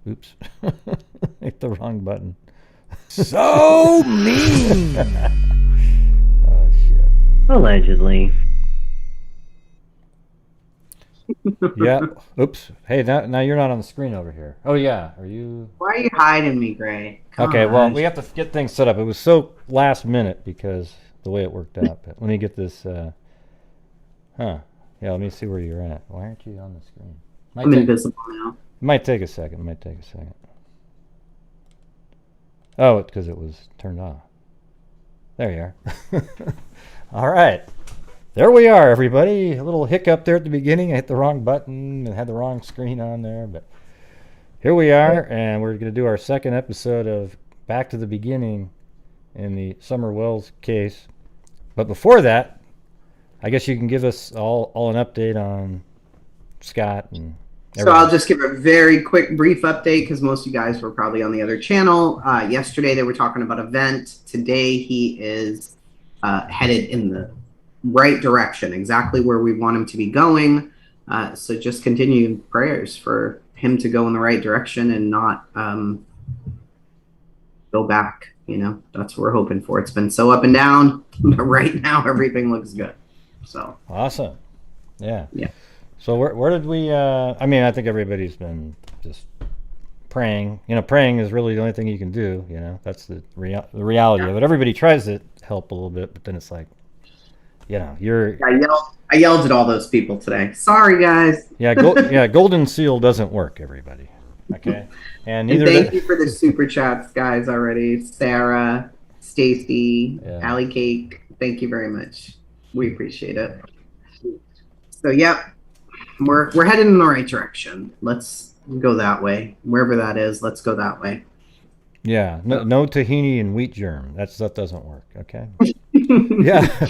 Oops. Hit the wrong button. So mean. Oh, shit. Allegedly. Yeah. Oops. Hey, now you're not on the screen over here. Oh, yeah. Are you? Why are you hiding me, Gray? Okay, well, we have to get things set up. It was so last minute because the way it worked out. But let me get this. Yeah, let me see where you're at. Why aren't you on the screen? I'm invisible now. It might take a second. Oh, it's because it was turned off. There you are. All right. There we are, everybody. A little hiccup there at the beginning. I hit the wrong button and had the wrong screen on there. But here we are, and we're going to do our second episode of Back to the Beginning in the Summer Wells case. But before that, I guess you can give us all an update on Scott and So I'll just give a very quick, brief update because most of you guys were probably on the other channel. Yesterday they were talking about a vent. Today he is headed in the right direction, exactly where we want him to be going. So just continue prayers for him to go in the right direction and not go back. You know, that's what we're hoping for. It's been so up and down, but right now everything looks good. So awesome. Yeah. So where did we? I mean, I think everybody's been just praying. You know, praying is really the only thing you can do. You know, that's the reality of it. Everybody tries to help a little bit, but then it's like, you know, I yelled at all those people today. Sorry, guys. Yeah, Golden Seal doesn't work, everybody. Okay, and neither. And thank you for the super chats, guys. Already, Sarah, Stacy, Allie Cake. Thank you very much. We appreciate it. So, yep, we're heading in the right direction. Let's go that way. Wherever that is, let's go that way. Yeah, no tahini and wheat germ. That doesn't work. Okay. Yeah.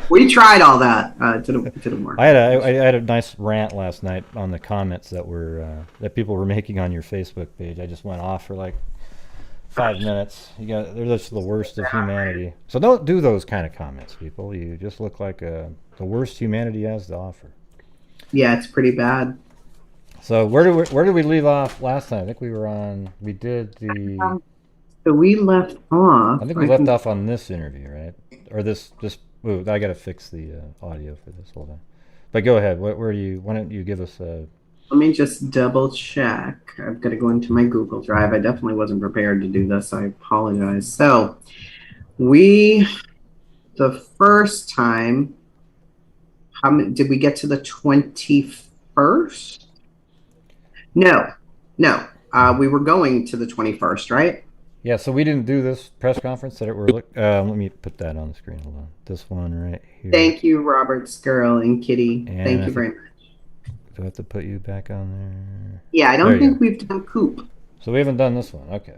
We tried all that. Didn't work. I had a nice rant last night on the comments that people were making on your Facebook page. I just went off for like 5 minutes. They're just the worst of humanity. So don't do those kind of comments, people. You just look like the worst humanity has to offer. Yeah, it's pretty bad. So where did we leave off last time? I think we did the. So we left off. I think we left off on this interview, right? Or this. Ooh, I got to fix the audio for this. Hold on. But go ahead. Why don't you give us a... Let me just double check. I've got to go into my Google Drive. I definitely wasn't prepared to do this. I apologize. So the first time, did we get to the 21st? No. We were going to the 21st, right? Yeah, so we didn't do this press conference that let me put that on the screen. Hold on. This one right here. Thank you, Robert Skirl and Kitty. Thank you very much. Do I have to put you back on there? Yeah, I don't think we've done Coop. So we haven't done this one. Okay.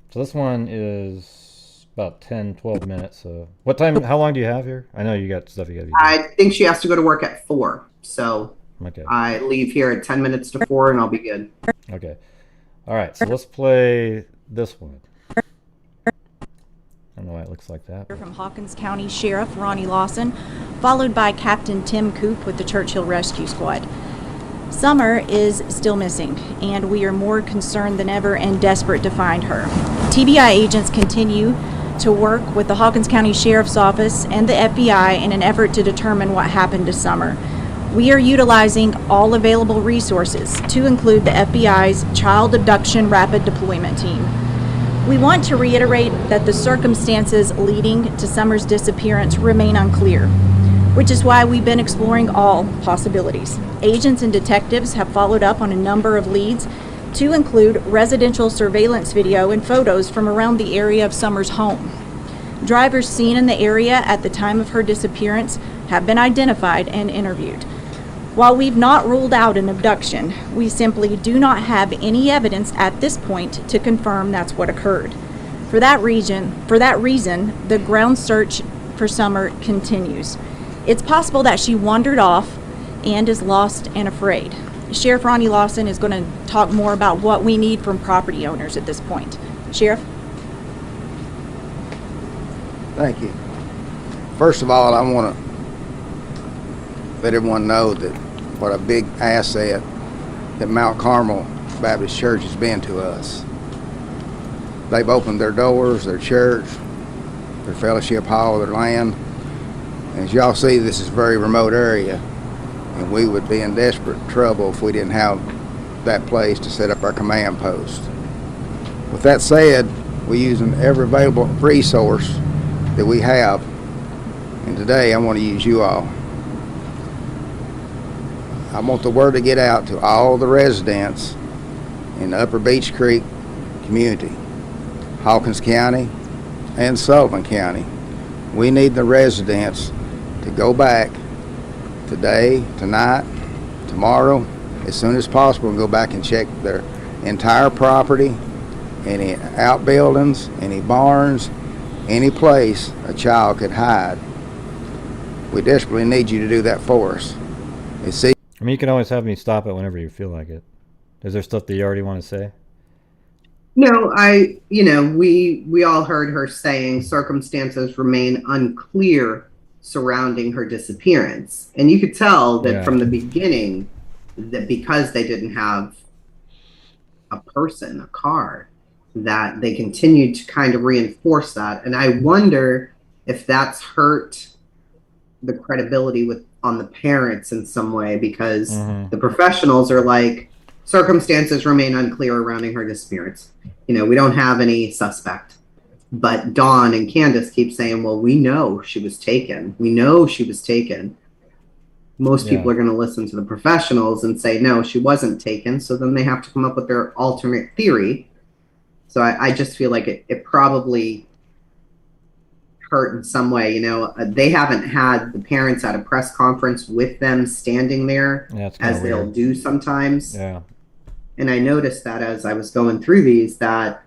So this one is about 10, 12 minutes. So what time, how long do you have here? I know you got stuff you got to be doing. I think she has to go to work at 4. So okay. I leave here at 10 minutes to 4 and I'll be good. Okay. All right, so let's play this one. I don't know why it looks like that. From Hawkins County Sheriff Ronnie Lawson, followed by Captain Tim Coop with the Churchill Rescue Squad. Summer is still missing, and we are more concerned than ever and desperate to find her. TBI agents continue to work with the Hawkins County Sheriff's Office and the FBI in an effort to determine what happened to Summer. We are utilizing all available resources, to include the FBI's Child Abduction Rapid Deployment Team. We want to reiterate that the circumstances leading to Summer's disappearance remain unclear, which is why we've been exploring all possibilities. Agents and detectives have followed up on a number of leads, to include residential surveillance video and photos from around the area of Summer's home. Drivers seen in the area at the time of her disappearance have been identified and interviewed. While we've not ruled out an abduction, we simply do not have any evidence at this point to confirm that's what occurred. For that reason, the ground search for Summer continues. It's possible that she wandered off and is lost and afraid. Sheriff Ronnie Lawson is going to talk more about what we need from property owners at this point. Sheriff? Thank you. First of all, I want to let everyone know that what a big asset that Mount Carmel Baptist Church has been to us. They've opened their doors, their church, their fellowship hall, their land. And as y'all see, this is a very remote area, and we would be in desperate trouble if we didn't have that place to set up our command post. With that said, we use every available resource that we have, and today I want to use you all. I want the word to get out to all the residents in the Upper Beech Creek community, Hawkins County and Sullivan County. We need the residents to go back today, tonight, tomorrow, as soon as possible, and go back and check their entire property, any outbuildings, any barns, any place a child could hide. We desperately need you to do that for us. I mean, you can always have me stop it whenever you feel like it. Is there stuff that you already want to say? No, we all heard her saying circumstances remain unclear surrounding her disappearance. And you could tell that from the beginning that because they didn't have a person, a car, that they continued to kind of reinforce that. And I wonder if that's hurt the credibility on the parents in some way, because the professionals are like, circumstances remain unclear surrounding her disappearance. We don't have any suspect. But Dawn and Candace keep saying, well, we know she was taken. We know she was taken. Most people are going to listen to the professionals and say, no, she wasn't taken. So then they have to come up with their alternate theory. So I just feel like it probably hurt in some way. They haven't had the parents at a press conference with them standing there, as they'll do sometimes. Yeah. And I noticed that as I was going through these, that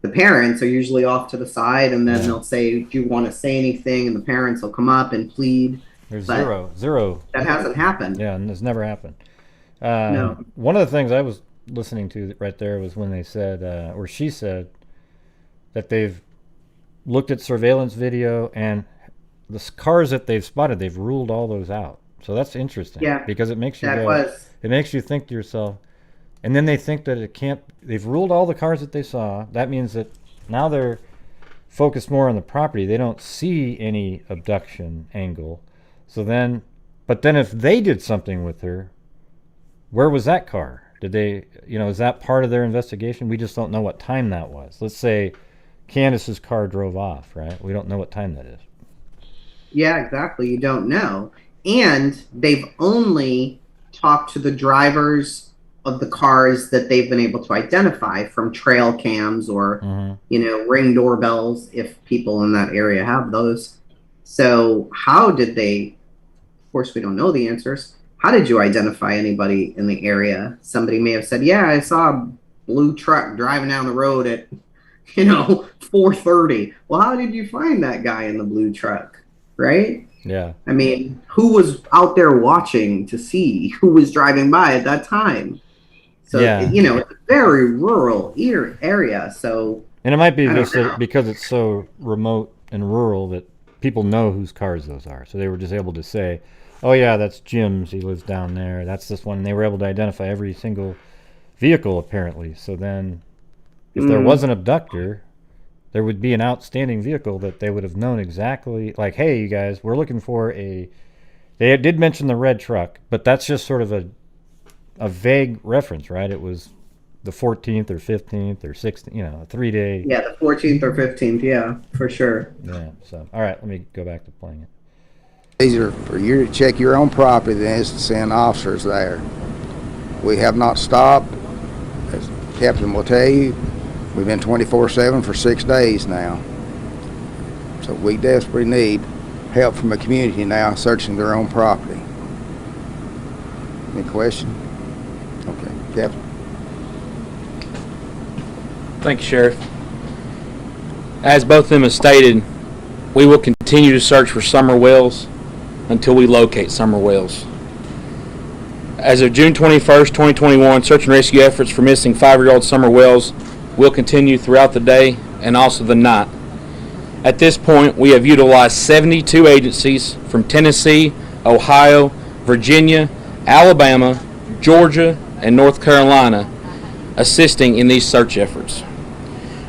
the parents are usually off to the side, and then they'll say, do you want to say anything? And the parents will come up and plead. There's zero. That hasn't happened. Yeah, and it's never happened. No. One of the things I was listening to right there was when they said, or she said, that they've looked at surveillance video, and the cars that they've spotted, they've ruled all those out. So that's interesting. Yeah, because it makes you it makes you think to yourself, and then they think that it can't. They've ruled all the cars that they saw. That means that now they're focused more on the property. They don't see any abduction angle. So then, but then if they did something with her, where was that car? Did they, is that part of their investigation? We just don't know what time that was. Let's say Candace's car drove off, right? We don't know what time that is. Yeah, exactly. You don't know. And they've only talked to the drivers of the cars that they've been able to identify from trail cams or, Ring doorbells, if people in that area have those. So how did they, of course, we don't know the answers. How did you identify anybody in the area? Somebody may have said, yeah, I saw a blue truck driving down the road at 4:30. Well, how did you find that guy in the blue truck, right? Yeah. I mean, who was out there watching to see who was driving by at that time? So, it's a very rural area. So, and it might be just because it's so remote and rural that people know whose cars those are. So they were just able to say, oh, yeah, that's Jim's. He lives down there. That's this one. And they were able to identify every single vehicle, apparently. So then if there was an abductor, there would be an outstanding vehicle that they would have known exactly, like, hey, you guys, we're looking for they did mention the red truck, but that's just sort of a vague reference, right? It was the 14th or 15th or 16th, a 3-day. Yeah, the 14th or 15th, yeah, for sure. Yeah, so, all right, let me go back to playing it. Easier for you to check your own property than it is to send officers there. We have not stopped. As Captain will tell you, we've been 24/7 for 6 days now. So we desperately need help from the community now searching their own property. Any question? Okay, Captain. Thank you, Sheriff. As both of them have stated, we will continue to search for Summer Wells until we locate Summer Wells. As of June 21st, 2021, search and rescue efforts for missing 5-year-old Summer Wells will continue throughout the day and also the night. At this point, we have utilized 72 agencies from Tennessee, Ohio, Virginia, Alabama, Georgia, and North Carolina assisting in these search efforts.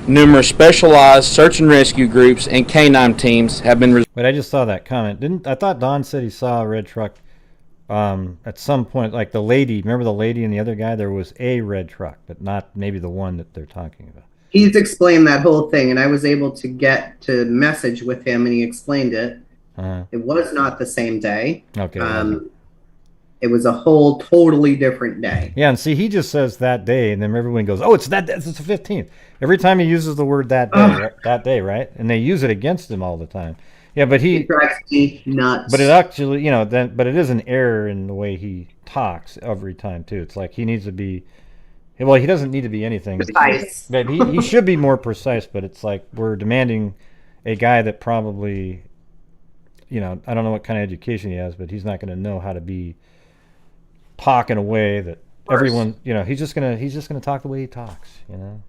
Numerous specialized search and rescue groups and canine teams have been. Wait, I just saw that comment. I thought Don said he saw a red truck at some point, like the lady. Remember the lady and the other guy? There was a red truck, but not maybe the one that they're talking about. He's explained that whole thing, and I was able to get to message with him, and he explained it. It was not the same day. Okay. It was a whole totally different day. Yeah, and see, he just says that day, and then everyone goes, "Oh, it's that day. It's the 15th." Every time he uses the word that day, that day, right? And they use it against him all the time. Yeah, but It drives me nuts. But it actually, but it is an error in the way he talks every time too. It's like he needs to be. Well, he doesn't need to be anything. Precise. But he should be more precise. But it's like we're demanding a guy that probably, I don't know what kind of education he has, but he's not going to know how to be talking a way that everyone, he's just gonna talk the way he talks,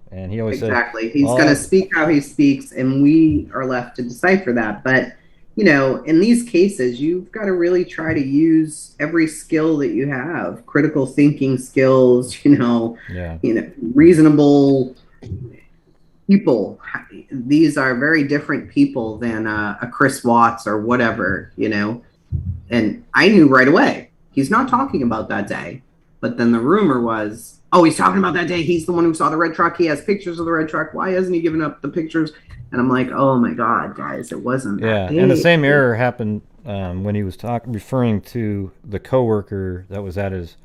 and he always exactly. He's gonna speak how he speaks, and we are left to decipher that. But in these cases, you've got to really try to use every skill that you have, critical thinking skills, reasonable people. These are very different people than a Chris Watts or whatever, and I knew right away he's not talking about that day. But then the rumor was, oh, he's talking about that day. He's the one who saw the red truck. He has pictures of the red truck. Why hasn't he given up the pictures? And I'm like, oh my God, guys, it wasn't that day. And the same error happened when he was referring to the coworker that was at his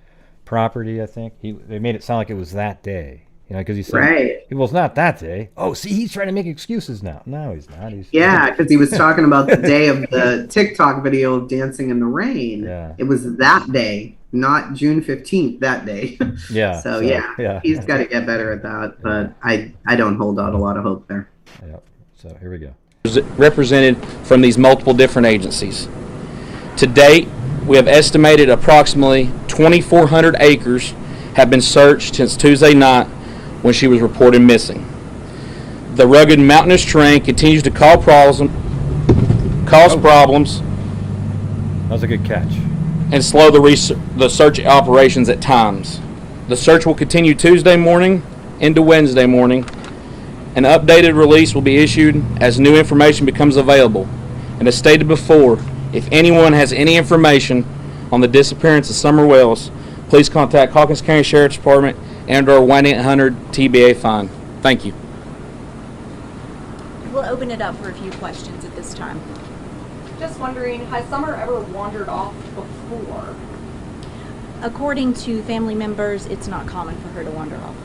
property. I think they made it sound like it was that day. Because he said, right. Well, it's not that day. Oh, see, he's trying to make excuses now. No, he's not. Because he was talking about the day of the TikTok video of dancing in the rain. Yeah. It was that day, not June 15th, that day. Yeah. So he's got to get better at that. But I don't hold out a lot of hope there. Yeah. So here we go. Represented from these multiple different agencies. To date, we have estimated approximately 2,400 acres have been searched since Tuesday night when she was reported missing. The rugged mountainous terrain continues to cause problems. That was a good catch. And slow the search operations at times. The search will continue Tuesday morning into Wednesday morning. An updated release will be issued as new information becomes available. And as stated before, if anyone has any information on the disappearance of Summer Wells, please contact Hawkins County Sheriff's Department and our 1-800-TBA fine. Thank you. We'll open it up for a few questions at this time. Just wondering, has Summer ever wandered off before? According to family members, it's not common for her to wander off.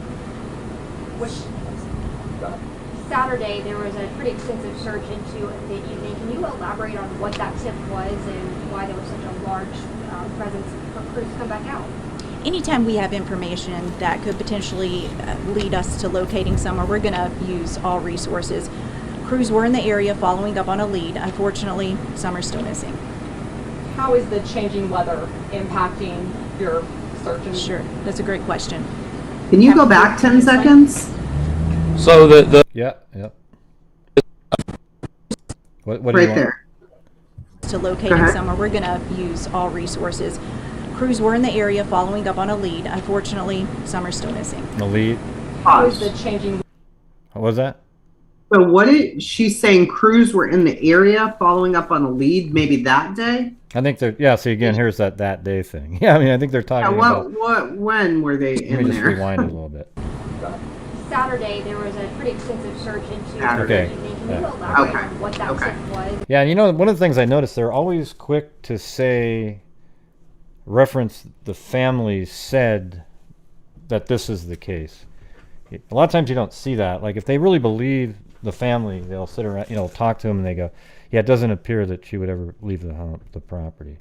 Saturday, there was a pretty extensive search into the evening. Can you elaborate on what that tip was and why there was such a large presence for crews to come back out? Anytime we have information that could potentially lead us to locating Summer, we're going to use all resources. Crews were in the area following up on a lead. Unfortunately, Summer's still missing. How is the changing weather impacting your search? Sure, that's a great question. Can you go back 10 seconds? So Yeah. What do right you want? there. To locating Summer, we're going to use all resources. Crews were in the area following up on a lead. Unfortunately, Summer's still missing. The lead. How is the changing? What was that? So what is she saying? Crews were in the area following up on a lead maybe that day? I think they're, see again, here's that day thing. Yeah, I think they're talking about. When were they in there? Let me just rewind it a little bit. Saturday, there was a pretty extensive search into Okay. the evening. Can you elaborate on what that tip was? Yeah, one of the things I noticed, they're always quick to reference the family said that this is the case. A lot of times you don't see that. Like if they really believe the family, they'll sit around, talk to them and they go, yeah, it doesn't appear that she would ever leave the property.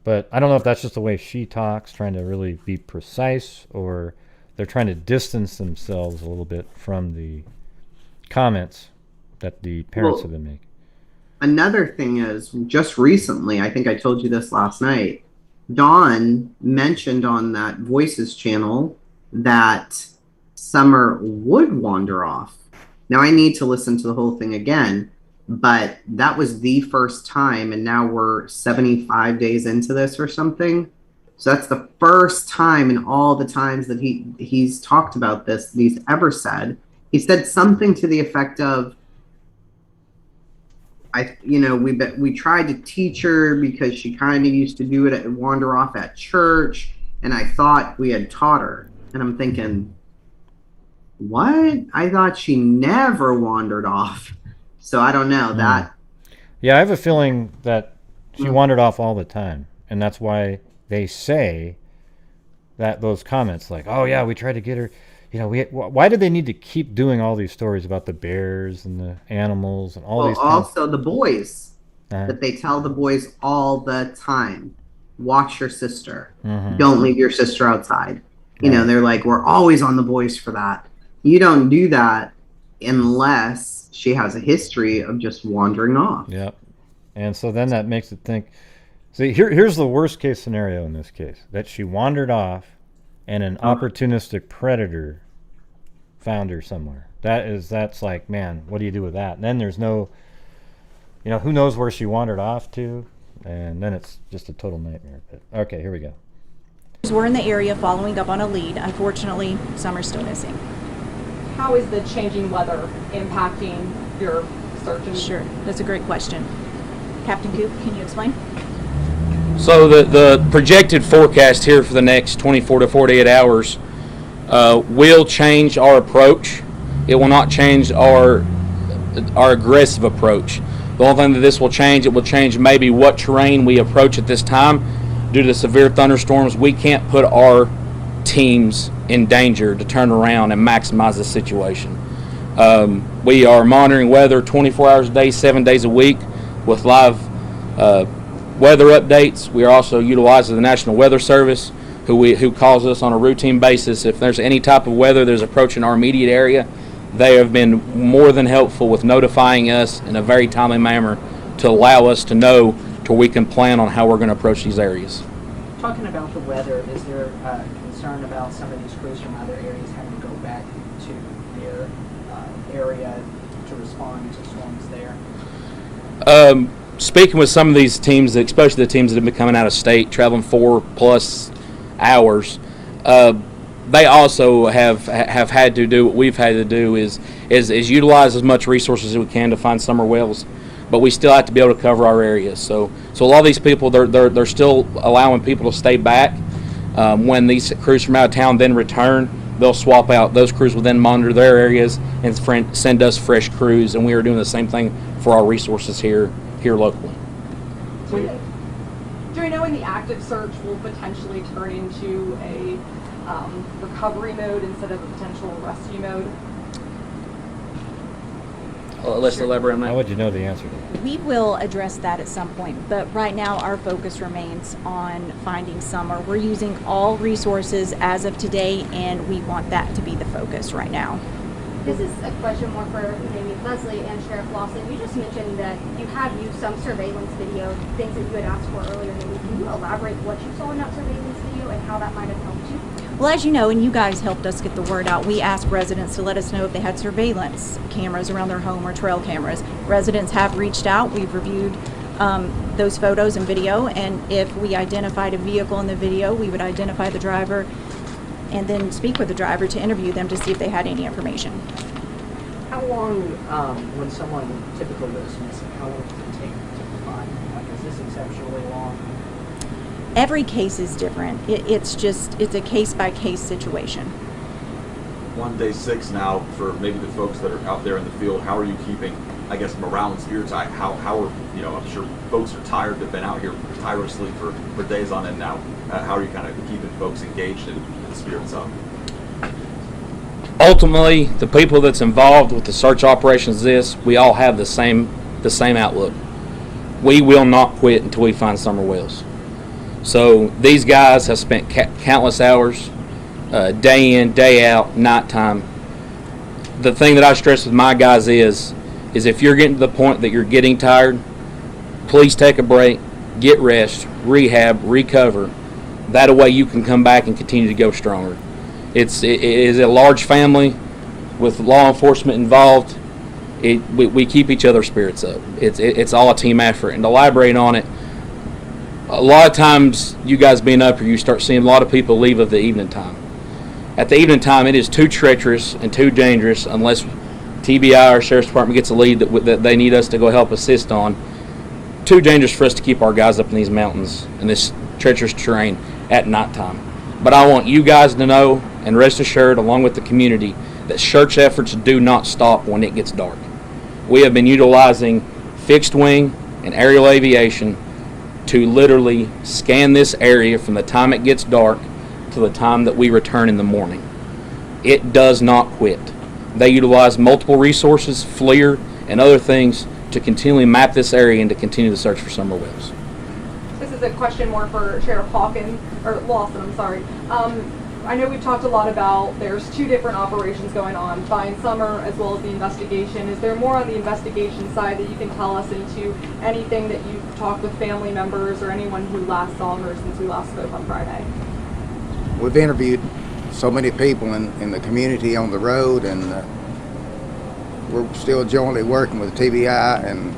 But I don't know if that's just the way she talks, trying to really be precise, or they're trying to distance themselves a little bit from the comments that the parents have been making. Another thing is, just recently, I think I told you this last night, Dawn mentioned on that Voices channel that Summer would wander off. Now I need to listen to the whole thing again, but that was the first time, and now we're 75 days into this or something. So that's the first time in all the times that he's talked about this that he's ever said. He said something to the effect of, we tried to teach her because she kind of used to do it and wander off at church, and I thought we had taught her. And I'm thinking, what? I thought she never wandered off. So I don't know that. Yeah, I have a feeling that she wandered off all the time, and that's why they say that those comments like, "Oh yeah, we tried to get her." Why did they need to keep doing all these stories about the bears and the animals and all these? Also the boys that they tell the boys all the time: watch your sister. Don't leave your sister outside. They're like, we're always on the boys for that. You don't do that unless she has a history of just wandering off. Yep. And so then that makes it think. See, here's the worst case scenario in this case: that she wandered off, and an opportunistic predator found her somewhere. That's like, man, what do you do with that? And then there's no, who knows where she wandered off to, and then it's just a total nightmare. But okay, here we go. We're in the area following up on a lead. Unfortunately, some are still missing. How is the changing weather impacting your search? Sure, that's a great question. Captain Coop, can you explain? So the projected forecast here for the next 24 to 48 hours will change our approach. It will not change our aggressive approach. The only thing that this will change, it will change maybe what terrain we approach at this time. Due to the severe thunderstorms, we can't put our teams in danger to turn around and maximize the situation. We are monitoring weather 24 hours a day, 7 days a week with live weather updates. We are also utilizing the National Weather Service, who calls us on a routine basis. If there's any type of weather that's approaching our immediate area, they have been more than helpful with notifying us in a very timely manner to allow us to know to where we can plan on how we're going to approach these areas. Talking about the weather, is there concern about some of these crews from other areas having to go back to their area to respond to storms there? Speaking with some of these teams, especially the teams that have been coming out of state, traveling 4+ hours, they also have had to do what we've had to do is utilize as much resources as we can to find summer wells, but we still have to be able to cover our areas. So a lot of these people, they're still allowing people to stay back. When these crews from out of town then return, they'll swap out. Those crews will then monitor their areas and send us fresh crews, and we are doing the same thing for our resources here locally. Do we know when the active search will potentially turn into a recovery mode instead of a potential rescue mode? Let's elaborate on that. How would you know the answer to that? We will address that at some point, but right now our focus remains on finding Summer. We're using all resources as of today, and we want that to be the focus right now. This is a question more for maybe Leslie and Sheriff Lawson. You just mentioned that you have used some surveillance video, things that you had asked for earlier in the week. Can you elaborate what you saw in that surveillance video and how that might have helped you? Well, as you know, and you guys helped us get the word out, we asked residents to let us know if they had surveillance cameras around their home or trail cameras. Residents have reached out. We've reviewed those photos and video, and if we identified a vehicle in the video, we would identify the driver and then speak with the driver to interview them to see if they had any information. How long, when someone typically goes missing, how long does it take to find? Like, is this exceptionally long? Every case is different. It's a case-by-case situation. One day 6 now for maybe the folks that are out there in the field. How are you keeping, I guess, morale and spirits? How are, I'm sure folks are tired. They've been out here tirelessly for days on end now. How are you kind of keeping folks engaged and spirits up? Ultimately, the people that's involved with the search operations, we all have the same outlook. We will not quit until we find Summer Wells. So these guys have spent countless hours, day in, day out, nighttime. The thing that I stress with my guys is if you're getting to the point that you're getting tired, please take a break, get rest, rehab, recover. That way you can come back and continue to go stronger. It is a large family with law enforcement involved. We keep each other's spirits up. It's all a team effort. And to elaborate on it, A lot of times, you guys being up here, you start seeing a lot of people leave at the evening time. At the evening time, it is too treacherous and too dangerous unless TBI or Sheriff's Department gets a lead that they need us to go help assist on. Too dangerous for us to keep our guys up in these mountains in this treacherous terrain at nighttime. But I want you guys to know and rest assured, along with the community, that search efforts do not stop when it gets dark. We have been utilizing fixed wing and aerial aviation to literally scan this area from the time it gets dark to the time that we return in the morning. It does not quit. They utilize multiple resources, FLIR, and other things to continually map this area and to continue the search for summer whales. This is a question more for Sheriff Hawkins, or Lawson, I'm sorry. I know we've talked a lot about there's two different operations going on, Find Summer as well as the investigation. Is there more on the investigation side that you can tell us into anything that you've talked with family members or anyone who last saw her since we last spoke on Friday? We've interviewed so many people in the community on the road, and we're still jointly working with TBI and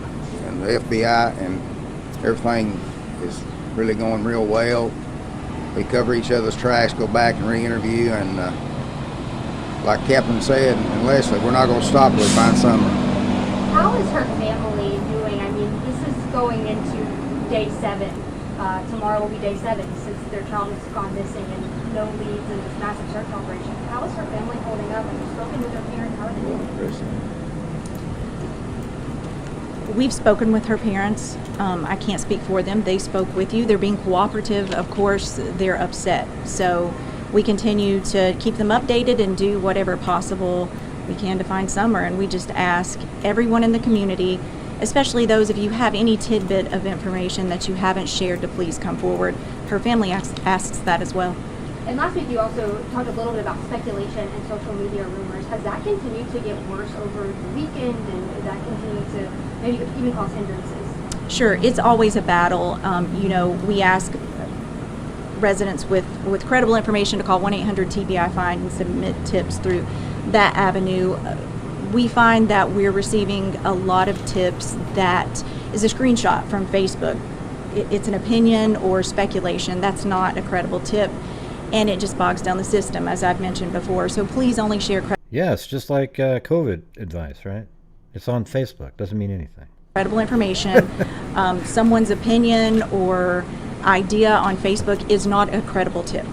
the FBI, and everything is really going real well. We cover each other's tracks, go back and re-interview, and like Captain said, and Leslie, we're not going to stop till we find Summer. How is her family doing? I mean, this is going into day 7. Tomorrow will be day 7 since their child has gone missing and no leads in this massive search operation. How is her family holding up? Have you spoken with her parents? How are they doing? We've spoken with her parents. I can't speak for them. They spoke with you. They're being cooperative. Of course, they're upset. So we continue to keep them updated and do whatever possible we can to find Summer. And we just ask everyone in the community, especially those of you who have any tidbit of information that you haven't shared, to please come forward. Her family asks that as well. And last week you also talked a little bit about speculation and social media rumors. Has that continued to get worse over the weekend, and has that continued to maybe even cause hindrances? Sure, it's always a battle. We ask residents with credible information to call 1-800-TBI-FIND and submit tips through that avenue. We find that we're receiving a lot of tips that is a screenshot from Facebook. It's an opinion or speculation. That's not a credible tip, and it just bogs down the system, as I've mentioned before. So please only share Yeah, it's just like COVID advice, right? It's on Facebook. Doesn't mean anything. credible information. Someone's opinion or idea on Facebook is not a credible tip.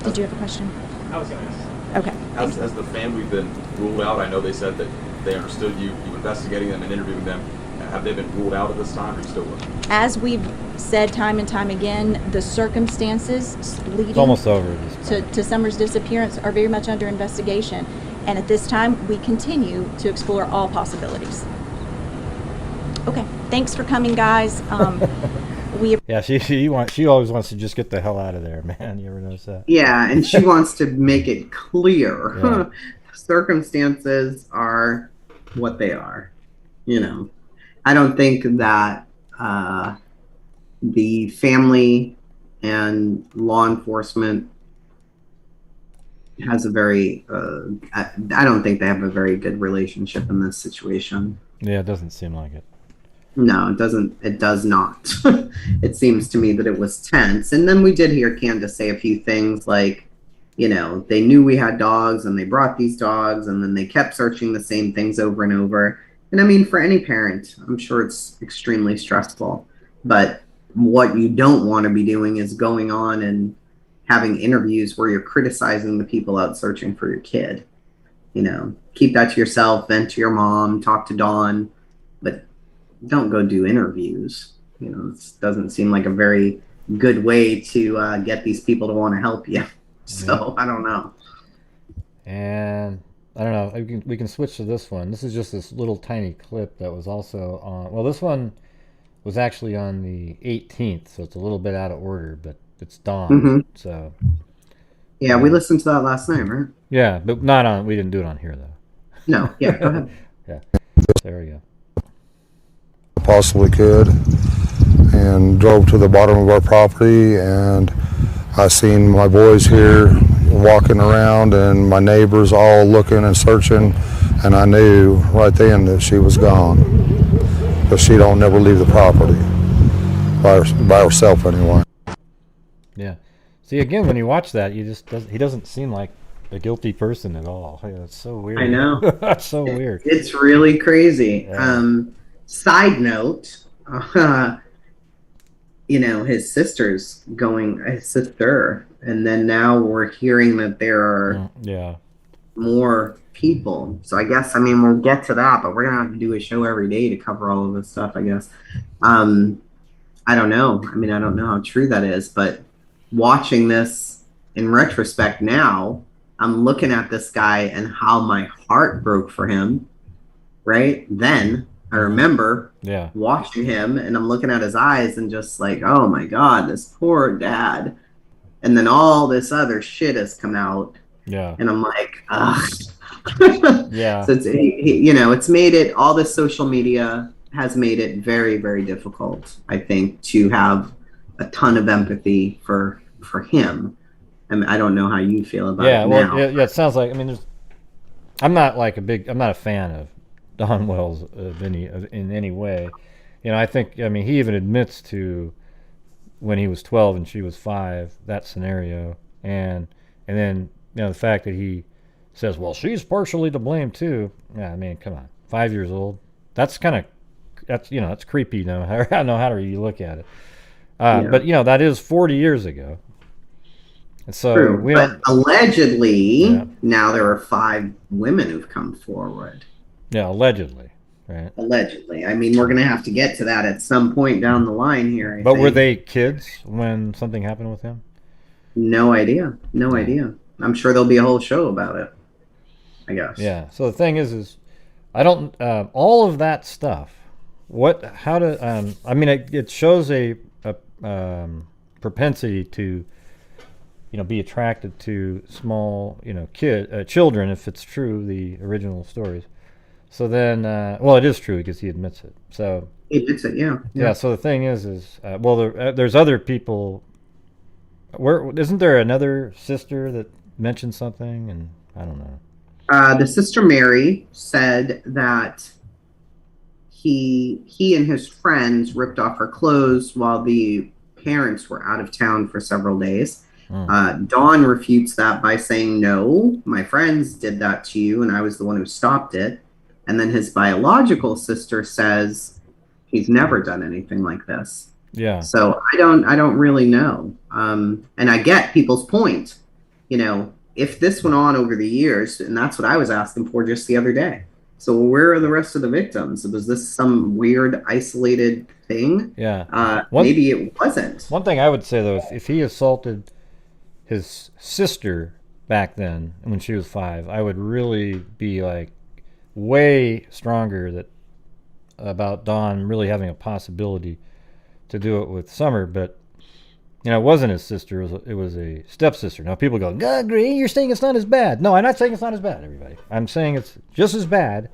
Did you have a question? I was going to ask. Okay. Has the family been ruled out? I know they said that they understood you investigating them and interviewing them. Have they been ruled out at this time, or are you still looking? As we've said time and time again, the circumstances leading It's almost over. to Summer's disappearance are very much under investigation. And at this time, we continue to explore all possibilities. Okay. Thanks for coming, guys. Yeah, she always wants to just get the hell out of there, man. You ever notice that? Yeah, and she wants to make it clear. Yeah. Circumstances are what they are. I don't think that the family and law enforcement has a very I don't think they have a very good relationship in this situation. Yeah, it doesn't seem like it. No, it doesn't. It does not. It seems to me that it was tense. And then we did hear Candace say a few things like, they knew we had dogs and they brought these dogs, and then they kept searching the same things over and over. And I mean, for any parent, I'm sure it's extremely stressful. But what you don't want to be doing is going on and having interviews where you're criticizing the people out searching for your kid. Keep that to yourself, vent to your mom, talk to Dawn, but don't go do interviews. This doesn't seem like a very good way to get these people to want to help you. So I don't know. And I don't know. We can switch to this one. This is just this little tiny clip that was also on. Well, this one was actually on the 18th, so it's a little bit out of order, but it's dawn. Mhm. So. Yeah, we listened to that last night, right? Yeah, but not on. We didn't do it on here though. No. Yeah. Go ahead. Yeah. There we go. Possibly could, and drove to the bottom of our property, and I seen my boys here walking around and my neighbors all looking and searching, and I knew right then that she was gone, because she don't never leave the property. by herself anyway. Yeah. See, again, when you watch that, he doesn't seem like a guilty person at all. Yeah, it's so weird. I know. That's so weird. It's really crazy. Yeah. Side note, his sister, and then now we're hearing that there are more people. So I guess, we'll get to that, but we're going to have to do a show every day to cover all of this stuff, I guess. I don't know. I don't know how true that is, but watching this in retrospect now, I'm looking at this guy and how my heart broke for him. Right then, I remember watching him, and I'm looking at his eyes and just like, oh my God, this poor dad. And then all this other shit has come out. Yeah. And I'm like, ugh. Yeah. So it's made it, all this social media has made it very, very difficult, I think, to have a ton of empathy for him. I don't know how you feel about it now. Yeah, it sounds like, I'm not a fan of Don Wells in any way. I think, he even admits to when he was 12 and she was 5, that scenario, and then the fact that he says, well, she's partially to blame too. Yeah, come on, 5 years old. That's creepy. No matter you look at it. But that is 40 years ago. And so true, but allegedly now there are 5 women who've come forward. Yeah, allegedly. Right. Allegedly. We're going to have to get to that at some point down the line here. I think. Were they kids when something happened with him? No idea. No idea. I'm sure there'll be a whole show about it, I guess. Yeah. So the thing is I don't, all of that stuff, it shows a propensity to, be attracted to small, children, if it's true, the original stories. So then, it is true because he admits it. So he admits it, yeah. Yeah. So the thing is there's other people. Isn't there another sister that mentioned something? And I don't know. The sister Mary said that he and his friends ripped off her clothes while the parents were out of town for several days. Dawn refutes that by saying, no, my friends did that to you and I was the one who stopped it. And then his biological sister says he's never done anything like this. Yeah. So I don't really know. And I get people's point. If this went on over the years, and that's what I was asking for just the other day. So where are the rest of the victims? Was this some weird isolated thing? Yeah. Maybe it wasn't. One thing I would say though, if he assaulted his sister back then when she was 5, I would really be like way stronger about Don really having a possibility to do it with Summer, but it wasn't his sister, it was a stepsister. Now people go, Green, you're saying it's not as bad. No, I'm not saying it's not as bad, everybody. I'm saying it's just as bad.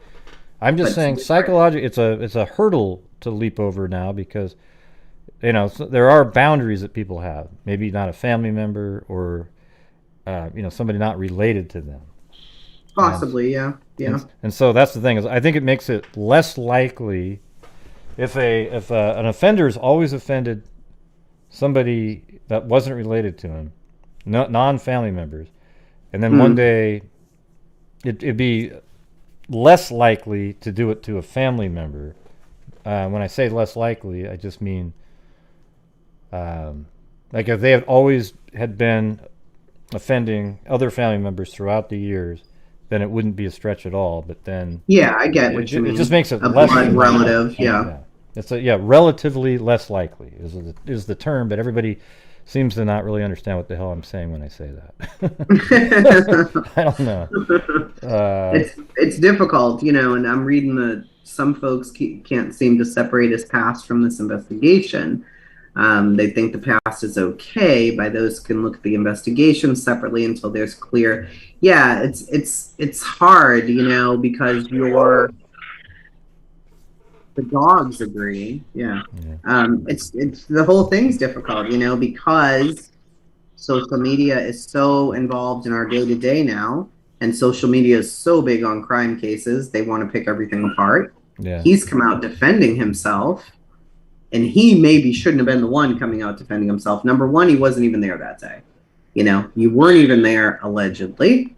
I'm just saying psychologically it's a hurdle to leap over now because there are boundaries that people have. Maybe not a family member or somebody not related to them. Possibly, yeah. And so that's the thing is I think it makes it less likely if an offender's always offended somebody that wasn't related to him, non-family members, and then one day it'd be less likely to do it to a family member. When I say less likely, I just mean like if they had been offending other family members throughout the years, then it wouldn't be a stretch at all. But then I get what you mean. It just makes it a less blood relative. Yeah. It's relatively less likely is the term, but everybody seems to not really understand what the hell I'm saying when I say that. I don't know. It's difficult, and I'm reading some folks can't seem to separate his past from this investigation. They think the past is okay. By those can look at the investigation separately until there's clear. Yeah, it's hard, because the dogs agree. Yeah. It's the whole thing's difficult, because social media is so involved in our day-to-day now, and social media is so big on crime cases. They want to pick everything apart. Yeah. He's come out defending himself, And he maybe shouldn't have been the one coming out defending himself. Number one, he wasn't even there that day. You weren't even there, allegedly.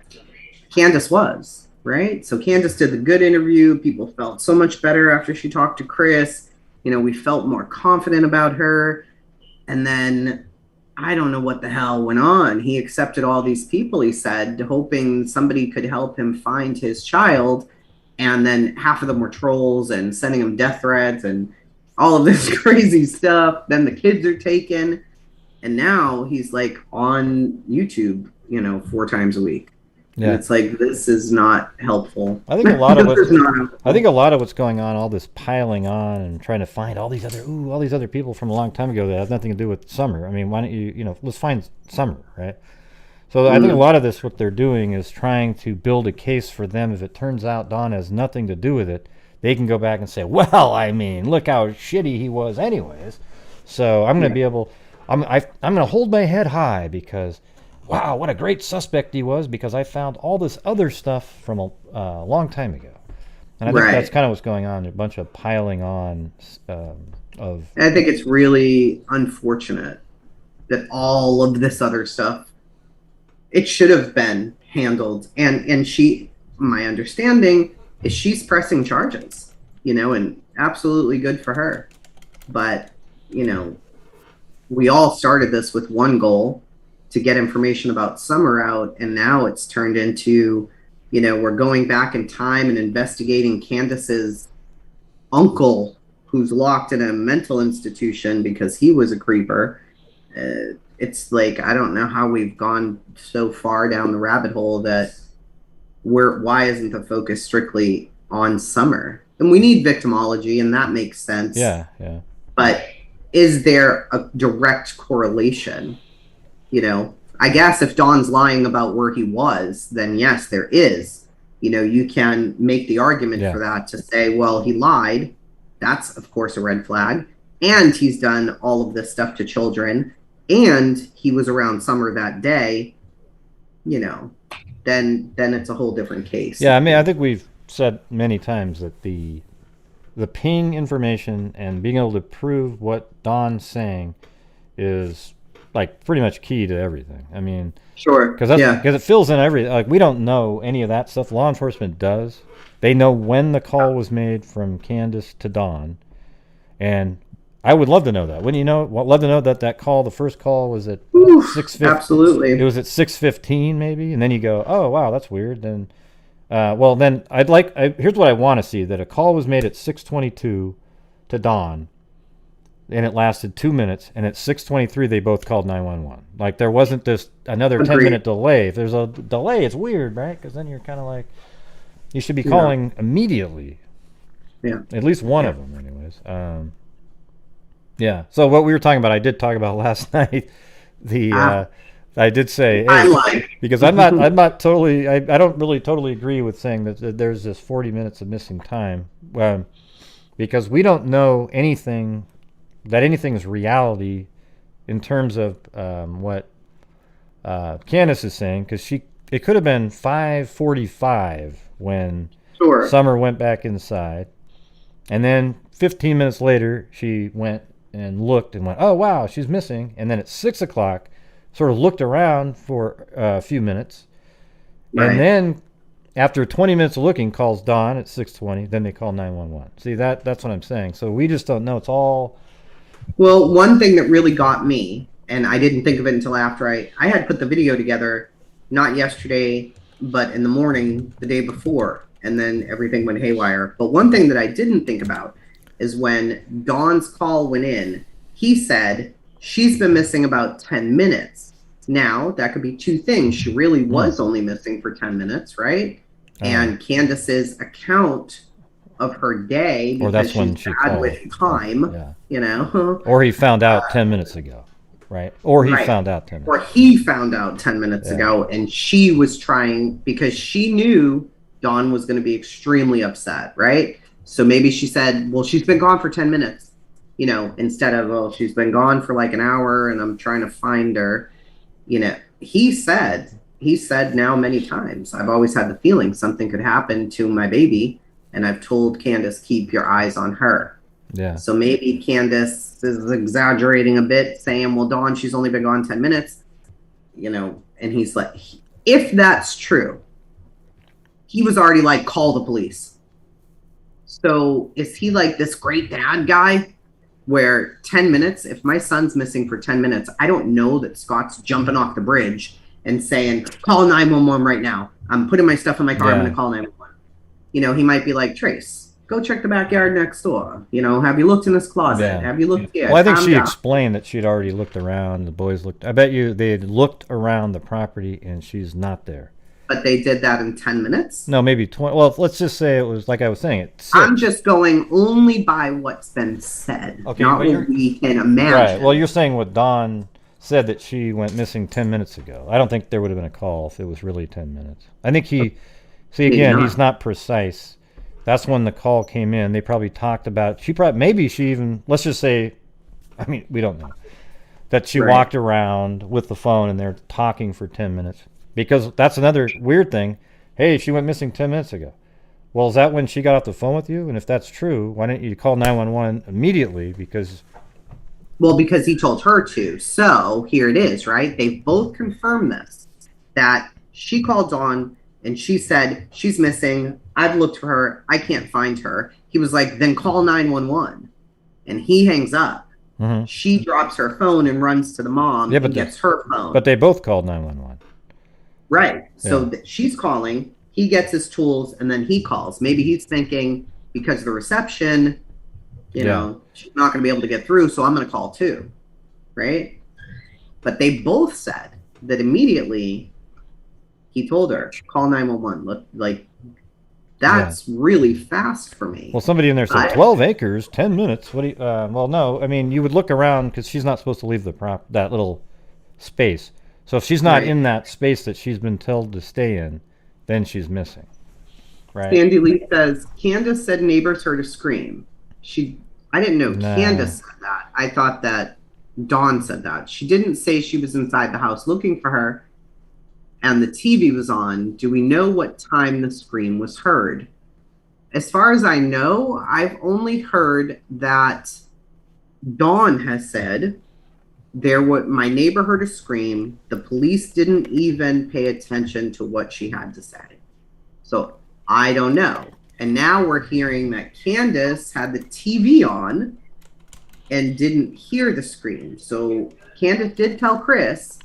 Candace was, right? So Candace did the good interview. People felt so much better after she talked to Chris. We felt more confident about her. And then I don't know what the hell went on. He accepted all these people, he said, hoping somebody could help him find his child. And then half of them were trolls and sending him death threats and all of this crazy stuff. Then the kids are taken. And now he's like on YouTube, 4 times a week. Yeah. And it's like, this is not helpful. I think a lot of what's going on, all this piling on and trying to find all these other people from a long time ago that have nothing to do with Summer. I mean, why don't you, let's find Summer, right? So I think a lot of this, what they're doing is trying to build a case for them. If it turns out Don has nothing to do with it, they can go back and say, well, I mean, look how shitty he was anyways. So I'm going to be able, I'm going to hold my head high because, wow, what a great suspect he was, because I found all this other stuff from a long time ago. And I think that's kind of what's going on, a bunch of piling on of... I think it's really unfortunate that all of this other stuff, it should have been handled. And she, my understanding is she's pressing charges, and absolutely good for her. But, we all started this with one goal, to get information about Summer out, and now it's turned into, we're going back in time and investigating Candace's uncle, who's locked in a mental institution because he was a creeper. It's like, I don't know how we've gone so far down the rabbit hole that why isn't the focus strictly on Summer? And we need victimology, and that makes sense. Yeah. But is there a direct correlation? I guess if Don's lying about where he was, then yes, there is. You can make the argument for that to say, well, he lied. That's, of course, a red flag. And he's done all of this stuff to children. And he was around Summer that day. Then it's a whole different case. Yeah, I mean, I think we've said many times that the ping information and being able to prove what Don's saying is like pretty much key to everything. I mean, sure, because it fills in everything. Like, we don't know any of that stuff. Law enforcement does. They know when the call was made from Candace to Don, and I would love to know that. Wouldn't you know? Love to know that call. The first call was at 6:15. Absolutely, it was at 6:15 maybe, and then you go, oh wow, that's weird. Then, then here's what I want to see: that a call was made at 6:22 to Don. And it lasted 2 minutes, and at 6:23 they both called 911. Like, there wasn't this another 10-minute delay. If there's a delay, it's weird, right? Because then you're kind of like, you should be calling immediately. Yeah. At least one of them, anyways. So what we were talking about, I did talk about last night. I did say, hey, because I'm not totally, I don't really totally agree with saying that there's this 40 minutes of missing time, because we don't know anything is reality in terms of what Candace is saying, because it could have been 5:45 when Summer went back inside, and then 15 minutes later she went and looked and went, oh wow, she's missing, and then at 6 o'clock sort of looked around for a few minutes, and then after 20 minutes of looking, calls Dawn at 6:20, then they call 911. See, that's what I'm saying. So we just don't know. It's all... Well, one thing that really got me, and I didn't think of it until after I had put the video together, not yesterday, but in the morning, the day before, and then everything went haywire. But one thing that I didn't think about is when Dawn's call went in, he said, she's been missing about 10 minutes. Now, that could be two things. She really was only missing for 10 minutes, right? And Candace's account of her day, because that's when she bad called. with time, Or he found out 10 minutes ago, right? Or he found out 10 minutes. Or he found out 10 minutes ago, and she was trying, because she knew Dawn was going to be extremely upset, right? So maybe she said, well, she's been gone for 10 minutes, instead of, well, she's been gone for like an hour and I'm trying to find her. He said now many times, I've always had the feeling something could happen to my baby, and I've told Candace, keep your eyes on her. Yeah. So maybe Candace is exaggerating a bit, saying, well, Dawn, she's only been gone 10 minutes, and he's like, if that's true, he was already like, call the police. So is he like this great dad guy where 10 minutes, if my son's missing for 10 minutes, I don't know that Scott's jumping off the bridge and saying, call 911 right now. I'm putting my stuff in my car. I'm going to call 911. He might be like, Trace, go check the backyard next door. Have you looked in this closet? Yeah. Have you looked here? Well, I think Calm she down. explained that she'd already looked around. The boys looked. I bet you they had looked around the property and she's not there. But they did that in 10 minutes? No, maybe 20. Well, let's just say it was like I was saying. I'm just going only by what's been said, not what we can imagine. Right. Well, you're saying what Dawn said, that she went missing 10 minutes ago. I don't think there would have been a call if it was really 10 minutes. I think he's not precise. That's when the call came in. They probably talked about, let's just say, I mean, we don't know, that she walked around with the phone and they're talking for 10 minutes. Because that's another weird thing. Hey, she went missing 10 minutes ago. Well, is that when she got off the phone with you? And if that's true, why didn't you call 911 immediately? Because he told her to. So here it is, right? They both confirmed this, that she called Dawn and she said, she's missing. I've looked for her. I can't find her. He was like, then call 911. And he hangs up. Mm-hmm. She drops her phone and runs to the mom and gets her phone. But they both called 911. Right. So she's calling, he gets his tools, and then he calls. Maybe he's thinking, because of the reception, she's not going to be able to get through, so I'm going to call too. Right? But they both said that immediately he told her, call 911. That's really fast for me. Well, somebody in there said 12 acres, 10 minutes. What do you, well, no. I mean, you would look around because she's not supposed to leave that little space. So if she's not in that space that she's been told to stay in, then she's missing. Right? Sandy Lee says, Candace said neighbors heard a scream. I didn't know Candace said that. I thought that Dawn said that. She didn't say she was inside the house looking for her and the TV was on. Do we know what time the scream was heard? As far as I know, I've only heard that Dawn has said my neighbor heard a scream. The police didn't even pay attention to what she had to say. So I don't know. And now we're hearing that Candace had the TV on and didn't hear the scream. So Candace did tell Chris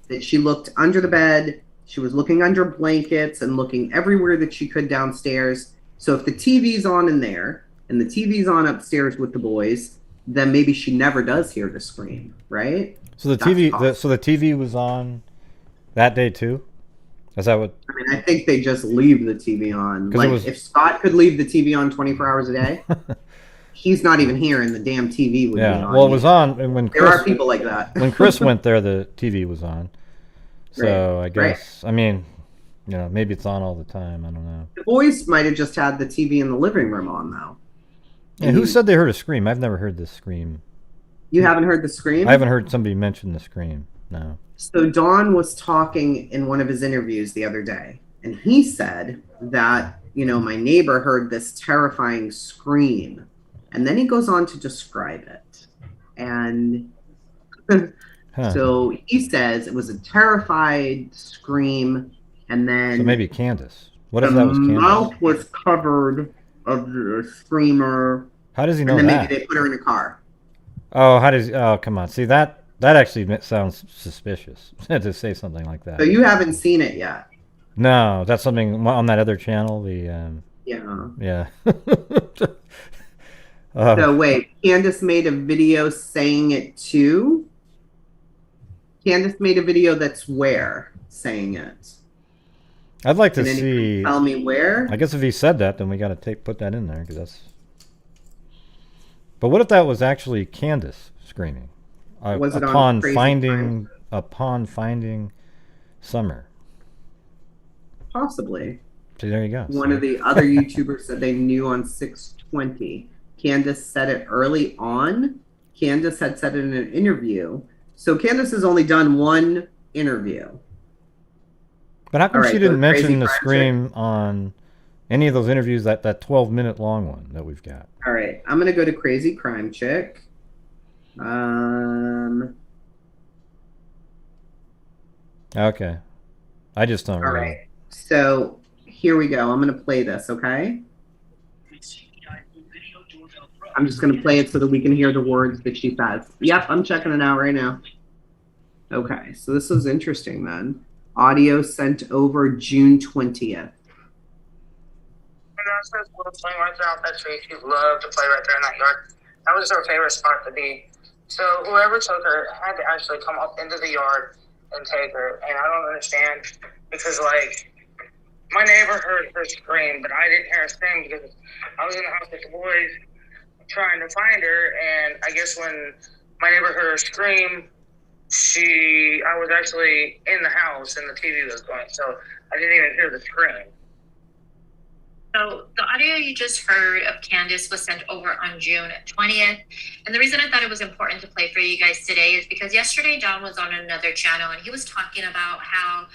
that she looked under the bed. She was looking under blankets and looking everywhere that she could downstairs. So if the TV's on in there and the TV's on upstairs with the boys, then maybe she never does hear the scream, right? So the TV was on that day too? Is that what? I mean, I think they just leave the TV on. Like, if Scott could leave the TV on 24 hours a day, he's not even here and the damn TV would be on. Well, it was on. And when there are people like that. When Chris went there, the TV was on. So I guess, I mean, maybe it's on all the time. I don't know. The boys might have just had the TV in the living room on, though. And who said they heard a scream? I've never heard this scream. You haven't heard the scream? I haven't heard somebody mention the scream. No. So Don was talking in one of his interviews the other day, and he said that, my neighbor heard this terrifying scream. And then he goes on to describe it. And so he says it was a terrified scream, and then... So maybe Candace. What if that was Candace? The mouth was covered of the screamer. How does he know that? And then maybe they put her in a car. Oh, come on. See, that actually sounds suspicious to say something like that. So you haven't seen it yet? No, that's something on that other channel. Yeah. So wait, Candace made a video saying it too? Candace made a video that's where saying it? I'd like to see. Tell me where? I guess if he said that, then we got to put that in there because that's. But what if that was actually Candace screaming? Was it upon finding Summer? Possibly. See, there you go. One of the other YouTubers said they knew on 620. Candace said it early on. Candace had said it in an interview. So Candace has only done one interview. But how come she didn't mention the scream on Any of those interviews, that 12-minute long one that we've got. All right, I'm gonna go to Crazy Crime Chick. Okay. I just don't All really. right. So here we go. I'm gonna play this, okay? I'm just gonna play it so that we can hear the words that she says. Yep, I'm checking it out right now. Okay, so this was interesting then. Audio sent over June 20th. Playing right there off that tree. She loved to play right there in that yard. That was her favorite spot to be. So whoever took her had to actually come up into the yard and take her. And I don't understand because, like, my neighbor heard her scream, but I didn't hear her scream because I was in the house with the boys trying to find her. And I guess when my neighbor heard her scream, I was actually in the house and the TV was going, so I didn't even hear the scream. So the audio you just heard of Candace was sent over on June 20th. And the reason I thought it was important to play for you guys today is because yesterday Don was on another channel and he was talking about how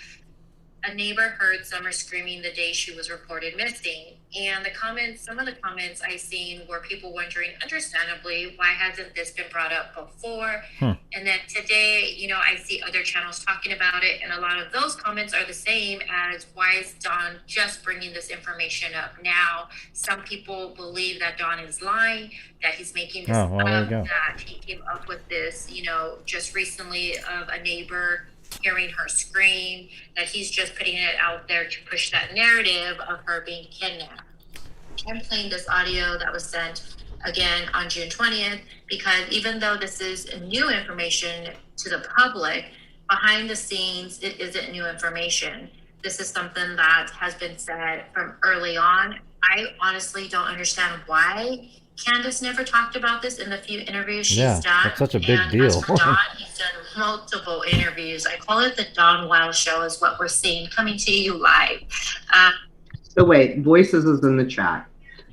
a neighbor heard Summer screaming the day she was reported missing. And some of the comments I seen were people wondering, understandably, why hasn't this been brought up before? And then today, I see other channels talking about it. And a lot of those comments are the same as, why is Don just bringing this information up now? Some people believe that Don is lying, that he's making this up, that he came up with this, just recently of a neighbor hearing her scream, that he's just putting it out there to push that narrative of her being kidnapped. I'm playing this audio that was sent again on June 20th because even though this is new information to the public, behind the scenes, it isn't new information. This is something that has been said from early on. I honestly don't understand why Candace never talked about this in the few interviews she's done. That's such a big deal. As for Don, he's done multiple interviews. I call it the Don Wild Show is what we're seeing coming to you live. So wait, Voices is in the chat.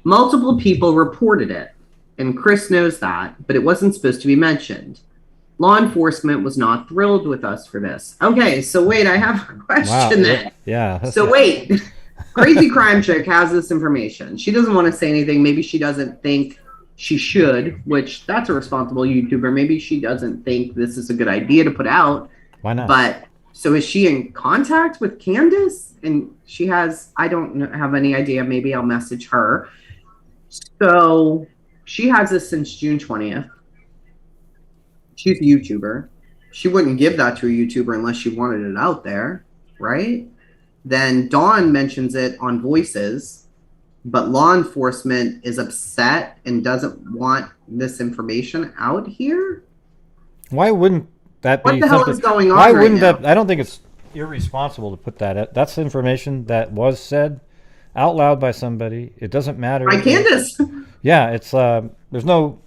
Multiple people reported it, and Chris knows that, but it wasn't supposed to be mentioned. Law enforcement was not thrilled with us for this. Okay, so wait, I have a question then. Yeah. So wait, Crazy Crime Chick has this information. She doesn't want to say anything. Maybe she doesn't think she should, which that's a responsible YouTuber. Maybe she doesn't think this is a good idea to put out. Why not? But so is she in contact with Candace? And she has, I don't have any idea. Maybe I'll message her. So she has this since June 20th. She's a YouTuber. She wouldn't give that to a YouTuber unless she wanted it out there, right? Then Dawn mentions it on Voices, but law enforcement is upset and doesn't want this information out here. Why wouldn't that be? What the hell is going on? Why wouldn't that? I don't think it's irresponsible to put that out. That's information that was said out loud by somebody. It doesn't matter. By Candace. Yeah, it's there's no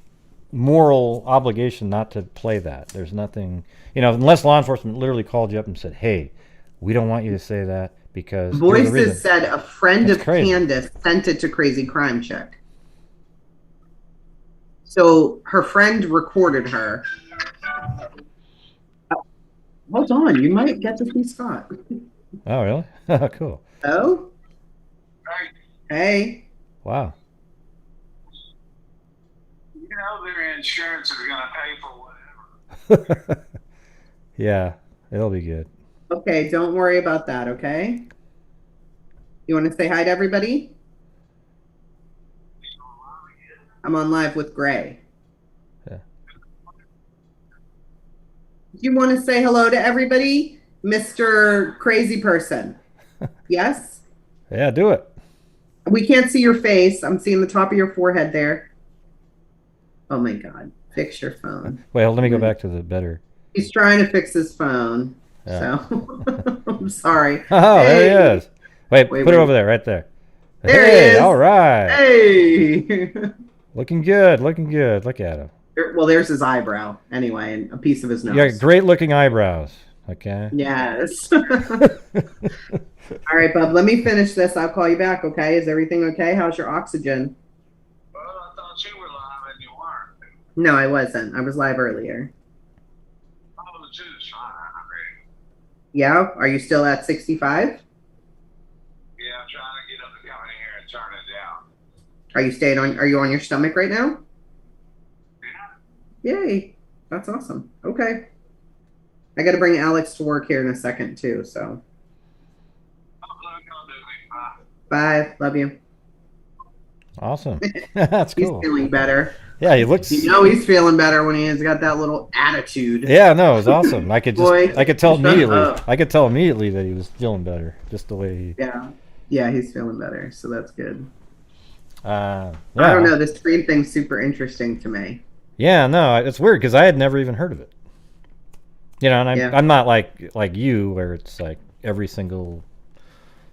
moral obligation not to play that. There's nothing, unless law enforcement literally called you up and said, "Hey, we don't want you to say that because." Voices said a friend of Candace sent it to Crazy Crime Chick. So her friend recorded her. Hold on, you might get to see Scott. Oh, really? Cool. Oh? Hey. Wow. You know their insurance is going to pay for whatever. Yeah, it'll be good. Okay, don't worry about that, okay? You want to say hi to everybody? I'm on live with Gray. Yeah. You want to say hello to everybody, Mr. Crazy Person? Yes? Yeah, do it. We can't see your face. I'm seeing the top of your forehead there. Oh my God. Fix your phone. Wait, let me go back to the better. He's trying to fix his phone. Yeah. So I'm sorry. Oh, hey. there he is. Wait, put it over there, right there. There hey, he is. All right. Hey. Looking good, looking good. Look at him. Well, there's his eyebrow anyway, and a piece of his nose. You got great looking eyebrows. Okay. Yes. All right, bub. Let me finish this. I'll call you back. Okay? Is everything okay? How's your oxygen? Well, I thought you were live and you weren't. No, I wasn't. I was live earlier. Oh, the juice, fine. I'm ready. Yeah. Are you still at 65? Yeah, I'm trying to get up to come in here and turn it down. Are you on your stomach right now? Yeah. Yay. That's awesome. Okay. I got to bring Alex to work here in a second too, so. Bye. Love you. Awesome. That's cool. He's feeling better. Yeah, he looks. You know he's feeling better when he's got that little attitude. Yeah, no, it was awesome. I could I could tell shut immediately. up. I could tell immediately that he was feeling better, just the way he. Yeah, he's feeling better, so that's good. Yeah. I don't know. This screen thing's super interesting to me. Yeah, no, it's weird because I had never even heard of it. You know, and I'm not like you, where it's like every single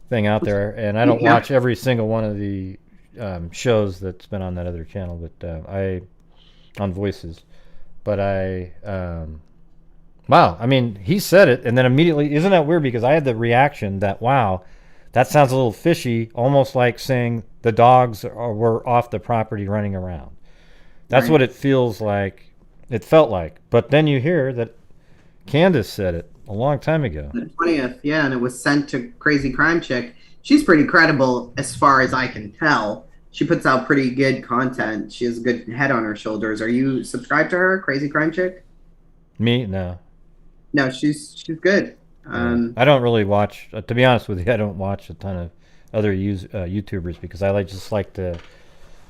thing out there, and I don't watch every single one of the shows that's been on that other channel, but on Voices. But wow, I mean, he said it, and then immediately, isn't that weird? Because I had the reaction that, wow, that sounds a little fishy, almost like saying the dogs were off the property running around. That's what it feels like. It felt like. But then you hear that Candace said it a long time ago. The 20th, yeah, and it was sent to Crazy Crime Chick. She's pretty credible as far as I can tell. She puts out pretty good content. She has a good head on her shoulders. Are you subscribed to her, Crazy Crime Chick? Me? No. No, she's good. I don't really watch, to be honest with you, I don't watch a ton of other YouTubers because I just like to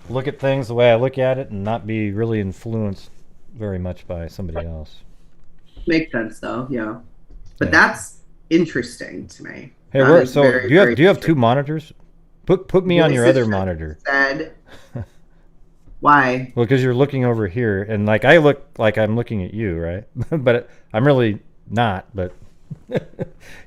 look at things the way I look at it and not be really influenced very much by somebody else. Makes sense, though, yeah. But that's interesting to me. Hey, do you have two monitors? Put me on your other monitor. Said, why? Well, because you're looking over here, and like I look like I'm looking at you, right? But I'm really not. But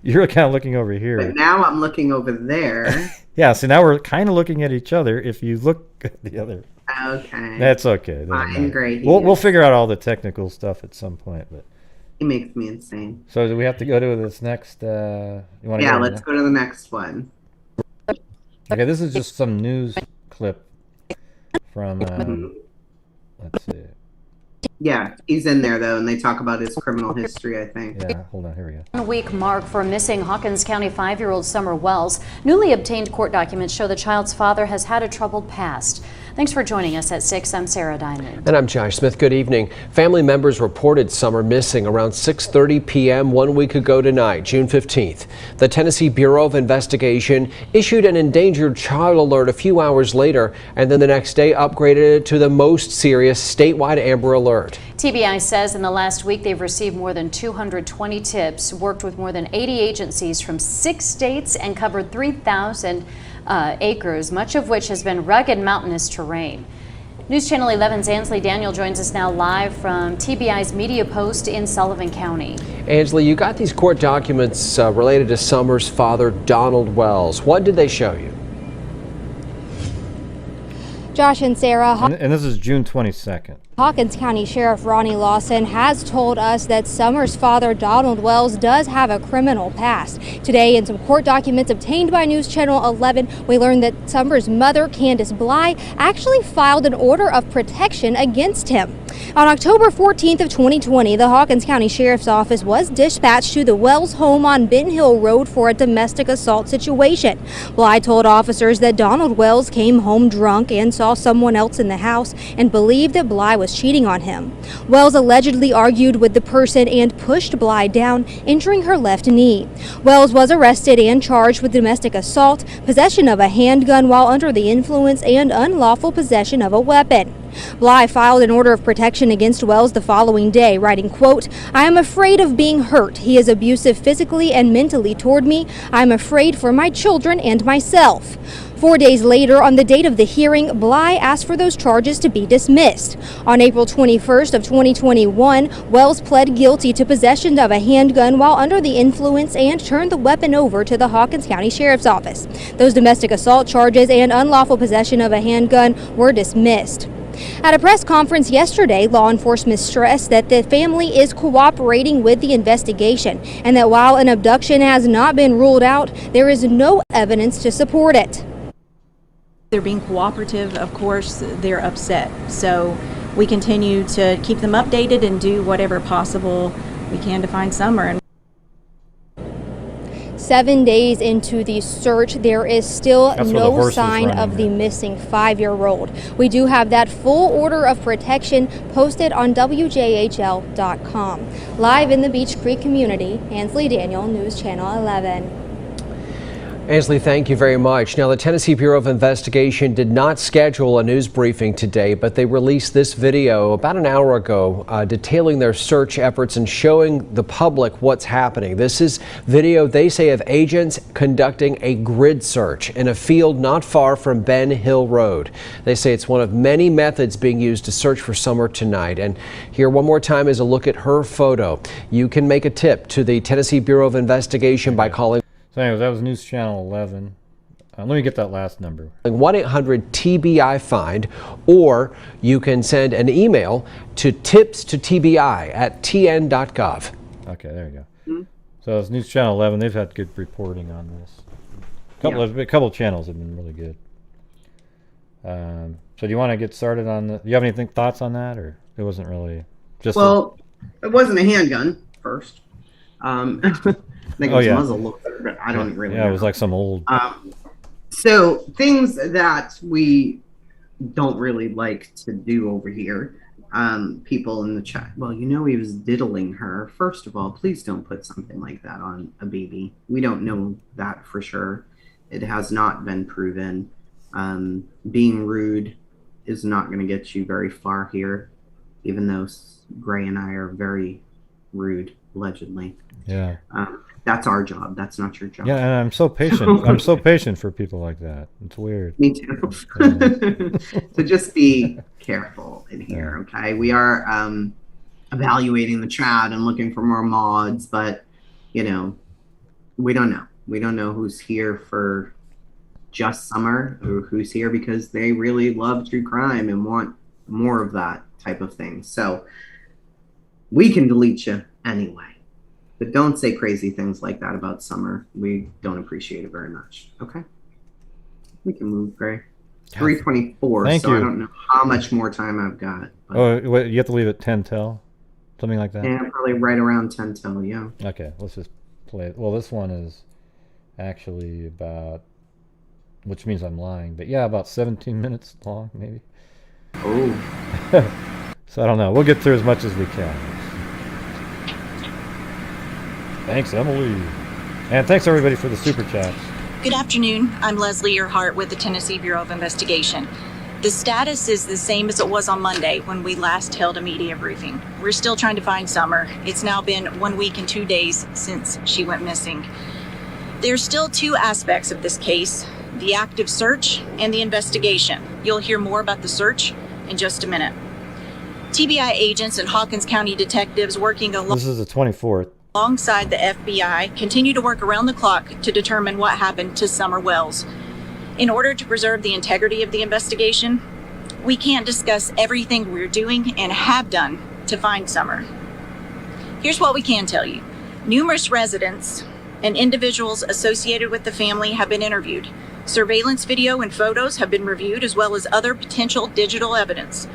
you're kind of looking over here. But now I'm looking over there. Yeah. So now we're kind of looking at each other. If you look at the other. Okay. That's okay. Fine, great. We'll figure out all the technical stuff at some point, but. It makes me insane. So do we have to go to this next? You want to? Yeah, let's go to the next one. Okay, this is just some news clip from. Let's see. Yeah, he's in there though, and they talk about his criminal history, I think. Yeah, hold on, here we go. 1 week mark for missing Hawkins County 5-year-old Summer Wells. Newly obtained court documents show the child's father has had a troubled past. Thanks for joining us at 6. I'm Sarah Diamond. And I'm Josh Smith. Good evening. Family members reported Summer missing around 6:30 p.m. 1 week ago tonight, June 15th. The Tennessee Bureau of Investigation issued an endangered child alert a few hours later, and then the next day upgraded it to the most serious statewide Amber Alert. TBI says in the last week they've received more than 220 tips, worked with more than 80 agencies from 6 states, and covered 3,000 acres, much of which has been rugged mountainous terrain. News Channel 11's Ansley Daniel joins us now live from TBI's media post in Sullivan County. Ansley, you got these court documents related to Summer's father, Donald Wells. What did they show you? Josh and Sarah. And this is June 22nd. Hawkins County Sheriff Ronnie Lawson has told us that Summer's father, Donald Wells, does have a criminal past. Today, in some court documents obtained by News Channel 11, we learned that Summer's mother, Candace Bly, actually filed an order of protection against him. On October 14th of 2020, the Hawkins County Sheriff's Office was dispatched to the Wells home on Ben Hill Road for a domestic assault situation. Bly told officers that Donald Wells came home drunk and saw someone else in the house and believed that Bly was cheating on him. Wells allegedly argued with the person and pushed Bly down, injuring her left knee. Wells was arrested and charged with domestic assault, possession of a handgun while under the influence, and unlawful possession of a weapon. Bly filed an order of protection against Wells the following day, writing, quote, "I am afraid of being hurt. He is abusive physically and mentally toward me. I am afraid for my children and myself." 4 days later, on the date of the hearing, Bly asked for those charges to be dismissed. On April 21st of 2021, Wells pled guilty to possession of a handgun while under the influence and turned the weapon over to the Hawkins County Sheriff's Office. Those domestic assault charges and unlawful possession of a handgun were dismissed. At a press conference yesterday, law enforcement stressed that the family is cooperating with the investigation and that while an abduction has not been ruled out, there is no evidence to support it. They're being cooperative, of course, they're upset. So we continue to keep them updated and do whatever possible we can to find Summer. 7 days into the search, there is still That's where the no horse was sign running, of the right? missing 5-year-old. We do have that full order of protection posted on WJHL.com. Live in the Beach Creek community, Ansley Daniel, News Channel 11. Ansley, thank you very much. Now, the Tennessee Bureau of Investigation did not schedule a news briefing today, but they released this video about an hour ago detailing their search efforts and showing the public what's happening. This is video, they say, of agents conducting a grid search in a field not far from Ben Hill Road. They say it's one of many methods being used to search for Summer tonight. And here one more time is a look at her photo. You can make a tip to the Tennessee Bureau of Investigation by calling. So anyways, that was News Channel 11. Let me get that last number. 1-800-TBI-FIND, or you can send an email to tipstotbi@tn.gov. Okay, there you go. So it's News Channel 11. They've had good reporting on this. A couple of channels have been really good. So do you want to get started on the? Do you have any thoughts on that, or it wasn't really just? Well, it wasn't a handgun first. I think it was muzzle loader, but I don't really know. Yeah, it was like some old. So things that we don't really like to do over here. People in the chat. Well, he was diddling her. First of all, please don't put something like that on a baby. We don't know that for sure. It has not been proven. Being rude is not going to get you very far here, even though Gray and I are very rude, allegedly. Yeah. That's our job. That's not your job. Yeah, and I'm so patient. I'm so patient for people like that. It's weird. Me too. So just be careful in here, okay? We are evaluating the chat and looking for more mods, but we don't know. We don't know who's here for just Summer or who's here because they really love true crime and want more of that type of thing. So we can delete you anyway. But don't say crazy things like that about Summer. We don't appreciate it very much. Okay? We can move, Gray. 3:24, Thank so you. I don't know how much more time I've got. But Oh, wait, you have to leave at 10 till? Something like that? yeah, probably right around 10 till, yeah. Okay, let's just play it. Well, this one is actually about, which means I'm lying, but yeah, about 17 minutes long, maybe. Oh. So I don't know. We'll get through as much as we can. Thanks, Emily. And thanks, everybody, for the super chats. Good afternoon. I'm Leslie Earhart with the Tennessee Bureau of Investigation. The status is the same as it was on Monday when we last held a media briefing. We're still trying to find Summer. It's now been 1 week and 2 days since she went missing. There's still two aspects of this case, the active search and the investigation. You'll hear more about the search in just a minute. TBI agents and Hawkins County detectives working This is the 24th. alongside the FBI continue to work around the clock to determine what happened to Summer Wells. In order to preserve the integrity of the investigation, we can't discuss everything we're doing and have done to find Summer. Here's what we can tell you. Numerous residents and individuals associated with the family have been interviewed. Surveillance video and photos have been reviewed, as well as other potential digital evidence.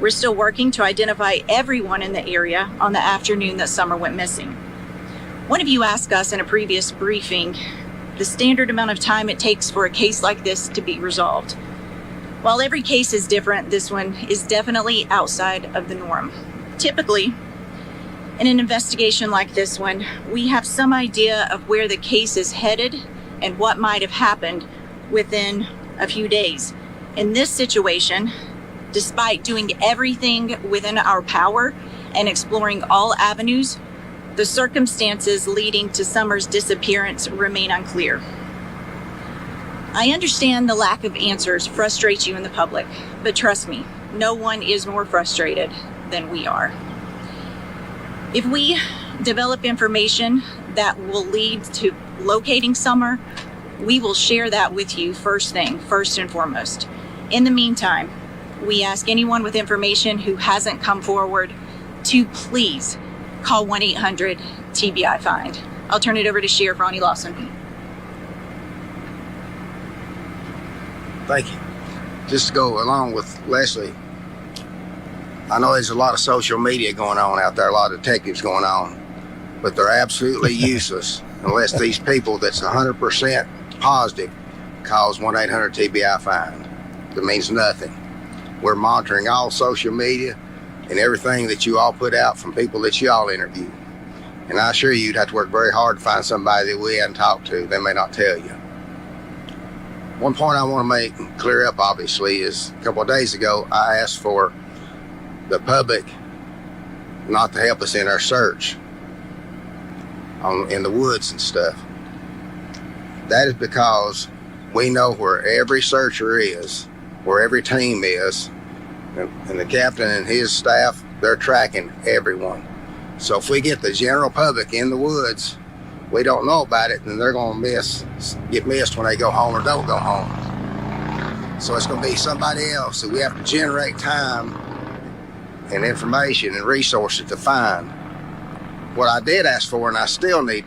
We're still working to identify everyone in the area on the afternoon that Summer went missing. One of you asked us in a previous briefing the standard amount of time it takes for a case like this to be resolved. While every case is different, this one is definitely outside of the norm. Typically, in an investigation like this one, we have some idea of where the case is headed and what might have happened within a few days. In this situation, despite doing everything within our power and exploring all avenues, the circumstances leading to Summer's disappearance remain unclear. I understand the lack of answers frustrates you in the public, but trust me, no one is more frustrated than we are. If we develop information that will lead to locating Summer, we will share that with you first and foremost. In the meantime, we ask anyone with information who hasn't come forward to please call 1-800-TBI-FIND. I'll turn it over to Sheriff Ronnie Lawson. Thank you. Just to go along with Leslie, I know there's a lot of social media going on out there, a lot of detectives going on, but they're absolutely useless unless these people that's 100% positive calls 1-800-TBI find. That means nothing. We're monitoring all social media and everything that you all put out from people that you all interview. And I assure you, you'd have to work very hard to find somebody that we hadn't talked to. They may not tell you. One point I want to make clear up, obviously, is a couple of days ago, I asked for the public not to help us in our search in the woods and stuff. That is because we know where every searcher is, where every team is, and the captain and his staff, they're tracking everyone. So if we get the general public in the woods, we don't know about it, then they're going to get missed when they go home or don't go home. So it's going to be somebody else that we have to generate time and information and resources to find. What I did ask for, and I still need,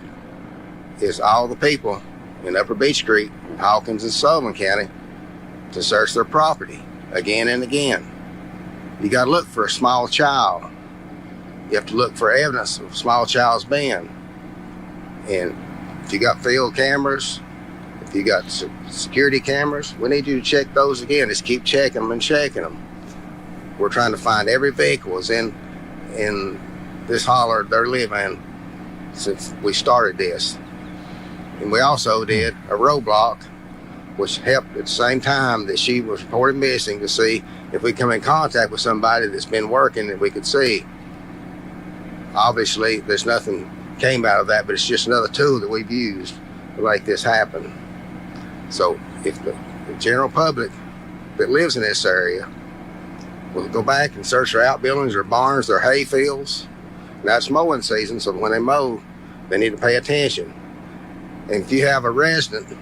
is all the people in Upper Beach Creek, Hawkins, and Sullivan County to search their property again and again. You got to look for a small child. You have to look for evidence of a small child's being. And if you got field cameras, if you got security cameras, we need you to check those again. Just keep checking them and checking them. We're trying to find every vehicle is in this holler they're living since we started this. And we also did a roadblock, which helped at the same time that she was reported missing, to see if we come in contact with somebody that's been working that we could see. Obviously, there's nothing came out of that, but it's just another tool that we've used to make this happen. So if the general public that lives in this area will go back and search their outbuildings, their barns, their hay fields, now it's mowing season, so when they mow, they need to pay attention. And if you have a resident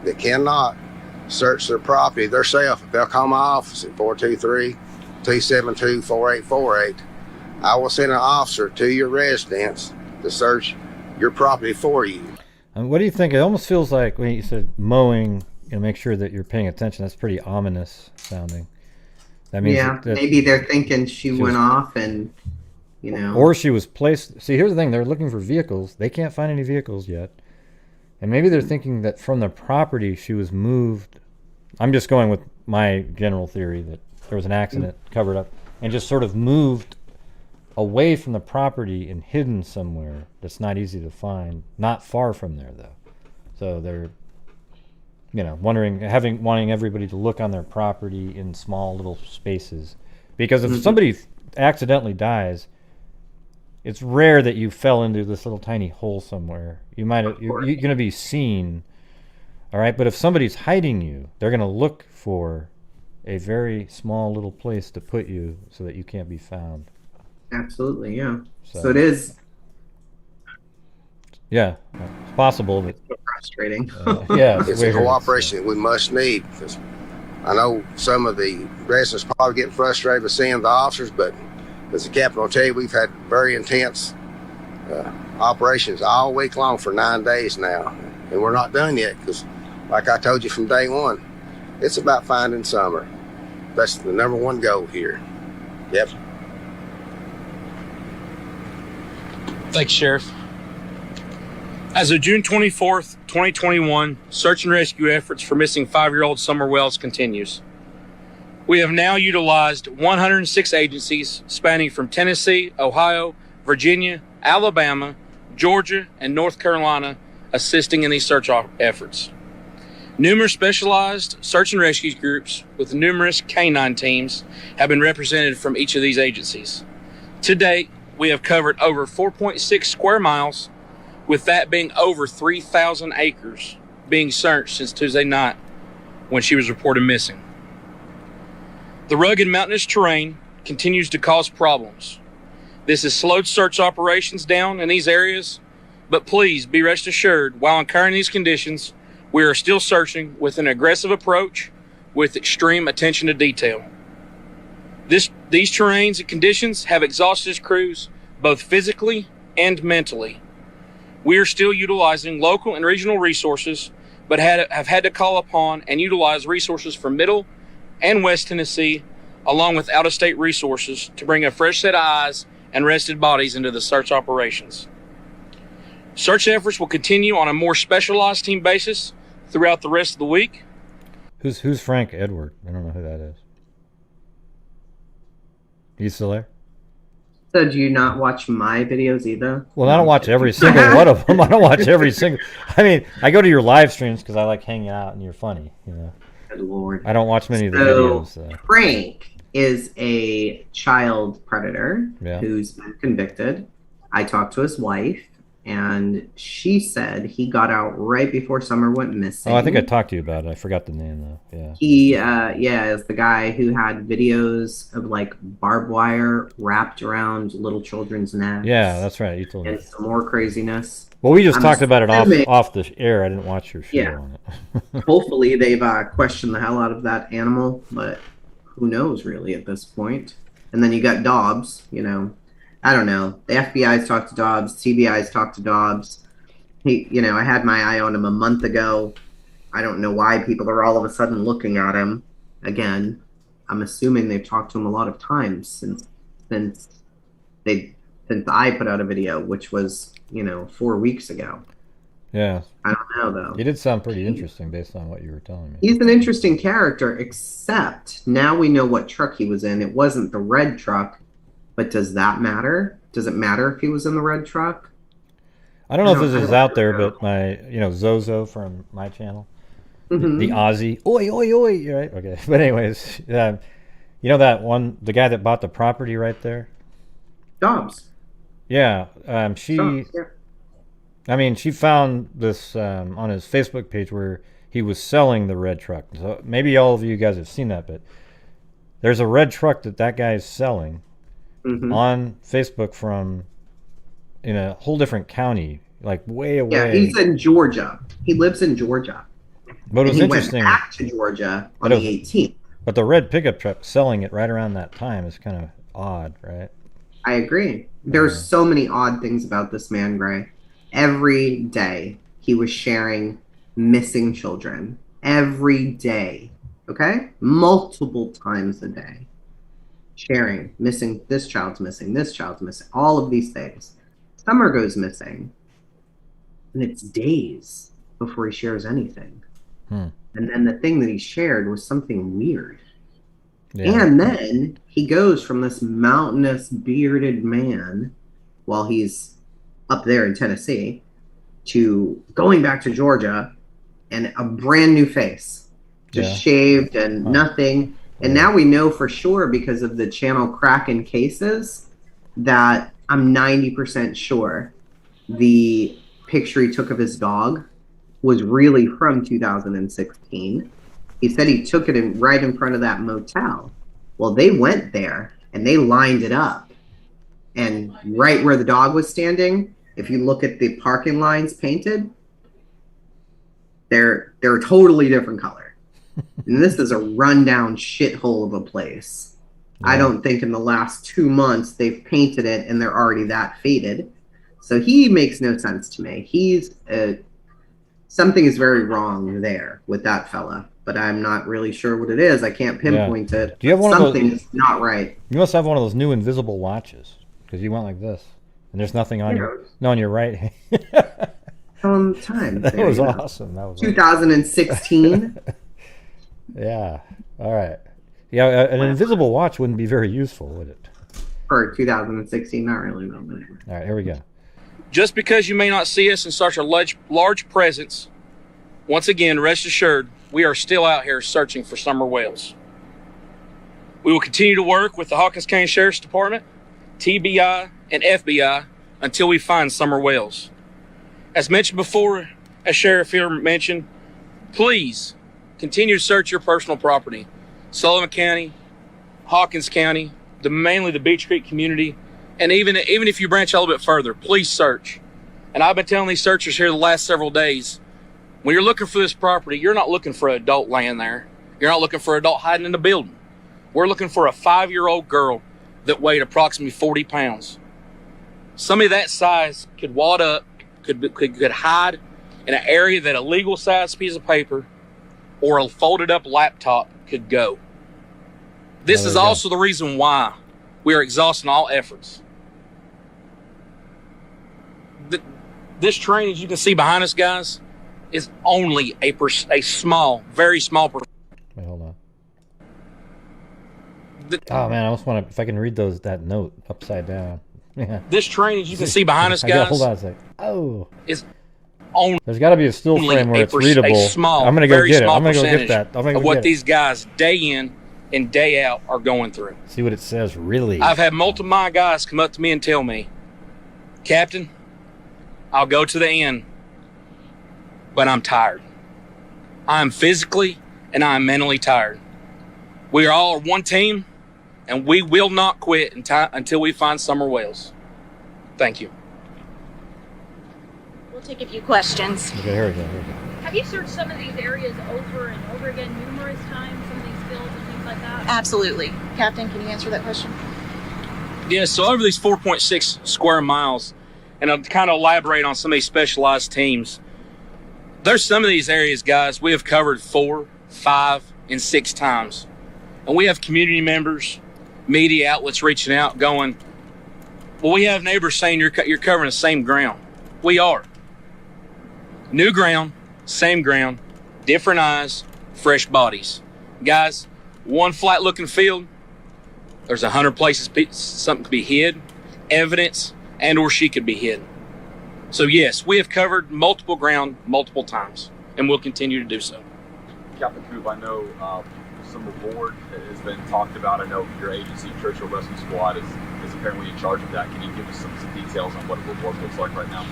that cannot search their property themselves, if they'll call my office at 423-272-4848, I will send an officer to your residence to search your property for you. And what do you think? It almost feels like when you said mowing, make sure that you're paying attention. That's pretty ominous sounding. That means yeah, maybe they're thinking she went off and, or she was placed. See, here's the thing. They're looking for vehicles. They can't find any vehicles yet. And maybe they're thinking that from the property she was moved. I'm just going with my general theory that there was an accident covered up and just sort of moved away from the property and hidden somewhere that's not easy to find, not far from there though. So they're wanting everybody to look on their property in small little spaces, because if somebody accidentally dies, it's rare that you fell into this little tiny hole somewhere. You're going to be seen, all right? But if somebody's hiding you, they're going to look for a very small little place to put you so that you can't be found. Absolutely, yeah. So it is. Yeah, it's possible. But, so frustrating. Yeah, it's a cooperation that we must need, because I know some of the residents probably getting frustrated with seeing the officers, but as the captain will tell you, we've had very intense operations all week long for 9 days now, and we're not done yet, because like I told you from day one, it's about finding Summer. That's the number one goal here. Yep. Thanks, Sheriff. As of June 24th, 2021, search and rescue efforts for missing 5-year-old Summer Wells continues. We have now utilized 106 agencies spanning from Tennessee, Ohio, Virginia, Alabama, Georgia, and North Carolina assisting in these search efforts. Numerous specialized search and rescue groups with numerous canine teams have been represented from each of these agencies. To date, we have covered over 4.6 square miles, with that being over 3,000 acres being searched since Tuesday night when she was reported missing. The rugged mountainous terrain continues to cause problems. This has slowed search operations down in these areas, but please be rest assured, while incurring these conditions, we are still searching with an aggressive approach with extreme attention to detail. These terrains and conditions have exhausted crews both physically and mentally. We are still utilizing local and regional resources, but have had to call upon and utilize resources from Middle and West Tennessee, along with out-of-state resources, to bring a fresh set of eyes and rested bodies into the search operations. Search efforts will continue on a more specialized team basis throughout the rest of the week. Who's Frank Edward? I don't know who that is. You still there? So do you not watch my videos either? Well, I don't watch every single one of them. I don't watch every single. I mean, I go to your live streams because I like hanging out and you're funny. You know. Good Lord. I don't watch many of the videos. So. Frank is a child predator Yeah. who's been convicted. I talked to his wife, and she said he got out right before Summer went missing. Oh, I think I talked to you about it. I forgot the name though. Yeah. He, is the guy who had videos of like barbed wire wrapped around little children's necks. Yeah, that's right. You told me. And some more craziness. Well, we just I'm talked about it assuming- off the air. I didn't watch your show Yeah. on it. Hopefully they've questioned the hell out of that animal, but who knows really at this point. And then you got Dobbs, you know. I don't know. The FBI's talked to Dobbs, TBI's talked to Dobbs. I had my eye on him a month ago. I don't know why people are all of a sudden looking at him again. I'm assuming they've talked to him a lot of times since I put out a video, which was, 4 weeks ago. Yeah. I don't know though. He did sound pretty interesting based on what you were telling me. He's an interesting character, except now we know what truck he was in. It wasn't the red truck, but does that matter? Does it matter if he was in the red truck? I don't know if this is out there, but my, Zozo from my channel, the Aussie, oi, oi, oi, right? Okay. But anyways, that one, the guy that bought the property right there? Dobbs. Yeah. She found this on his Facebook page where he was selling the red truck. So maybe all of you guys have seen that, but there's a red truck that guy is selling on Facebook from in a whole different county, like way away. Yeah, he's in Georgia. He lives in Georgia. But it was interesting. He went back to Georgia on the 18th. But the red pickup truck selling it right around that time is kind of odd, right? I agree. There's so many odd things about this man, Gray. Every day he was sharing missing children. Every day. Okay? Multiple times a day. Sharing, missing, this child's missing, all of these things. Summer goes missing. And it's days before he shares anything. And then the thing that he shared was something weird. Yeah. And then he goes from this mountainous bearded man while he's up there in Tennessee to going back to Georgia and a brand new face, just shaved and nothing. And now we know for sure because of the channel Kraken cases that I'm 90% sure the picture he took of his dog was really from 2016. He said he took it right in front of that motel. Well, they went there and they lined it up. And right where the dog was standing, if you look at the parking lines painted, they're a totally different color. And this is a rundown shithole of a place. I don't think in the last 2 months they've painted it and they're already that faded. So he makes no sense to me. Something is very wrong there with that fella, but I'm not really sure what it is. I can't pinpoint it. Do you have one Something of those? is not right. You must have one of those new invisible watches because you went like this, and there's nothing on your right hand. Time. That was awesome. That was 2016. Yeah. All right. Yeah, an invisible watch wouldn't be very useful, would it? For 2016, not really. No. All right, here we go. Just because you may not see us in such a large presence, once again, rest assured, we are still out here searching for Summer Wells. We will continue to work with the Hawkins County Sheriff's Department, TBI, and FBI until we find Summer Wells. As mentioned before, as Sheriff here mentioned, please continue to search your personal property. Sullivan County, Hawkins County, mainly the Beach Creek community, and even if you branch a little bit further, please search. And I've been telling these searchers here the last several days, when you're looking for this property, you're not looking for adult laying there. You're not looking for adult hiding in the building. We're looking for a 5-year-old girl that weighed approximately 40 pounds. Somebody that size could wad up, could hide in an area that a legal size piece of paper or a folded up laptop could go. This is also the reason why we are exhausting all efforts. This train, as you can see behind us, guys, is only a small, very small percentage. Wait, hold on. Oh man, I almost want to, if I can read that note upside down. Yeah. This train, as you can see behind us, guys, hold on a sec. Oh. Is only. There's got to be a still frame where it's readable. A small, I'm gonna go very get it. small I'm gonna go get percentage that. I'm gonna go of what get these guys day in and day out are going through. See what it says, really. I've had multiple of my guys come up to me and tell me, Captain, I'll go to the end, but I'm tired. I'm physically and I'm mentally tired. We are all one team, and we will not quit until we find summer whales. Thank you. We'll take a few questions. Okay, here we go. Have you searched some of these areas over and over again numerous times, some of these fields and things like that? Absolutely. Captain, can you answer that question? Yeah, so over these 4.6 square miles, and I'll kind of elaborate on some of these specialized teams. There's some of these areas, guys, we have covered 4, 5, and 6 times. And we have community members, media outlets reaching out going, well, we have neighbors saying you're covering the same ground. We are. New ground, same ground, different eyes, fresh bodies. Guys, one flat looking field, there's 100 places something could be hid, evidence, and or she could be hid. So yes, we have covered multiple ground multiple times, and we'll continue to do so. Captain Coop, I know summer board has been talked about. I know your agency, Churchill Rescue Squad, is apparently in charge of that. Can you give us some details on what a reward looks like right now?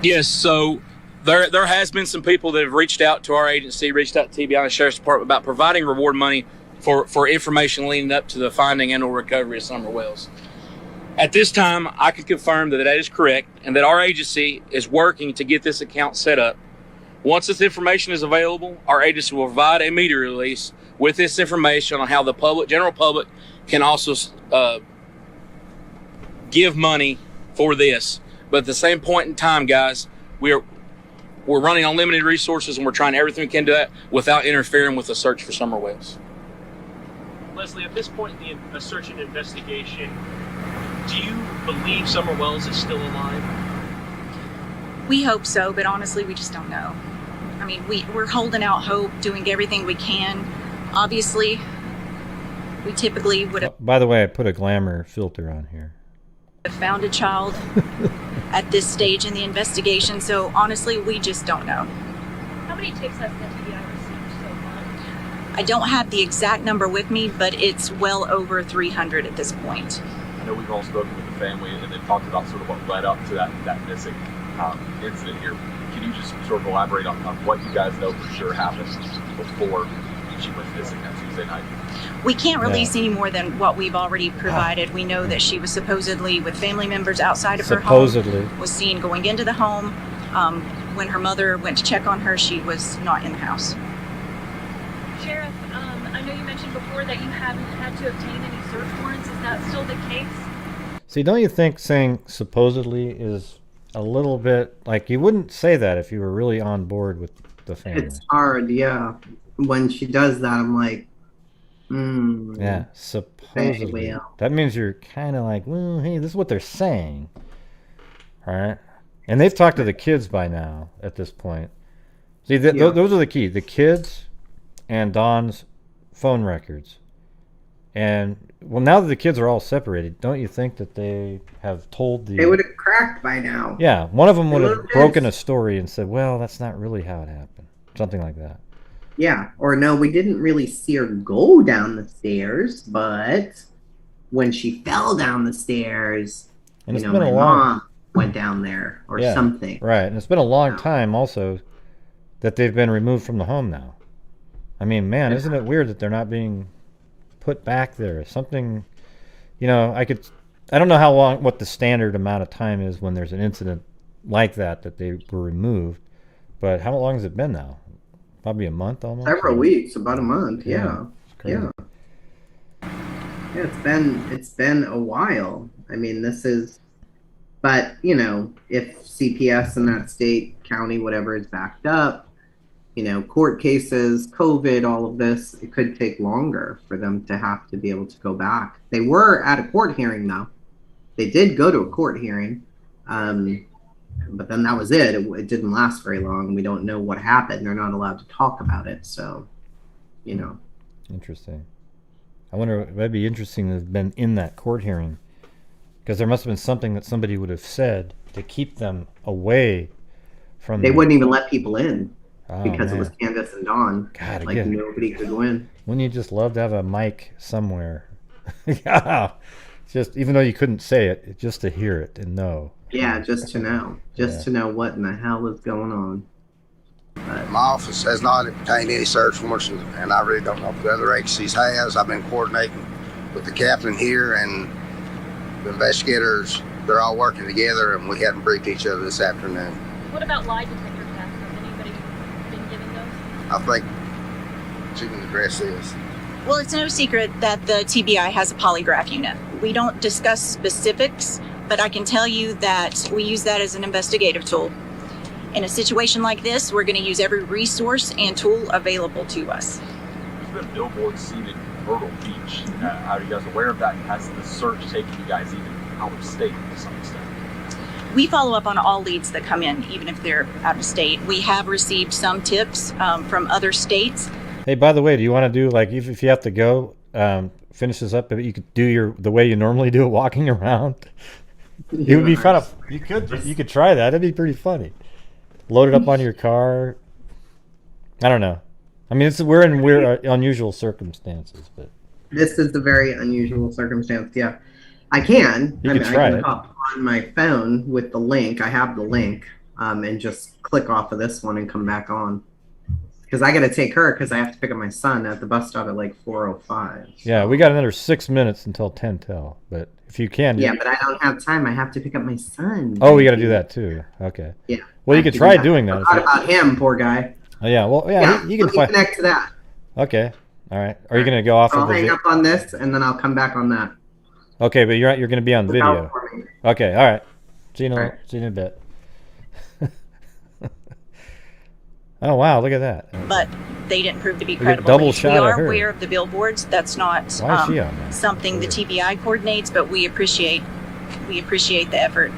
Yes, so there has been some people that have reached out to our agency, reached out to TBI and the Sheriff's Department about providing reward money for information leading up to the finding and or recovery of summer whales. At this time, I can confirm that is correct and that our agency is working to get this account set up. Once this information is available, our agency will provide a media release with this information on how the general public, can also give money for this. But at the same point in time, guys, we're running on limited resources, and we're trying everything we can do that without interfering with the search for summer whales. Leslie, at this point in the search and investigation, do you believe summer whales is still alive? We hope so, but honestly, we just don't know. I mean, we're holding out hope, doing everything we can. Obviously, we typically would have By the way, I put a glamour filter on here. found a child at this stage in the investigation, so honestly, we just don't know. How many tips has the TBI received so far? I don't have the exact number with me, but it's well over 300 at this point. I know we've all spoken with the family and they've talked about sort of what led up to that missing incident here. Can you just sort of elaborate on what you guys know for sure happened before she went missing that Tuesday night? We can't release any more than what we've already provided. We know that she was supposedly with family members outside of her home. Was seen going into the home. When her mother went to check on her, she was not in the house. Sheriff, I know you mentioned before that you haven't had to obtain any search warrants. Is that still the case? See, don't you think saying supposedly is a little bit like, you wouldn't say that if you were really on board with the family? It's hard, yeah. When she does that, I'm like, yeah, supposedly. That means you're kind of like, well, hey, this is what they're saying. All right? And they've talked to the kids by now at this point. See, those are the key. The kids and Dawn's phone records. And, well, now that the kids are all separated, don't you think that they have told the... They would have cracked by now. Yeah, one of them would have broken a story and said, well, that's not really how it happened. Something like that. Yeah, or no, we didn't really see her go down the stairs, but when she fell down the stairs, and you know, my mom went down there or something. Right, and it's been a long time also that they've been removed from the home now. I mean, man, isn't it weird that they're not being put back there? Something, you know, I don't know how long, what the standard amount of time is when there's an incident like that they were removed, but how long has it been now? Probably a month almost. Several weeks, about a month. Yeah. Yeah, it's been a while. I mean, but you know, if CPS in that state, county, whatever is backed up, you know, court cases, COVID, all of this, it could take longer for them to have to be able to go back. They were at a court hearing though. They did go to a court hearing. But then that was it. It didn't last very long. We don't know what happened. They're not allowed to talk about it. So, you know. Interesting. I wonder, that'd be interesting to have been in that court hearing, because there must have been something that somebody would have said to keep them away from. They wouldn't even let people in because man. It was Candace and Dawn. God, like again. Nobody could win. Wouldn't you just love to have a mic somewhere? Yeah. Just even though you couldn't say it, just to hear it and know. Yeah, just to know. To know what in the hell is going on. My office has not obtained any search warrants, and I really don't know if the other agencies has. I've been coordinating with the captain here and the investigators. They're all working together, and we hadn't briefed each other this afternoon. What about lie detector tests? Has anybody been giving those? I think she can address this. Well, it's no secret that the TBI has a polygraph unit. We don't discuss specifics, but I can tell you that we use that as an investigative tool. In a situation like this, we're going to use every resource and tool available to us. There's been billboards seen in Myrtle Beach. Are you guys aware of that? Has the search taken you guys even out of state to some extent? We follow up on all leads that come in, even if they're out of state. We have received some tips from other states. Hey, by the way, do you want to do, like, if you have to go, finish this up, but you could do the way you normally do it, walking around? It would be fun. You could try that. It'd be pretty funny. Load it up on your car. I don't know. I mean, we're in unusual circumstances, but this is a very unusual circumstance. Yeah, I can. I can hop on my phone with the link. I have the link, and just click off of this one and come back on. Because I got to take her because I have to pick up my son at the bus stop at like 4:05. So. Yeah, we got another 6 minutes until 10 till. But if you can. Yeah, but I don't have time. I have to pick up my son. Oh, we got to do that too. Okay. Yeah. Well, you could try doing that. What about him, poor guy? Oh, yeah. Well, yeah. You can connect to that. Okay. All right. Are you going to go off? I'll hang up on this and then I'll come back on that. Okay, but you're going to be on video. Okay. All right. See you in a bit. Oh wow! Look at that. But they didn't prove to be We get credible. double We shot of are her. aware of the billboards. That's not Why is she on that? something the TBI coordinates, but we appreciate the effort.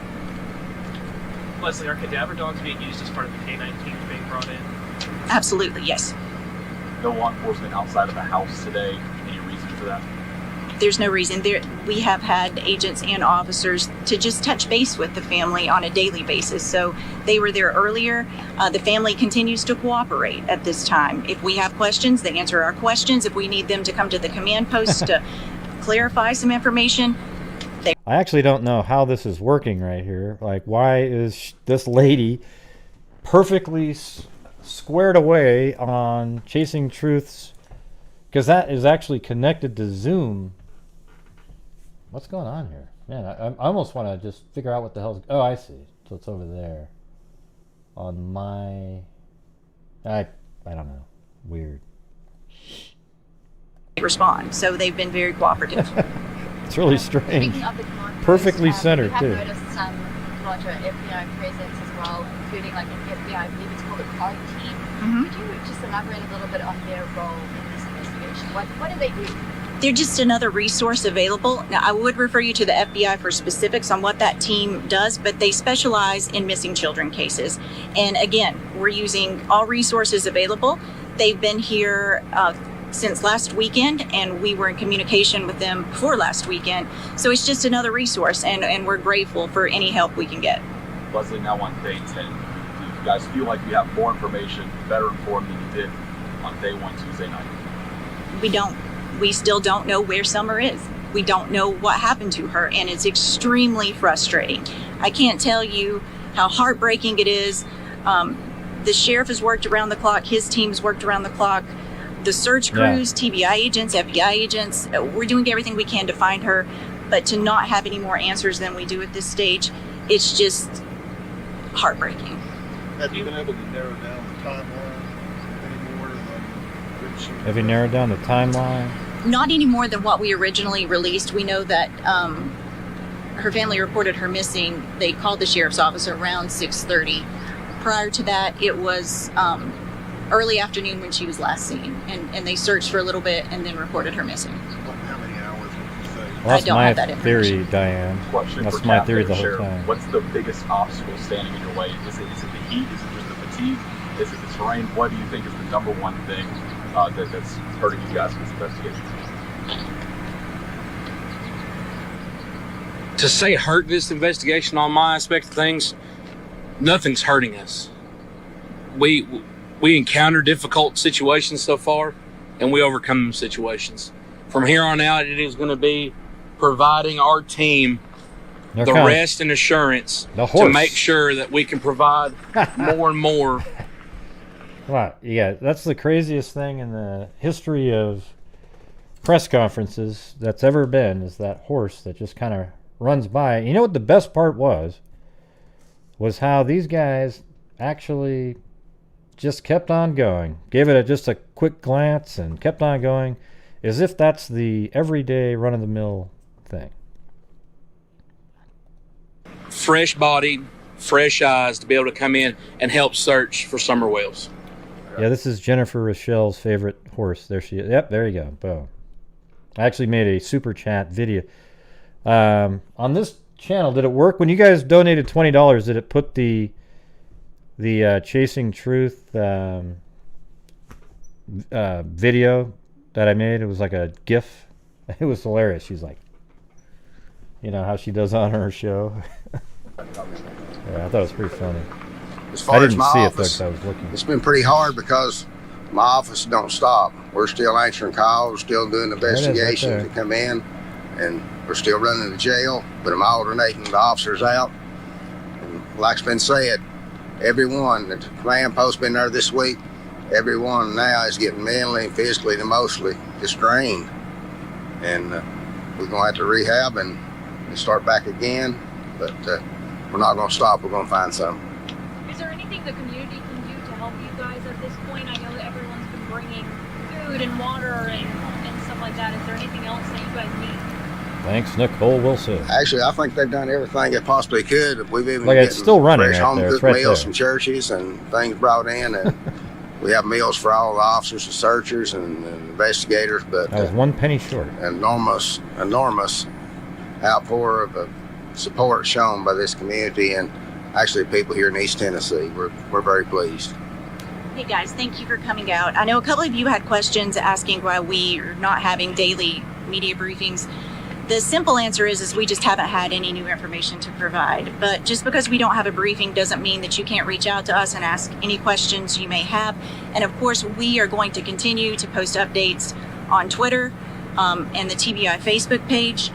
Leslie, are cadaver dogs being used as part of the K-9 teams being brought in? Absolutely, yes. No law enforcement outside of the house today. Any reason for that? There's no reason. We have had agents and officers to just touch base with the family on a daily basis. So they were there earlier. The family continues to cooperate at this time. If we have questions, they answer our questions. If we need them to come to the command post to clarify some information, I actually don't know how this is working right here. Like, why is this lady perfectly squared away on Chasing Truths? Because that is actually connected to Zoom. What's going on here? Man, I almost want to just figure out what the hell's... Oh, I see. So it's over there. On my... I don't know. Weird. respond. So they've been very cooperative. It's really strange. Speaking of the command Perfectly post, centered, we have too. noticed some larger FBI presence as well, including like an FBI, I believe it's called a card team. Could you just elaborate a little bit on their role in this investigation? What do they do? They're just another resource available. Now, I would refer you to the FBI for specifics on what that team does, but they specialize in missing children cases. And again, we're using all resources available. They've been here since last weekend, and we were in communication with them before last weekend. So it's just another resource, and we're grateful for any help we can get. Leslie, now on day 10, do you guys feel like you have more information, better informed than you did on day 1, Tuesday night? We don't. We still don't know where Summer is. We don't know what happened to her, and it's extremely frustrating. I can't tell you how heartbreaking it is. The sheriff has worked around the clock. His team's worked around the clock. The search crews, TBI agents, FBI agents, we're doing everything we can to find her, but to not have any more answers than we do at this stage, it's just heartbreaking. Have you been able to narrow down the timeline any more than when she... Have you narrowed down the timeline? Not any more than what we originally released. We know that her family reported her missing. They called the sheriff's office around 6:30. Prior to that, it was early afternoon when she was last seen, and they searched for a little bit and then reported her missing. How many hours would you say? Well, that's I don't my have that information. theory, Diane. Question That's for my Cap theory there, the whole Sheriff. time. What's the biggest obstacle standing in your way? Is it the heat? Is it just the fatigue? Is it the terrain? What do you think is the number one thing that's hurting you guys in this investigation? To say hurt this investigation on my aspect of things, nothing's hurting us. We encounter difficult situations so far, and we overcome them situations. From here on out, it is going to be providing our team There the comes rest and assurance the to horse. make sure that we can provide more and more. Come on, yeah, that's the craziest thing in the history of press conferences that's ever been, is that horse that just kind of runs by. You know what the best part was how these guys actually just kept on going, gave it just a quick glance and kept on going, as if that's the everyday run-of-the-mill thing. Fresh body, fresh eyes to be able to come in and help search for summer whales. Yeah, this is Jennifer Rochelle's favorite horse. There she is. Yep, there you go. Boom. I actually made a super chat video. On this channel, did it work? When you guys donated $20, did it put the Chasing Truth video that I made? It was like a GIF. It was hilarious. She's like, you know how she does on her show. Yeah, I thought it was pretty funny. As far I as didn't my see it though, office, 'cause I was looking. it's been pretty hard because my office don't stop. We're still answering calls, still doing There it is, right investigations there. that come in, and we're still running the jail, but I'm alternating the officers out. And like's been said, everyone, the command post's been there this week, everyone now is getting mentally, physically, and emotionally just drained. And we're going to have to rehab and start back again, but we're not going to stop. We're going to find something. Is there anything the community can do to help you guys at this point? I know that everyone's been bringing food and water and stuff like that. Is there anything else that you guys need? Thanks, Nicole Wilson. Actually, I think they've done everything they possibly could. We've even Like, it's getting still running fresh right home there. It's cooked right meals there. from churches and things brought in, and we have meals for all the officers and searchers and investigators. But I was 1 penny short. enormous outpour of support shown by this community and actually people here in East Tennessee. We're very pleased. Hey guys, thank you for coming out. I know a couple of you had questions asking why we are not having daily media briefings. The simple answer is we just haven't had any new information to provide. But just because we don't have a briefing doesn't mean that you can't reach out to us and ask any questions you may have. And of course, we are going to continue to post updates on Twitter and the TBI Facebook page.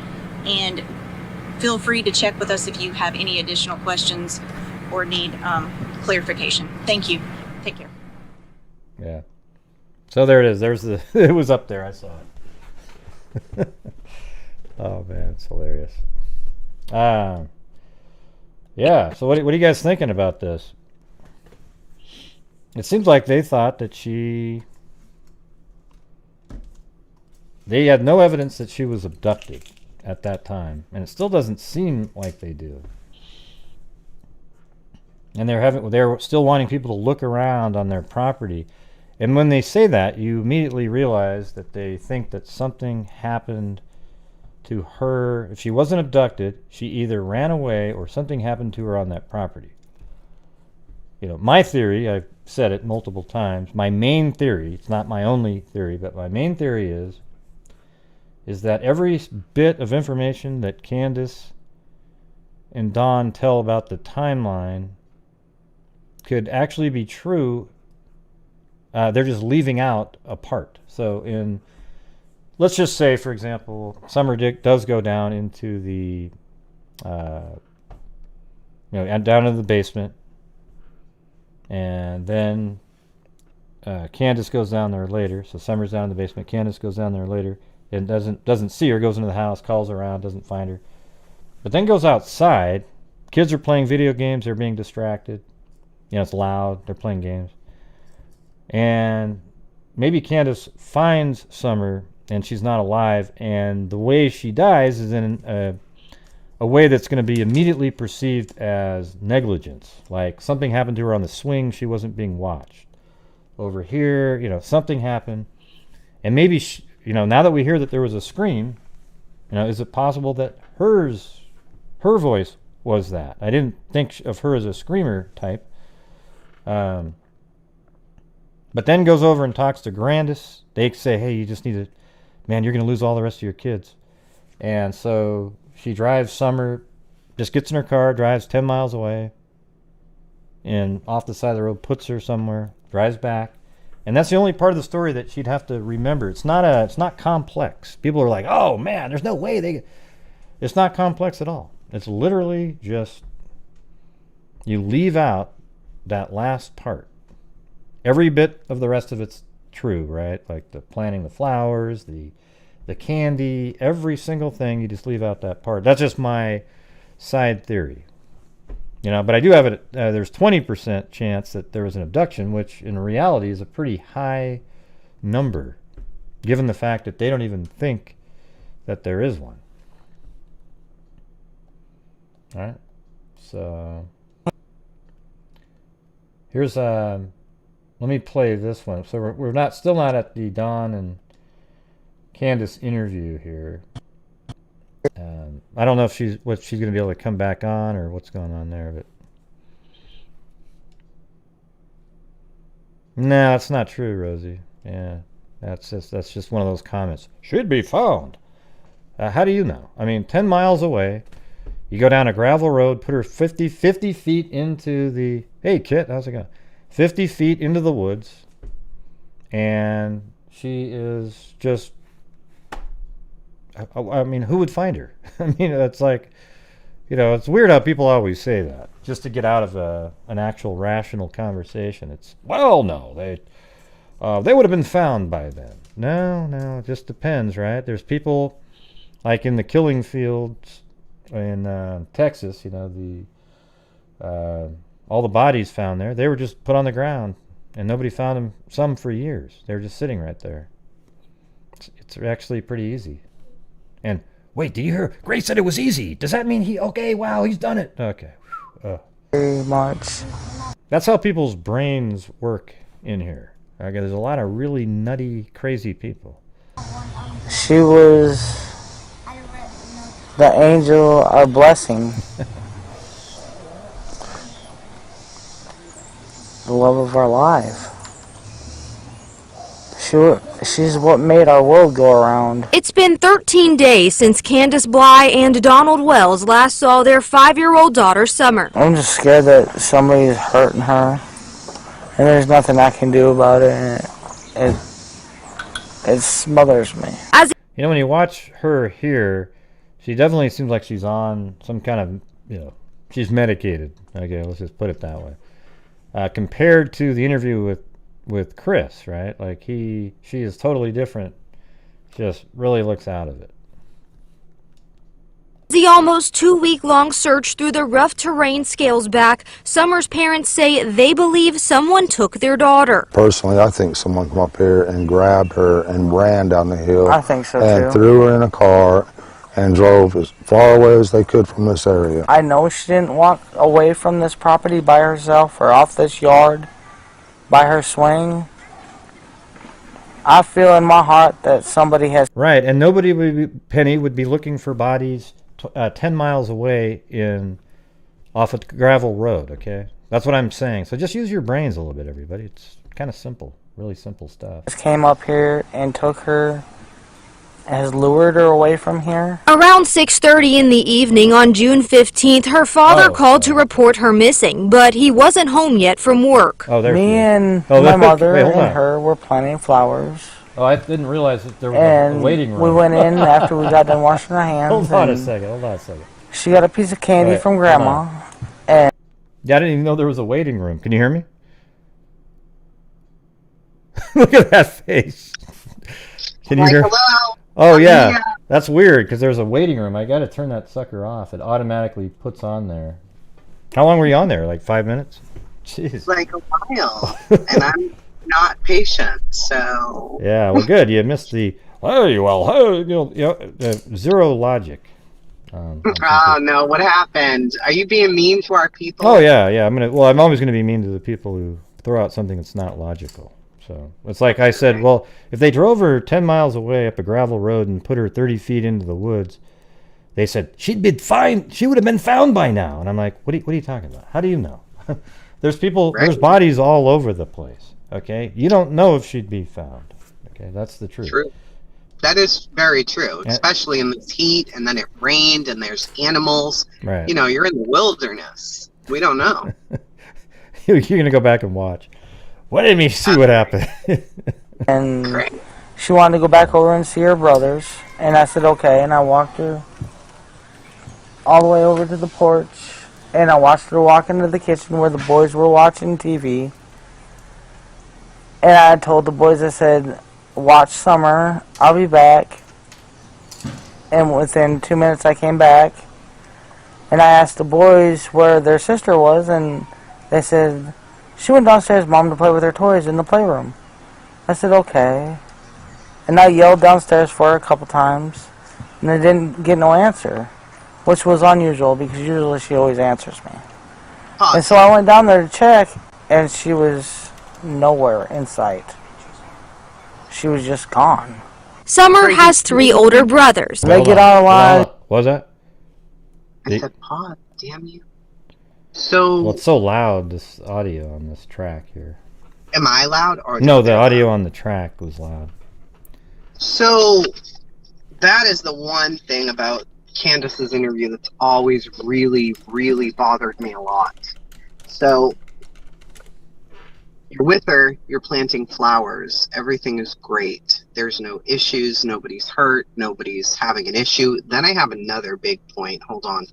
And feel free to check with us if you have any additional questions or need clarification. Thank you. Take care. Yeah. So there it is. There's the. It was up there. I saw it. Oh man, it's hilarious. Yeah. So what are you guys thinking about this? It seems like they thought that they had no evidence that she was abducted at that time, and it still doesn't seem like they do. And they're still wanting people to look around on their property. And when they say that, you immediately realize that they think that something happened to her. If she wasn't abducted, she either ran away or something happened to her on that property. You know, my theory, I've said it multiple times, my main theory, it's not my only theory, but my main theory is that every bit of information that Candace and Dawn tell about the timeline could actually be true. They're just leaving out a part. So let's just say, for example, Summer Dick does go down into the, down into the basement, and then Candace goes down there later. So Summer's down in the basement. Candace goes down there later and doesn't see her. Goes into the house, calls around, doesn't find her, but then goes outside. Kids are playing video games. They're being distracted. It's loud. They're playing games. And maybe Candace finds Summer and she's not alive, and the way she dies is in a way that's going to be immediately perceived as negligence. Like something happened to her on the swing, she wasn't being watched. Over here, something happened. And maybe, now that we hear that there was a scream, You know, is it possible that her voice was that? I didn't think of her as a screamer type. But then goes over and talks to Grandis. They say, hey, you just need to, man, you're going to lose all the rest of your kids. And so she drives Summer, just gets in her car, drives 10 miles away, and off the side of the road, puts her somewhere, drives back. And that's the only part of the story that she'd have to remember. It's not complex. People are like, oh man, there's no way it's not complex at all. It's literally just, you leave out that last part. Every bit of the rest of it's true, right? Like the planting the flowers, the candy, every single thing, you just leave out that part. That's just my side theory. You know, but I do have it, there's 20% chance that there was an abduction, which in reality is a pretty high number, given the fact that they don't even think that there is one. All right, so here's let me play this one. So we're still not at the Dawn and Candace interview here. I don't know if she's going to be able to come back on or what's going on there, but no, that's not true, Rosie. Yeah, that's just one of those comments. Should be found. How do you know? I mean, 10 miles away, you go down a gravel road, put her 50 feet into the, hey Kit, how's it going? 50 feet into the woods, and she is just, I mean, who would find her? I mean, it's like, you know, it's weird how people always say that just to get out of an actual rational conversation. It's, well, no, they would have been found by then. No, it just depends, right? There's people like in the killing fields in Texas, you know, all the bodies found there, they were just put on the ground, and nobody found them. Some for years, they were just sitting right there. It's actually pretty easy. And wait, did you hear? Grace said it was easy. Does that mean okay, wow, he's done it. Okay. Very much. That's how people's brains work in here. Okay, there's a lot of really nutty, crazy people. She was the angel of blessing. The love of our life. She's what made our world go around. It's been 13 days since Candace Bly and Donald Wells last saw their 5-year-old daughter, Summer. I'm just scared that somebody's hurting her, and there's nothing I can do about it, and it smothers me. You know, when you watch her here, she definitely seems like she's on some kind of, you know, she's medicated. Okay, let's just put it that way. Compared to the interview with Chris, right? Like she is totally different. Just really looks out of it. The almost 2-week-long search through the rough terrain scales back. Summer's parents say they believe someone took their daughter. Personally, I think someone came up here and grabbed her and ran down the hill. I think so and too. Threw her in a car and drove as far away as they could from this area. I know she didn't walk away from this property by herself or off this yard by her swing. I feel in my heart that somebody has... Right, and nobody Penny would be looking for bodies 10 miles away off a gravel road, okay? That's what I'm saying. So just use your brains a little bit, everybody. It's kind of simple, really simple stuff. Came up here and took her, has lured her away from here. Around 6:30 in the evening on June 15th, her father called to report her missing, but he wasn't home yet from work. Oh, there Me and my mother and her were planting flowers. Oh, I didn't realize that there was a waiting room. We went in after we got done washing our hands. Hold on a second. She got a piece of candy from Grandma. And yeah, I didn't even know there was a waiting room. Can you hear me? Look at that face. Can you hear? Hello? Oh, yeah. That's weird because there's a waiting room. I got to turn that sucker off. It automatically puts on there. How long were you on there? Like 5 minutes? Jeez. Like a while. And I'm not patient, so. Yeah, well, good. You missed the, zero logic. Oh, no. What happened? Are you being mean to our people? Oh, yeah. I'm always going to be mean to the people who throw out something that's not logical. So it's like I said, well, if they drove her 10 miles away up a gravel road and put her 30 feet into the woods, they said she'd been fine. She would have been found by now. And I'm like, what are you talking about? How do you know? There's people, there's bodies all over the place. Okay, you don't know if she'd be found. Okay, that's the truth. True. That is very true, especially in this heat, and then it rained, and there's animals. Right. You know, you're in the wilderness. We don't know. You're gonna go back and watch. What did me see what happened? And she wanted to go back over and see her brothers, and I said okay, and I walked her all the way over to the porch, and I watched her walk into the kitchen where the boys were watching TV, and I told the boys, I said, watch Summer, I'll be back. And within 2 minutes I came back, and I asked the boys where their sister was, and they said she went downstairs, Mom, to play with her toys in the playroom. I said okay, and I yelled downstairs for her a couple times, and I didn't get no answer, which was unusual because usually she always answers me. And so I went down there to check, and she was nowhere in sight. She was just gone. Summer has 3 older brothers. They get out of line. What was that? I said, pause, damn you. So, Well, it's so loud, this audio on this track here. am I loud? Or No, the audio on the track was loud. So, that is the one thing about Candace's interview that's always really, really bothered me a lot. So, you're with her, you're planting flowers, everything is great. There's no issues, nobody's hurt, nobody's having an issue. Then I have another big point. Hold on.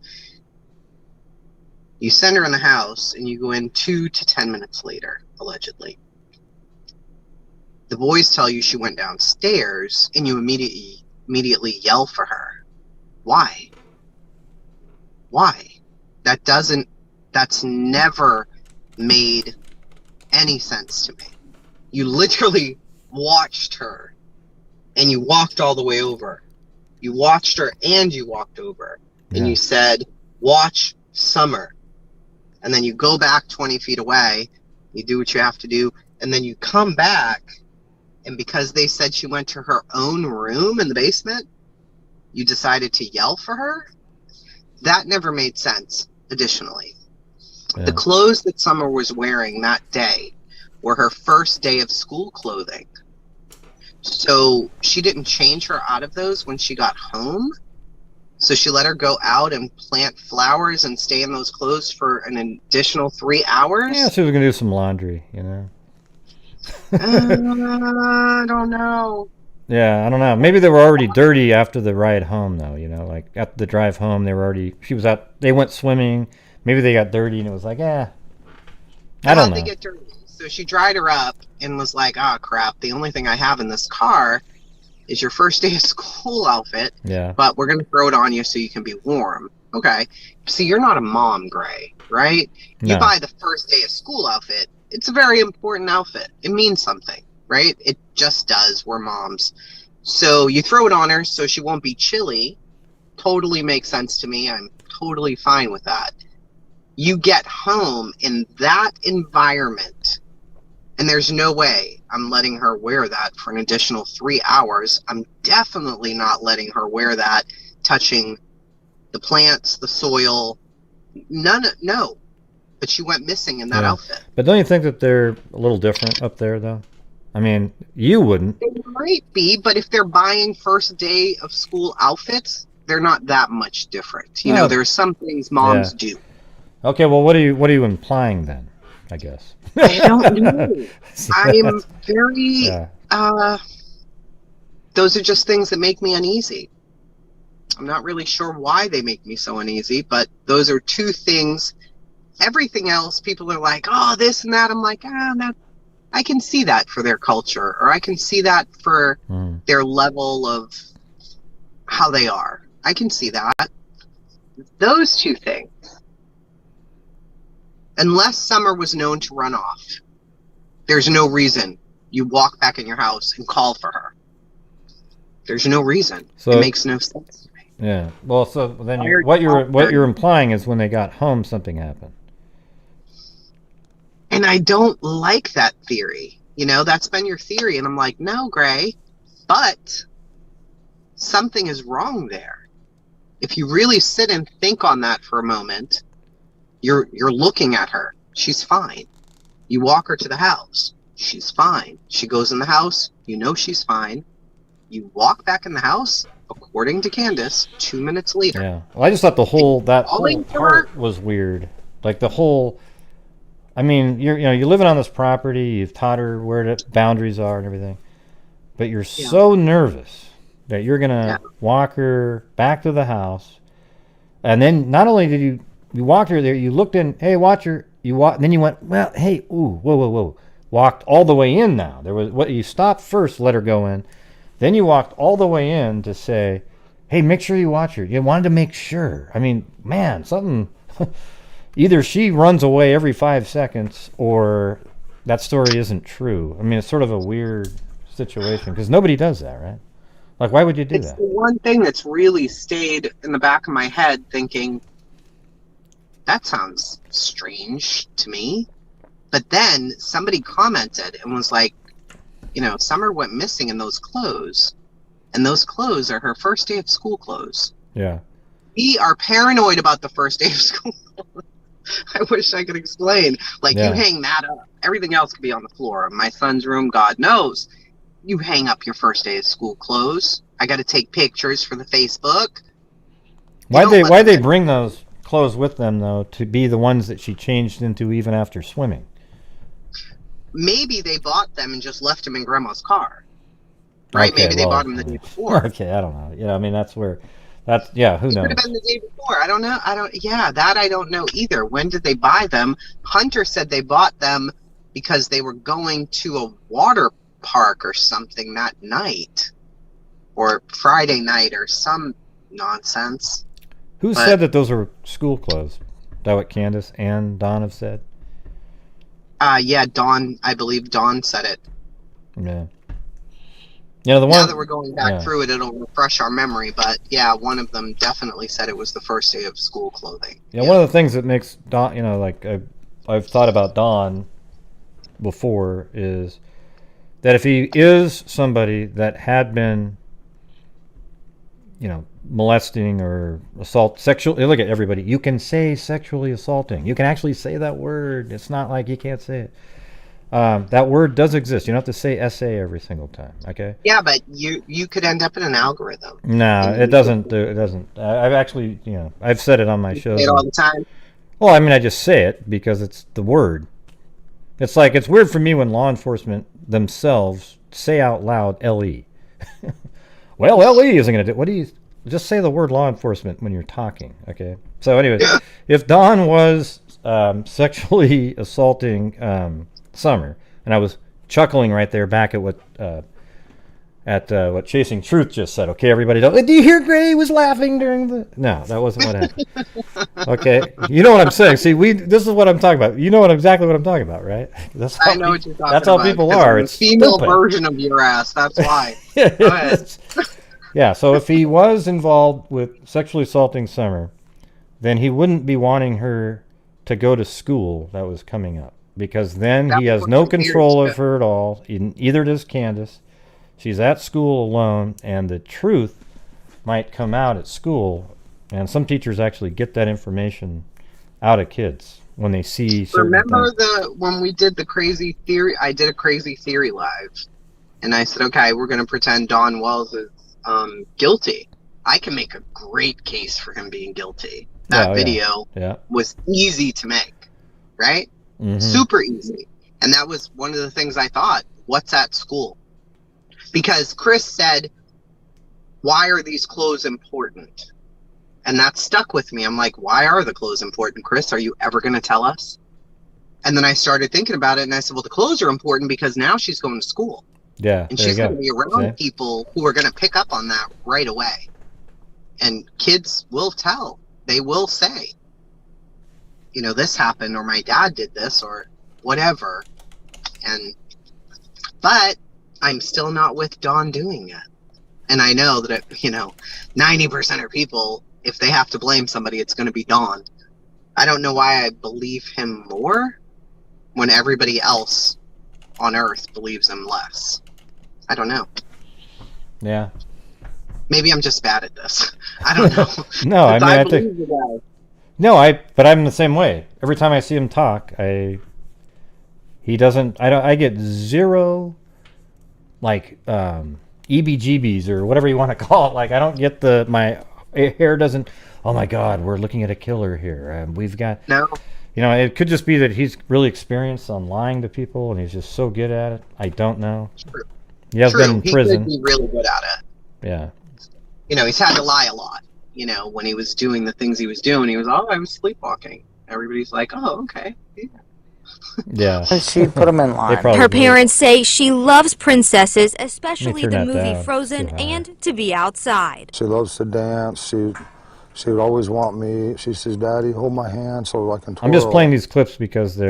You send her in the house, and you go in 2 to 10 minutes later, allegedly. The boys tell you she went downstairs, and you immediately yell for her. Why? Why? That's never made any sense to me. You literally watched her, and you walked all the way over. You watched her, and you walked over. And you said, watch Summer. And then you go back 20 feet away, you do what you have to do, and then you come back, and because they said she went to her own room in the basement, you decided to yell for her? That never made sense, additionally. The clothes that Summer was wearing that day were her first day of school clothing. So she didn't change her out of those when she got home. So she let her go out and plant flowers and stay in those clothes for an additional 3 hours? Yeah, she was gonna do some laundry, you know. I don't know. Yeah, I don't know. Maybe they were already dirty after the ride home, though. You know, like after the drive home, they were already. She was out. They went swimming. Maybe they got dirty, and it was like, I don't know. They get dirty. So she dried her up and was like, "Ah, crap! The only thing I have in this car is your first day of school outfit. Yeah. But we're gonna throw it on you so you can be warm." Okay. See, you're not a mom, Gray, right? You No. buy the first day of school outfit. It's a very important outfit. It means something, right? It just does. We're moms. So you throw it on her so she won't be chilly. Totally makes sense to me. I'm totally fine with that. You get home in that environment, and there's no way I'm letting her wear that for an additional 3 hours. I'm definitely not letting her wear that, touching the plants, the soil. No. But she went missing in that outfit. But don't you think that they're a little different up there, though? I mean, you wouldn't. They might be, but if they're buying first day of school outfits, they're not that much different. You know, there's some things moms do. Okay, well, what are you implying then? I guess. I don't know. I'm very. Those are just things that make me uneasy. I'm not really sure why they make me so uneasy, but those are two things. Everything else, people are like, "Oh, this and that." I'm like, that. I can see that for their culture, or I can see that for their level of how they are. I can see that. Those two things. Unless Summer was known to run off, there's no reason you walk back in your house and call for her. There's no reason. So, it makes no sense. Yeah. Well, so then what you're implying is when they got home, something happened. And I don't like that theory. You know, that's been your theory. And I'm like, no, Gray, but something is wrong there. If you really sit and think on that for a moment, you're looking at her. She's fine. You walk her to the house. She's fine. She goes in the house. You know she's fine. You walk back in the house, according to Candace, 2 minutes later. Yeah. Well, I just thought that whole Calling part was weird. Like the whole, I mean, you're living on this property. You've taught her where the boundaries are and everything, but you're so nervous that you're gonna walk her back to the house, and then not only did you walked her there, you looked in. Hey, watch her. You walk. Then you went. Well, hey, ooh, whoa. Walked all the way in. Now there was what you stopped first, let her go in, then you walked all the way in to say, hey, make sure you watch her. You wanted to make sure. I mean, man, something. Either she runs away every 5 seconds, or that story isn't true. I mean, it's sort of a weird situation because nobody does that, right? Like, why would you do It's that? the one thing that's really stayed in the back of my head, thinking, that sounds strange to me. But then somebody commented and was like, you know, Summer went missing in those clothes, and those clothes are her first day of school clothes. Yeah. We are paranoid about the first day of school. I wish I could explain. Like, you hang that up. Everything else could be on the floor. My son's room, God knows. You hang up your first day of school clothes. I got to take pictures for the Facebook. Why they bring those clothes with them, though, to be the ones that she changed into even after swimming? Maybe they bought them and just left them in Grandma's car. Right? Okay, Maybe they bought them the day before. Okay, I don't know. You know, I mean, who knows? It could have been the day before. I don't know. That I don't know either. When did they buy them? Hunter said they bought them because they were going to a water park or something that night, or Friday night, or some nonsense. Who said that those were school clothes? Is that what Candace and Dawn have said? Yeah, Dawn. I believe Dawn said it. Yeah. Yeah, the one. Now that we're going back through it, it'll refresh our memory. But yeah, one of them definitely said it was the first day of school clothing. Yeah, one of the things that makes Dawn, like I've thought about Dawn before, is that if he is somebody that had been, molesting or look at everybody. You can say sexually assaulting. You can actually say that word. It's not like you can't say it. That word does exist. You don't have to say SA every single time. Okay. Yeah, but you could end up in an algorithm. No, it doesn't. It doesn't. I've actually, I've said it on my show. Say it all the time. Well, I mean, I just say it because it's the word. It's like, it's weird for me when law enforcement themselves say out loud LE. Well, LE isn't going to do. What do you? Just say the word law enforcement when you're talking, okay? So anyway, if Dawn was sexually assaulting Summer, and I was chuckling right there back at what Chasing Truth just said, okay, everybody, do you hear Gray was laughing during the... No, that wasn't what happened. Okay, you know what I'm saying. See, this is what I'm talking about. You know exactly what I'm talking about, right? I know what you're talking about. That's how people are. It's the female stupid. version of your ass, that's why. Go ahead. Yeah, so if he was involved with sexually assaulting Summer, then he wouldn't be wanting her to go to school that was coming up, because then he has no control of her at all. Either does Candace. She's at school alone, and the truth might come out at school, and some teachers actually get that information out of kids when they see certain Remember things. when we did the crazy theory? I did a crazy theory live, and I said, okay, we're going to pretend Dawn Wells is guilty. I can make a great case for him being guilty. That video was easy to make, right? Mm-hmm. Super easy. And that was one of the things I thought, what's at school? Because Chris said, why are these clothes important? And that stuck with me. I'm like, why are the clothes important, Chris? Are you ever going to tell us? And then I started thinking about it, and I said, well, the clothes are important because now she's going to school. Yeah, and she's going to be around people who are going to pick up on that right away. And kids will tell. They will say, this happened, or my dad did this, or whatever. But I'm still not with Dawn doing it. And I know that, 90% of people, if they have to blame somebody, it's going to be Dawn. I don't know why I believe him more when everybody else on Earth believes him less. I don't know. Yeah. Maybe I'm just bad at this. I don't know. No, I mean, I believe think. the guy. No, but I'm the same way. Every time I see him talk, he doesn't. I get zero, like, EBGBs or whatever you want to call it. Like, I don't get my hair doesn't. Oh my God, we're looking at a killer here. We've got. No. You know, it could just be that he's really experienced on lying to people, and he's just so good at it. I don't know. True. He has been in prison. He could be really good at it. Yeah. You know, he's had to lie a lot. You know, when he was doing the things he was doing, he was, I was sleepwalking. Everybody's like, oh, okay. Yeah. She put him in line. Her parents say she loves princesses, especially turn the that movie down. Frozen, and to be outside. She loves to dance. She would always want me. She says, "Daddy, hold my hand so I can twirl." I'm just playing these clips because they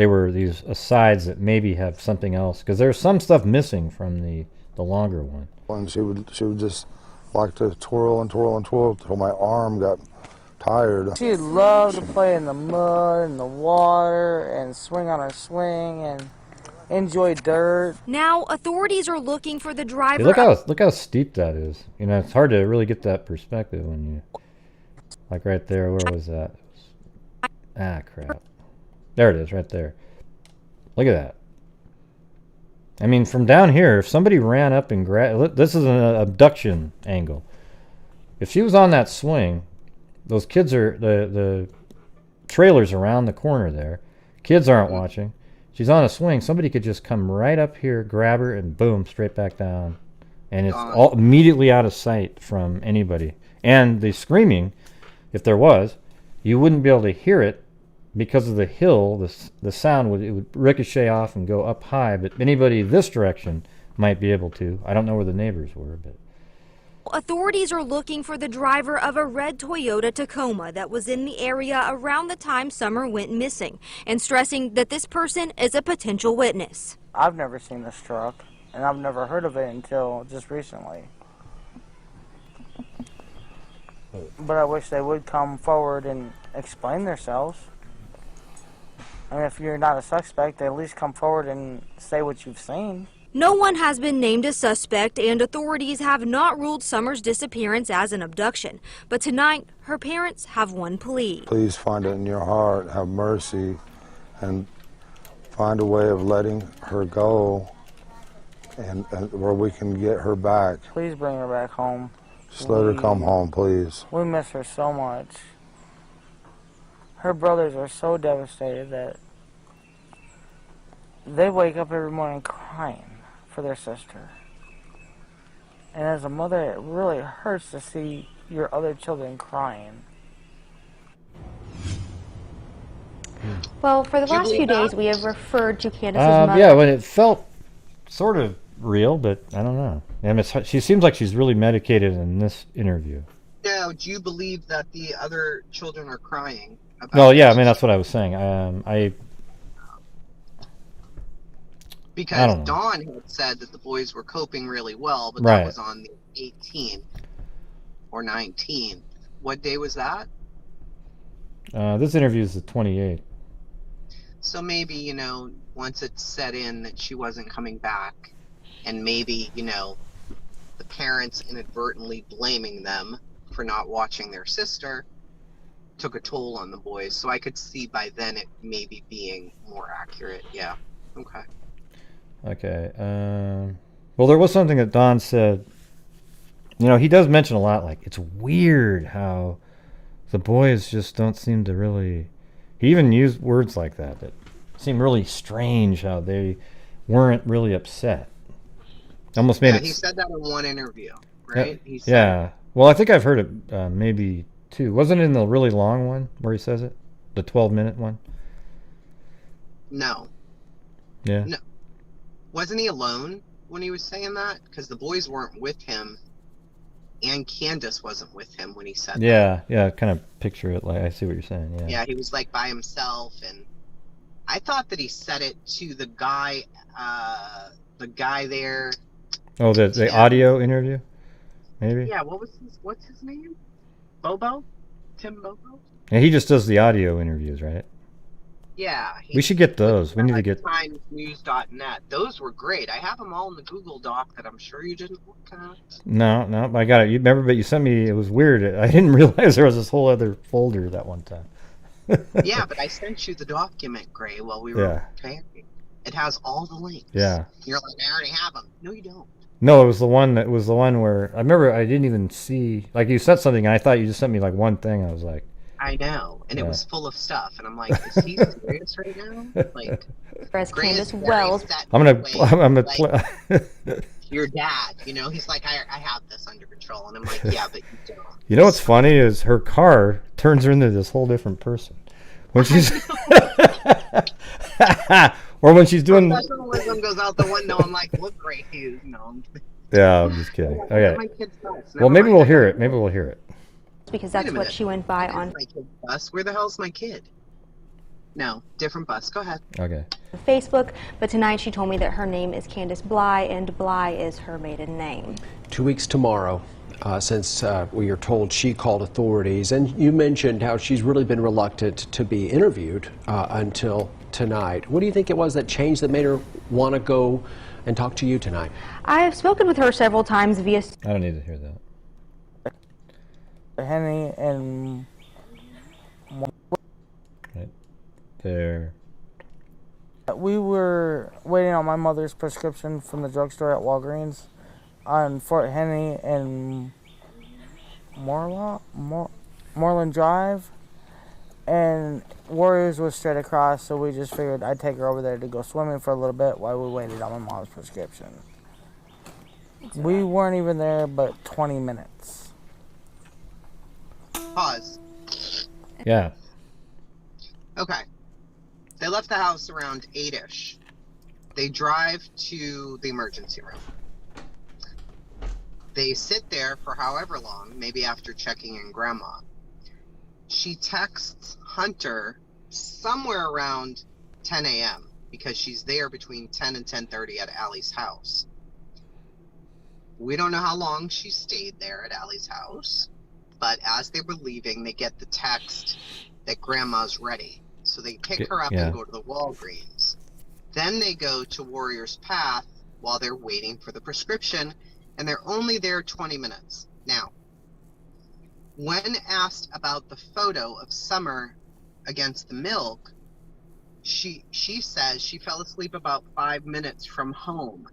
were these asides that maybe have something else, because there's some stuff missing from the longer one. And she would just like to twirl and twirl and twirl until my arm got tired. She'd love to play in the mud and the water and swing on her swing and enjoy dirt. Now, authorities are looking for the driver. Hey, look how steep that is. You know, it's hard to really get that perspective when you, like right there. Where was that? Crap. There it is, right there. Look at that. I mean, from down here, if somebody ran up and grabbed... This is an abduction angle. If she was on that swing, those kids are... The trailer's around the corner there. Kids aren't watching. She's on a swing. Somebody could just come right up here, grab her, and boom, straight back down. And it's all immediately out of sight from anybody. And the screaming, if there was, you wouldn't be able to hear it because of the hill. The sound would ricochet off and go up high, but anybody this direction might be able to. I don't know where the neighbors were, but Authorities are looking for the driver of a red Toyota Tacoma that was in the area around the time Summer went missing, and stressing that this person is a potential witness. I've never seen this truck, and I've never heard of it until just recently. But I wish they would come forward and explain themselves. I mean, if you're not a suspect, at least come forward and say what you've seen. No one has been named a suspect, and authorities have not ruled Summer's disappearance as an abduction. But tonight, her parents have one plea. Please find it in your heart, have mercy, and find a way of letting her go and where we can get her back. Please bring her back home. Just let her come home, please. We miss her so much. Her brothers are so devastated that they wake up every morning crying for their sister. And as a mother, it really hurts to see your other children crying. Well, for the last few days, we have referred to Candace's mother. Yeah, when it felt sort of real, but I don't know. And she seems like she's really medicated in this interview. Now, do you believe that the other children are crying? Well, yeah, I mean, that's what I was saying. Because Dawn had said that the boys were coping really well, but Right. that was on the 18th or 19th. What day was that? This interview is the 28th. So maybe, you know, once it set in that she wasn't coming back, and maybe, you know, the parents inadvertently blaming them for not watching their sister took a toll on the boys. So I could see by then it maybe being more accurate. Yeah. Okay. Okay. Well, there was something that Don said. You know, he does mention a lot, like, it's weird how the boys just don't seem to really... He even used words like that seem really strange how they weren't really upset. Almost made it... he said that in one interview, right? Yeah. He said, Yeah. Well, I think I've heard it maybe two. Wasn't it in the really long one where he says it? The 12-minute one? No. Yeah. No. Wasn't he alone when he was saying that? Because the boys weren't with him, and Candace wasn't with him when he said that. Yeah, kind of picture it. Like, I see what you're saying. Yeah. Yeah, he was like by himself, and I thought that he said it to the guy there. Oh, the audio interview, maybe. Yeah, what's his name? Bobo? Tim Bobo? And he just does the audio interviews, right? Yeah. We should get those. We need to get. timesnews.net. Those were great. I have them all in the Google Doc that I'm sure you didn't look at. No, I got it. You remember, but you sent me. It was weird. I didn't realize there was this whole other folder that one time. Yeah, but I sent you the document, Gray, while we were preparing. It has all the links. Yeah. You're like, I already have them. No, you don't. No, it was the one where I remember I didn't even see, like, you sent something and I thought you just sent me like one thing. I was like, I know, and it was full of stuff, and I'm like, is he serious right now? Like, As Gray Candace is very Wells. set I'm in gonna a way, like, your dad, you know, he's like, I have this under control, and I'm like, yeah, but you don't. You know what's funny is her car turns her into this whole different person when she's or when she's doing. Professionalism goes out the window. I'm like, look, Gray Hughes, no. Yeah, I'm just kidding. Okay. My kid's bus. Well, maybe we'll hear it. Maybe we'll hear it. Because that's what she went by on My kid's bus. Where the hell's my kid? No, different bus. Go ahead. Okay. Facebook, but tonight she told me that her name is Candace Bly, and Bly is her maiden name. 2 weeks tomorrow, since we are told she called authorities, and you mentioned how she's really been reluctant to be interviewed until tonight. What do you think it was that changed that made her want to go and talk to you tonight? I have spoken with her several times via. I don't need to hear that. Henny and right there. We were waiting on my mother's prescription from the drugstore at Walgreens on Fort Henny and Moreland Drive, and Warriors was straight across, so we just figured I'd take her over there to go swimming for a little bit while we waited on my mom's prescription. We weren't even there but 20 minutes. Pause. Yeah. Okay. They left the house around 8-ish. They drive to the emergency room. They sit there for however long, maybe after checking in Grandma. She texts Hunter somewhere around 10 a.m. because she's there between 10 and 10:30 at Allie's house. We don't know how long she stayed there at Allie's house, but as they were leaving, they get the text that Grandma's ready. So they pick her up and go to the Walgreens. Then they go to Warrior's Path while they're waiting for the prescription, and they're only there 20 minutes. Now, when asked about the photo of Summer against the milk, she says she fell asleep about 5 minutes from home.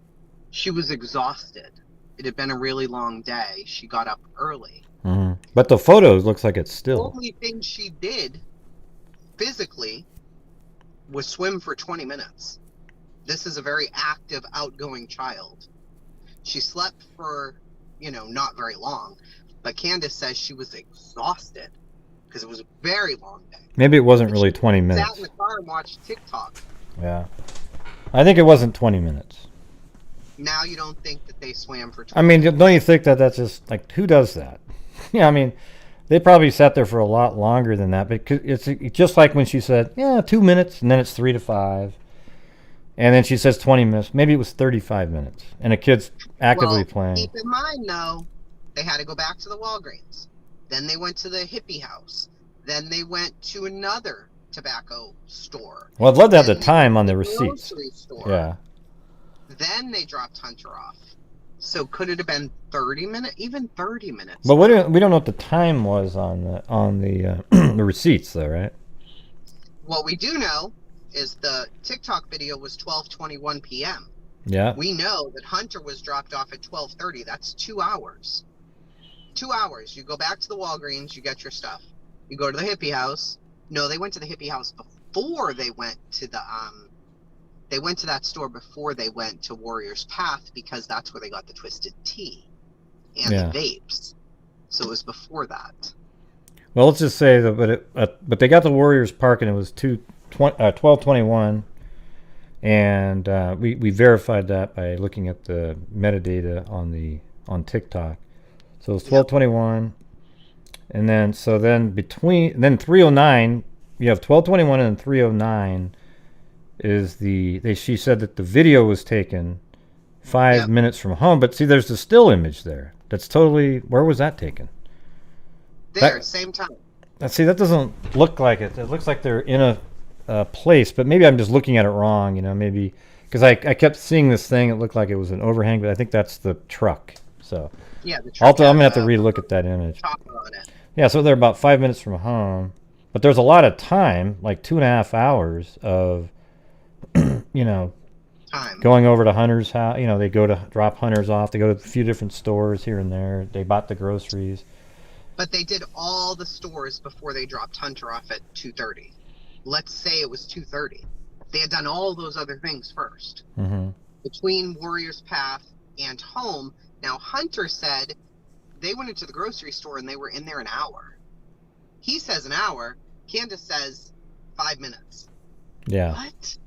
She was exhausted. It had been a really long day. She got up early. Mm-hmm. But the photos looks like it's The still. only thing she did physically was swim for 20 minutes. This is a very active, outgoing child. She slept for, not very long, but Candace says she was exhausted because it was a very long day. Maybe it wasn't really 20 Sat minutes. in the car and watched TikTok. Yeah. I think it wasn't 20 minutes. Now you don't think that they swam for 20 I mean, minutes? don't you think that that's just, like, who does that? Yeah, I mean, they probably sat there for a lot longer than that, because it's just like when she said, 2 minutes, and then it's 3 to 5. And then she says 20 minutes. Maybe it was 35 minutes. And a kid's actively playing. Keep in mind, though, they had to go back to the Walgreens. Then they went to the hippie house. Then they went to another tobacco store. Well, I'd love to have the Then they time went on to the the receipts. grocery store. Yeah. Then they dropped Hunter off. So could it have been 30 minutes? Even 30 minutes. But we don't know what the time was on the the receipts, though, right? What we do know is the TikTok video was 12:21 p.m. Yeah. We know that Hunter was dropped off at 12:30. That's 2 hours. 2 hours. You go back to the Walgreens, you get your stuff. You go to the hippie house. No, they went to the hippie house before they went to the they went to that store before they went to Warrior's Path because that's where they got the twisted tea and the vapes. So it was before that. Well, let's just say that, but they got the Warriors Park and it was 12:21, and we verified that by looking at the metadata on TikTok. So it was 12:21, and then then 3:09. You have 12:21 and 3:09 is she said that the video was taken 5 minutes from home, but see, there's the still image there. That's totally, where was that taken? There, same time. See, that doesn't look like it. It looks like they're in place, but maybe I'm just looking at it wrong. You know, maybe because I kept seeing this thing. It looked like it was an overhang, but I think that's the truck. So Yeah, the truck I'm gonna have has to relook at that image. topper on it. Yeah, so they're about 5 minutes from home, but there's a lot of time, like 2.5 hours of, you know, going over to Hunter's house. You know, they go to drop Hunter's off. They go to a few different stores here and there. They bought the groceries. But they did all the stores before they dropped Hunter off at 2:30. Let's say it was 2:30. They had done all those other things first. Mm-hmm. Between Warriors Path and home, now Hunter said they went into the grocery store and they were in there an hour. He says an hour. Candace says 5 minutes. Yeah. What?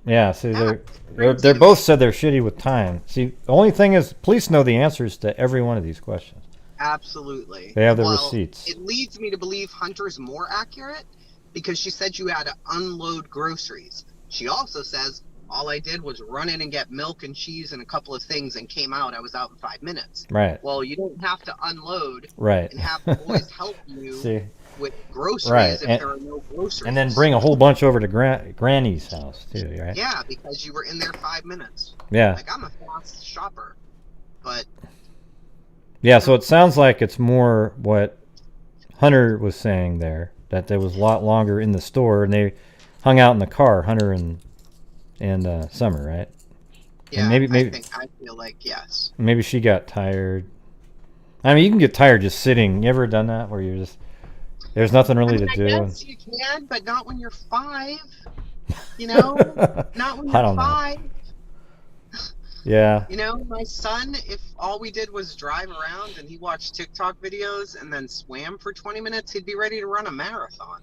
Yeah, see, they're both said they're shitty with time. See, the only thing is, police know the answers to every one of these questions. Absolutely. They have the receipts. It leads me to believe Hunter's more accurate because she said you had to unload groceries. She also says, all I did was run in and get milk and cheese and a couple of things and came out. I was out in 5 minutes. Right. Well, you don't have to unload Right. and have the boys help you See? with groceries Right. if And- there are no groceries. And then bring a whole bunch over to Granny's house, too, right? Yeah, because you were in there 5 minutes. Yeah. Like, I'm a fast shopper, but Yeah, so it sounds like it's more what Hunter was saying there, that there was a lot longer in the store, and they hung out in the car, Hunter and Summer, right? yeah, And I feel like yes. maybe she got tired. I mean, you can get tired just sitting. You ever done that where you're just there's nothing really I mean, to I do? guess you can, but not when you're 5. You know, not when I you're don't know. 5. Yeah. You know, my son, if all we did was drive around and he watched TikTok videos and then swam for 20 minutes, he'd be ready to run a marathon.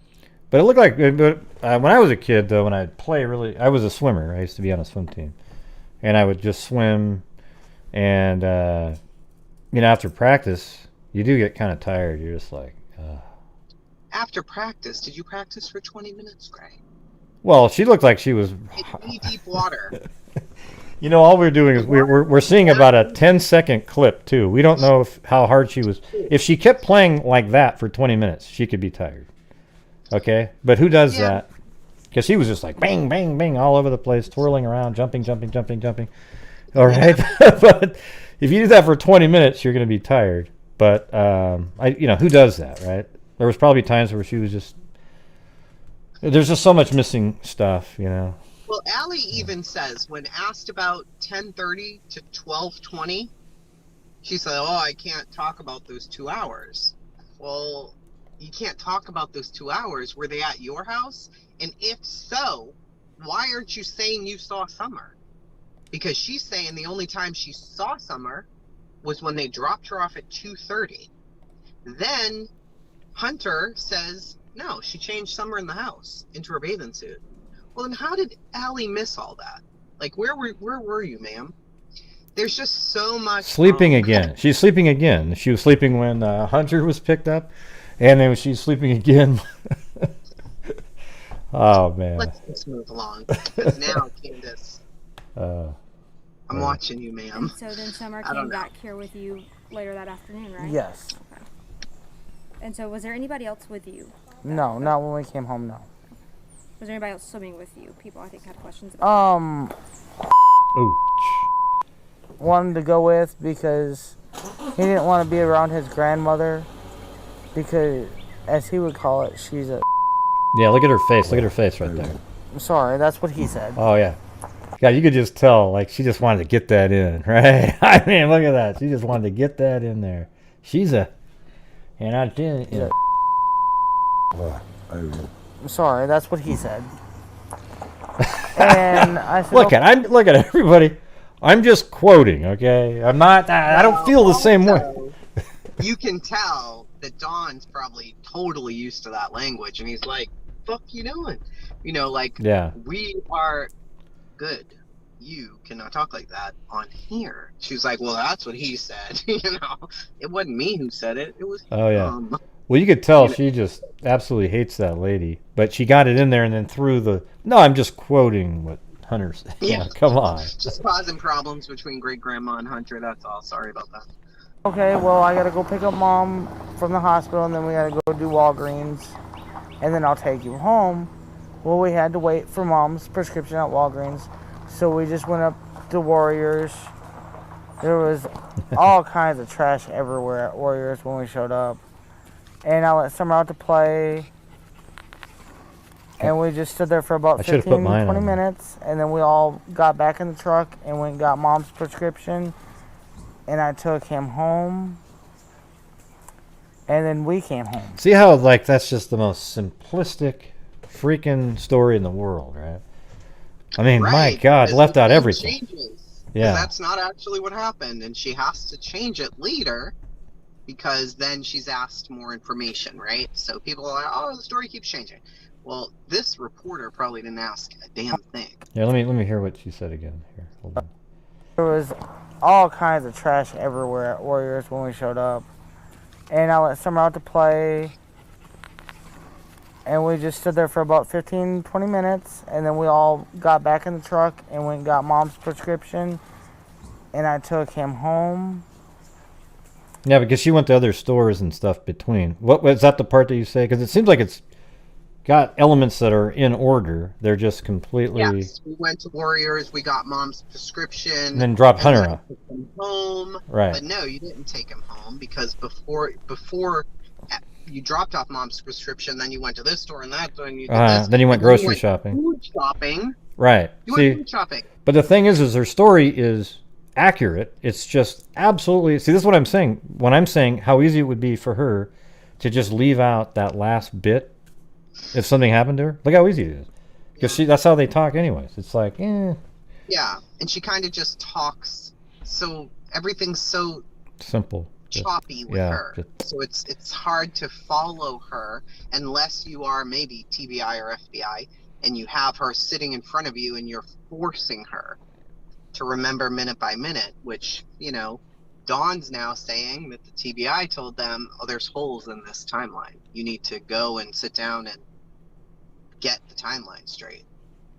But it looked like when I was a kid, though, when I'd play I was a swimmer. I used to be on a swim team. And I would just swim. And, you know, after practice, you do get kind of tired. You're just like, After practice, did you practice for 20 minutes, Gray? Well, she looked like she was. In knee-deep water. You know, all we're doing is we're seeing about a 10-second clip, too. We don't know how hard she was. If she kept playing like that for 20 minutes, she could be tired. Okay? But who does that? Because she was just like bang, bang, bang all over the place, twirling around, jumping. All right? But if you do that for 20 minutes, you're going to be tired. But, who does that, right? There was probably times where she was just... There's just so much missing stuff, you know? Well, Allie even says, when asked about 10:30 to 12:20, she said, oh, I can't talk about those 2 hours. Well, you can't talk about those 2 hours. Were they at your house? And if so, why aren't you saying you saw Summer? Because she's saying the only time she saw Summer was when they dropped her off at 2:30. Then Hunter says, no, she changed Summer in the house into her bathing suit. Well, then how did Allie miss all that? Like, where were you, ma'am? There's just so much... Sleeping again. She's sleeping again. She was sleeping when Hunter was picked up, and then she's sleeping again. Oh, man. Let's move along. Because now, Candace, I'm watching you, ma'am. And so then Summer I don't came know. back here with you later that afternoon, right? Yes. Okay. And so was there anybody else with you? No, not when we came home, no. Was there anybody else swimming with you? People, I think, had questions about wanted to go with because he didn't want to be around his grandmother because, as he would call it, she's a... Yeah, look at her face. Look at her face right there. I'm sorry, that's what he said. Oh, yeah. Yeah, you could just tell, like, she just wanted to get that in, right? I mean, look at that. She just wanted to get that in there. She's a... And I did... You know. I'm sorry, that's what he said. And I said, Look at everybody. I'm just quoting, okay? I'm not... I don't feel the same way. You can tell that Don's probably totally used to that language, and he's like, fuck you doing? You know, like, Yeah. we are good. You cannot talk like that on here. She was like, well, that's what he said. You know, it wasn't me who said it. It was Oh, yeah. him. Well, you could tell she just absolutely hates that lady. But she got it in there and then threw the... No, I'm just quoting what Hunter said. Yeah. Come on. Just causing problems between great grandma and Hunter. That's all. Sorry about that. okay, well, I gotta go pick up Mom from the hospital, and then we gotta go do Walgreens, and then I'll take you home. Well, we had to wait for Mom's prescription at Walgreens, so we just went up to Warriors. There was all kinds of trash everywhere at Warriors when we showed up. And I let Summer out to play. And we just stood there for about 15, 20 minutes. And then we all got back in the truck and went and got Mom's prescription. And I took him home. And then we came home. See how, like, that's just the most simplistic freaking story in the world, right? I mean, my God, left out everything. Yeah. That's not actually what happened, and she has to change it later because then she's asked more information, right? So people are like, oh, the story keeps changing. Well, this reporter probably didn't ask a damn thing. Yeah, let me hear what she said again. Here, hold on. There was all kinds of trash everywhere at Warriors when we showed up. And I let Summer out to play. And we just stood there for about 15, 20 minutes. And then we all got back in the truck and went and got Mom's prescription. And I took him home. Yeah, because she went to other stores and stuff between. What was that the part that you say? Because it seems like it's got elements that are in order. They're just completely... Yes, we went to Warriors, we got Mom's prescription. And then dropped Hunter off. Took him home. Right. But no, you didn't take him home because before you dropped off Mom's prescription, then you went to this store and that store and you did this. Then you went grocery shopping. Food shopping. Right. You went food shopping. But the thing is her story is accurate. It's just absolutely... See, this is what I'm saying. When I'm saying how easy it would be for her to just leave out that last bit if something happened to her. Look how easy it is. Because that's how they talk anyways. It's like, Yeah, and she kind of just talks, so everything's so simple, choppy with her. So it's hard to follow her unless you are maybe TBI or FBI and you have her sitting in front of you and you're forcing her to remember minute by minute, which, you know, Dawn's now saying that the TBI told them, oh, there's holes in this timeline. You need to go and sit down and get the timeline straight.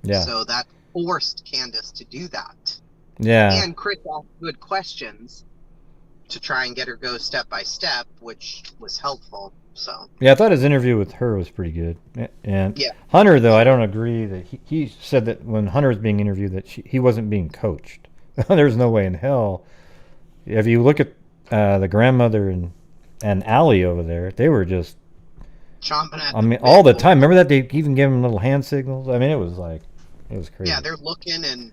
Yeah. So that forced Candace to do that. Yeah. And Chris asked good questions to try and get her go step by step, which was helpful. So. Yeah, I thought his interview with her was pretty good. And Hunter, though, I don't agree that he said that when Hunter was being interviewed that he wasn't being coached. There's no way in hell. If you look at the grandmother and Allie over there, they were just chomping at all the time. Remember that they even gave him little hand signals? I mean, it was crazy. Yeah, they're looking and,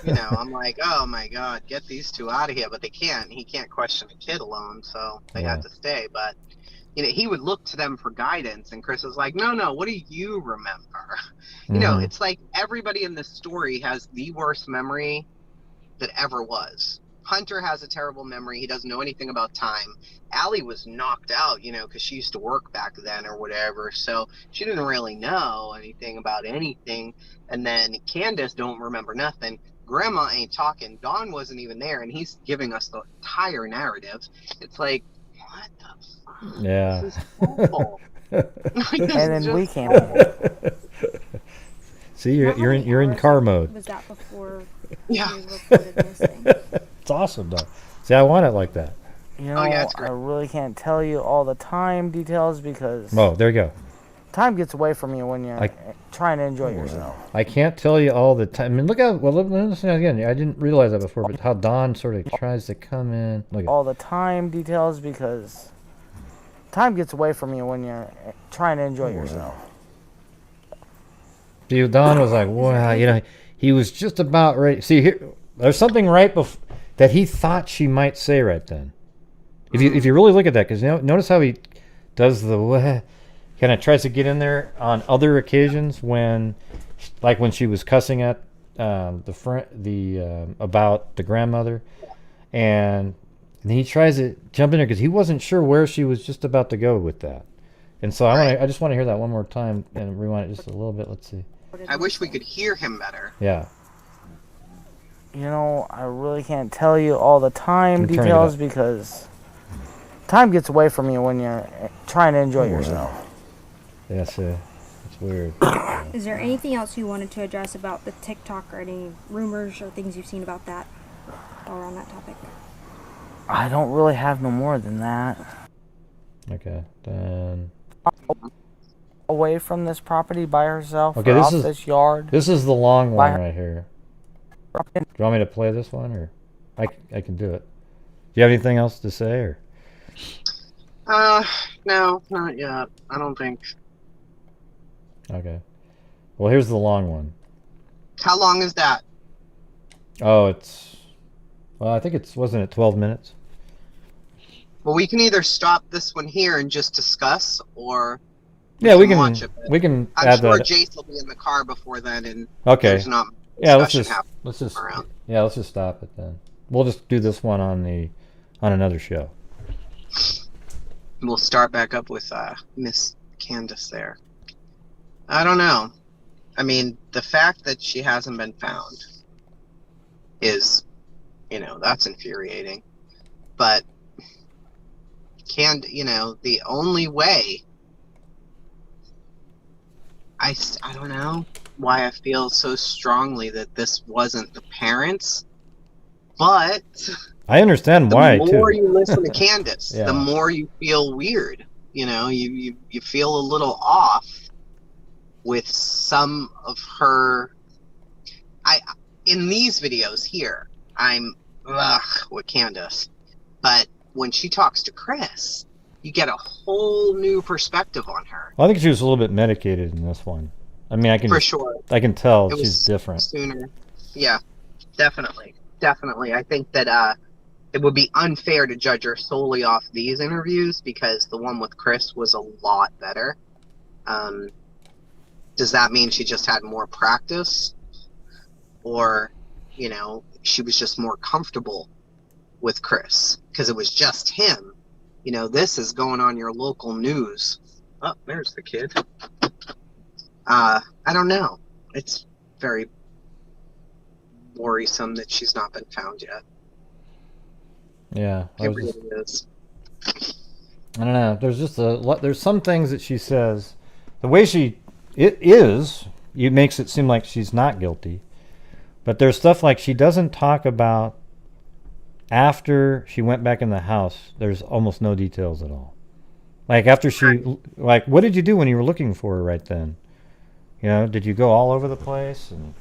you know, I'm like, oh my God, get these two out of here. But they can't. He can't question a kid alone, so they had to stay. But, you know, he would look to them for guidance, and Chris was like, no, what do you remember? You know, it's like everybody in this story has the worst memory that ever was. Hunter has a terrible memory. He doesn't know anything about time. Allie was knocked out, you know, because she used to work back then or whatever. So she didn't really know anything about anything. And then Candace don't remember nothing. Grandma ain't talking. Dawn wasn't even there, and he's giving us the entire narrative. It's like, what the fuck? Yeah. This is awful. And then we came home. See, you're in car mode. Was that before you reported missing? It's awesome, though. See, I want it like that. You know, I really can't tell you all the time details because... Oh, there you go. Time gets away from you when you're trying to enjoy yourself. I can't tell you all the time. I mean, look at... Well, listen again. I didn't realize that before, but how Dawn sort of tries to come in. Look at all the time details because time gets away from you when you're trying to enjoy yourself. See, Dawn was like, wow, you know, he was just about ready. See, here, there's something right before that he thought she might say right then. If you really look at that, because notice how he does the kind of tries to get in there on other occasions when, like when she was cussing at about the grandmother, and he tries to jump in there because he wasn't sure where she was just about to go with that. And so I just want to hear that one more time and rewind it just a little bit. Let's see. I wish we could hear him better. Yeah. You know, I really can't tell you all the time details because time gets away from you when you're trying to enjoy yourself. Yeah, it's weird. Is there anything else you wanted to address about the TikTok or any rumors or things you've seen about that or on that topic? I don't really have no more than that. Okay, then. away from this property by herself Okay, or this off is this yard. This is the long by one her- right here. Do you want me to play this one, or I can do it? Do you have anything else to say, or? No, not yet. I don't think. Okay. Well, here's the long one. How long is that? Oh, well, I think wasn't it 12 minutes? Well, we can either stop this one here and just discuss, or Yeah, we can watch it. we can I'm add sure that. Jace will be in the car before then, and Okay. there's not much Yeah, let's discussion just happening around. yeah, let's just stop it then. We'll just do this one on another show. We'll start back up with Miss Candace there. I don't know. I mean, the fact that she hasn't been found is, that's infuriating. But the only way, I don't know why I feel so strongly that this wasn't the parents, but I understand why the too. more you listen to Candace, Yeah. the more you feel weird. You feel a little off with some of her. In these videos here, I'm with Candace, but when she talks to Chris, you get a whole new perspective on her. I think she was a little bit medicated in this one. I mean, For sure. I can tell It was she's different. Sooner. Yeah, definitely. I think that it would be unfair to judge her solely off these interviews, because the one with Chris was a lot better. Does that mean she just had more practice? Or, she was just more comfortable with Chris because it was just him? This is going on your local news. Oh, there's the kid. I don't know. It's very worrisome that she's not been found yet. Yeah, It really is. I don't know. There's just there's some things that she says. The way it makes it seem like she's not guilty. But there's stuff like she doesn't talk about after she went back in the house. There's almost no details at all. Like after what did you do when you were looking for her right then? Did you go all over the place and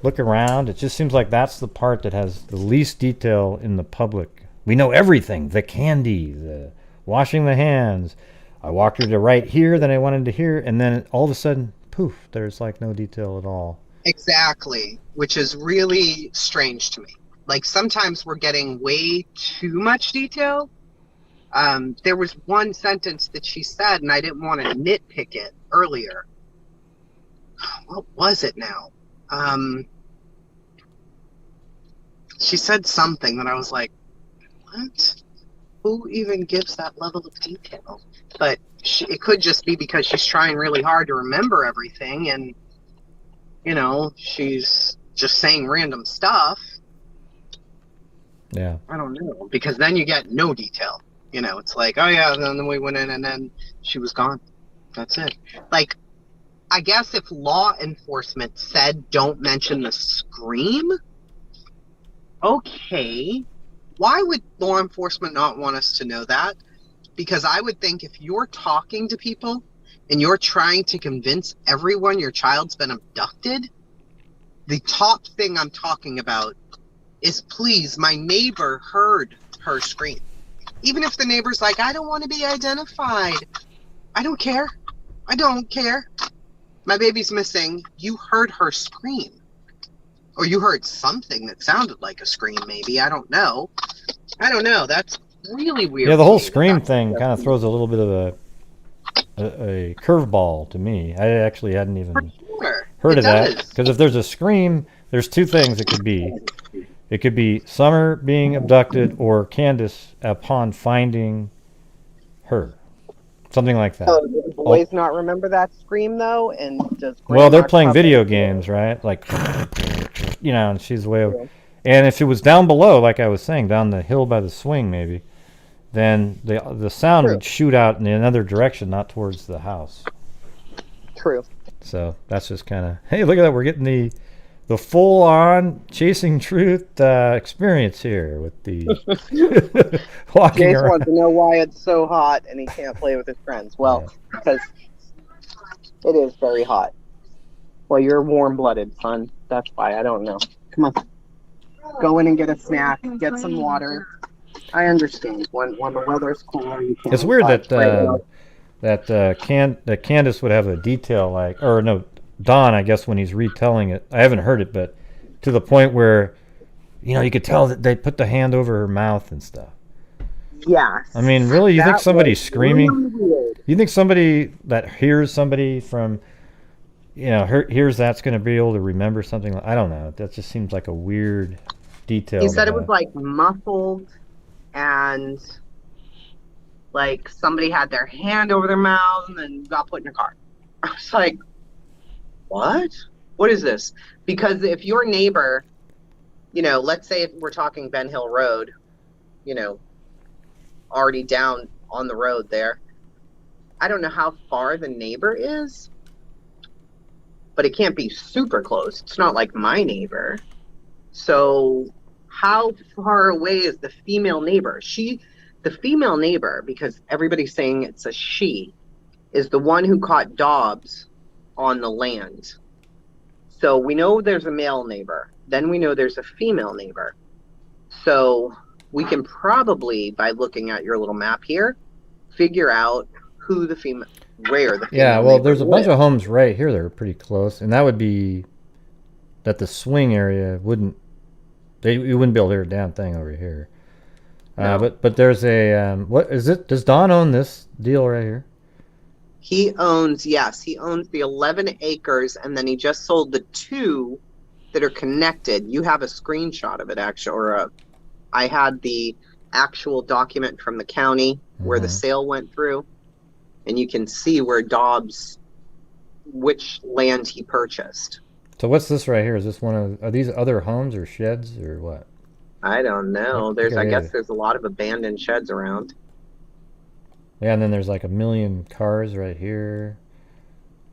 look around? It just seems like that's the part that has the least detail in the public. We know everything. The candy, the washing the hands. I walked her to right here, then I wanted to here, and then all of a sudden, poof, there's like no detail at all. Exactly, which is really strange to me. Like sometimes we're getting way too much detail. There was one sentence that she said, and I didn't want to nitpick it earlier. What was it now? She said something that I was like, what? Who even gives that level of detail? But it could just be because she's trying really hard to remember everything, and she's just saying random stuff. Yeah. I don't know, because then you get no detail. It's like, oh yeah, and then we went in and then she was gone. That's it. Like, I guess if law enforcement said don't mention the scream, okay. Why would law enforcement not want us to know that? Because I would think if you're talking to people and you're trying to convince everyone your child's been abducted, the top thing I'm talking about is, please, my neighbor heard her scream. Even if the neighbor's like, I don't want to be identified. I don't care. My baby's missing. You heard her scream. Or you heard something that sounded like a scream, maybe. I don't know. That's really weird. Yeah, the whole scream thing kind of throws a little bit of a curveball to me. I actually hadn't even heard of that. Because if there's a scream, there's two things it could be. It could be Summer being abducted or Candace upon finding her. Something like that. Do the boys not remember that scream, though? And does Well, they're Grandma playing cover video it? games, right? Like, and she's way over. And if it was down below, like I was saying, down the hill by the swing maybe, then the sound would shoot out in another direction, not towards the house. True. So that's just kind of, hey, look at that. We're getting the full-on chasing truth experience here with the walking Jace around. wants to know why it's so hot and he can't play with his friends. Well, because It is very hot. Well, you're warm-blooded, son. That's why. I don't know. Come on. Go in and get a snack. Get some water. I understand. When the weather's cooler, you can't. It's weird that right. Candace would have a detail like, or no, Don, I guess, when he's retelling it. I haven't heard it, but to the point where, you could tell that they put the hand over her mouth and stuff. Yes. I mean, really, you think somebody's screaming? Really weird. You think somebody that hears somebody from, hears that's going to be able to remember something? I don't know. That just seems like a weird detail. He said it was like muffled and like somebody had their hand over their mouth and then got put in a car. I was like, what? What is this? Because if your neighbor, let's say if we're talking Ben Hill Road, already down on the road there, I don't know how far the neighbor is, but it can't be super close. It's not like my neighbor. So how far away is the female neighbor? The female neighbor, because everybody's saying it's a she, is the one who caught Dobbs on the land. So we know there's a male neighbor. Then we know there's a female neighbor. So we can probably, by looking at your little map here, figure out who the female, where the female Yeah, well, neighbor there's a bunch lives. of homes right here that are pretty close, and that would be that the swing area you wouldn't be able to hear a damn thing over here. No. But there's a what is it? Does Don own this deal right here? He owns the 11 acres, and then he just sold the 2 that are connected. You have a screenshot of it, actually, I had the actual document from the county where the sale went through, and you can see where Dobbs, which land he purchased. So what's this right here? Is this are these other homes or sheds or what? I don't know. I guess there's a lot of abandoned sheds around. Yeah, and then there's like a million cars right here.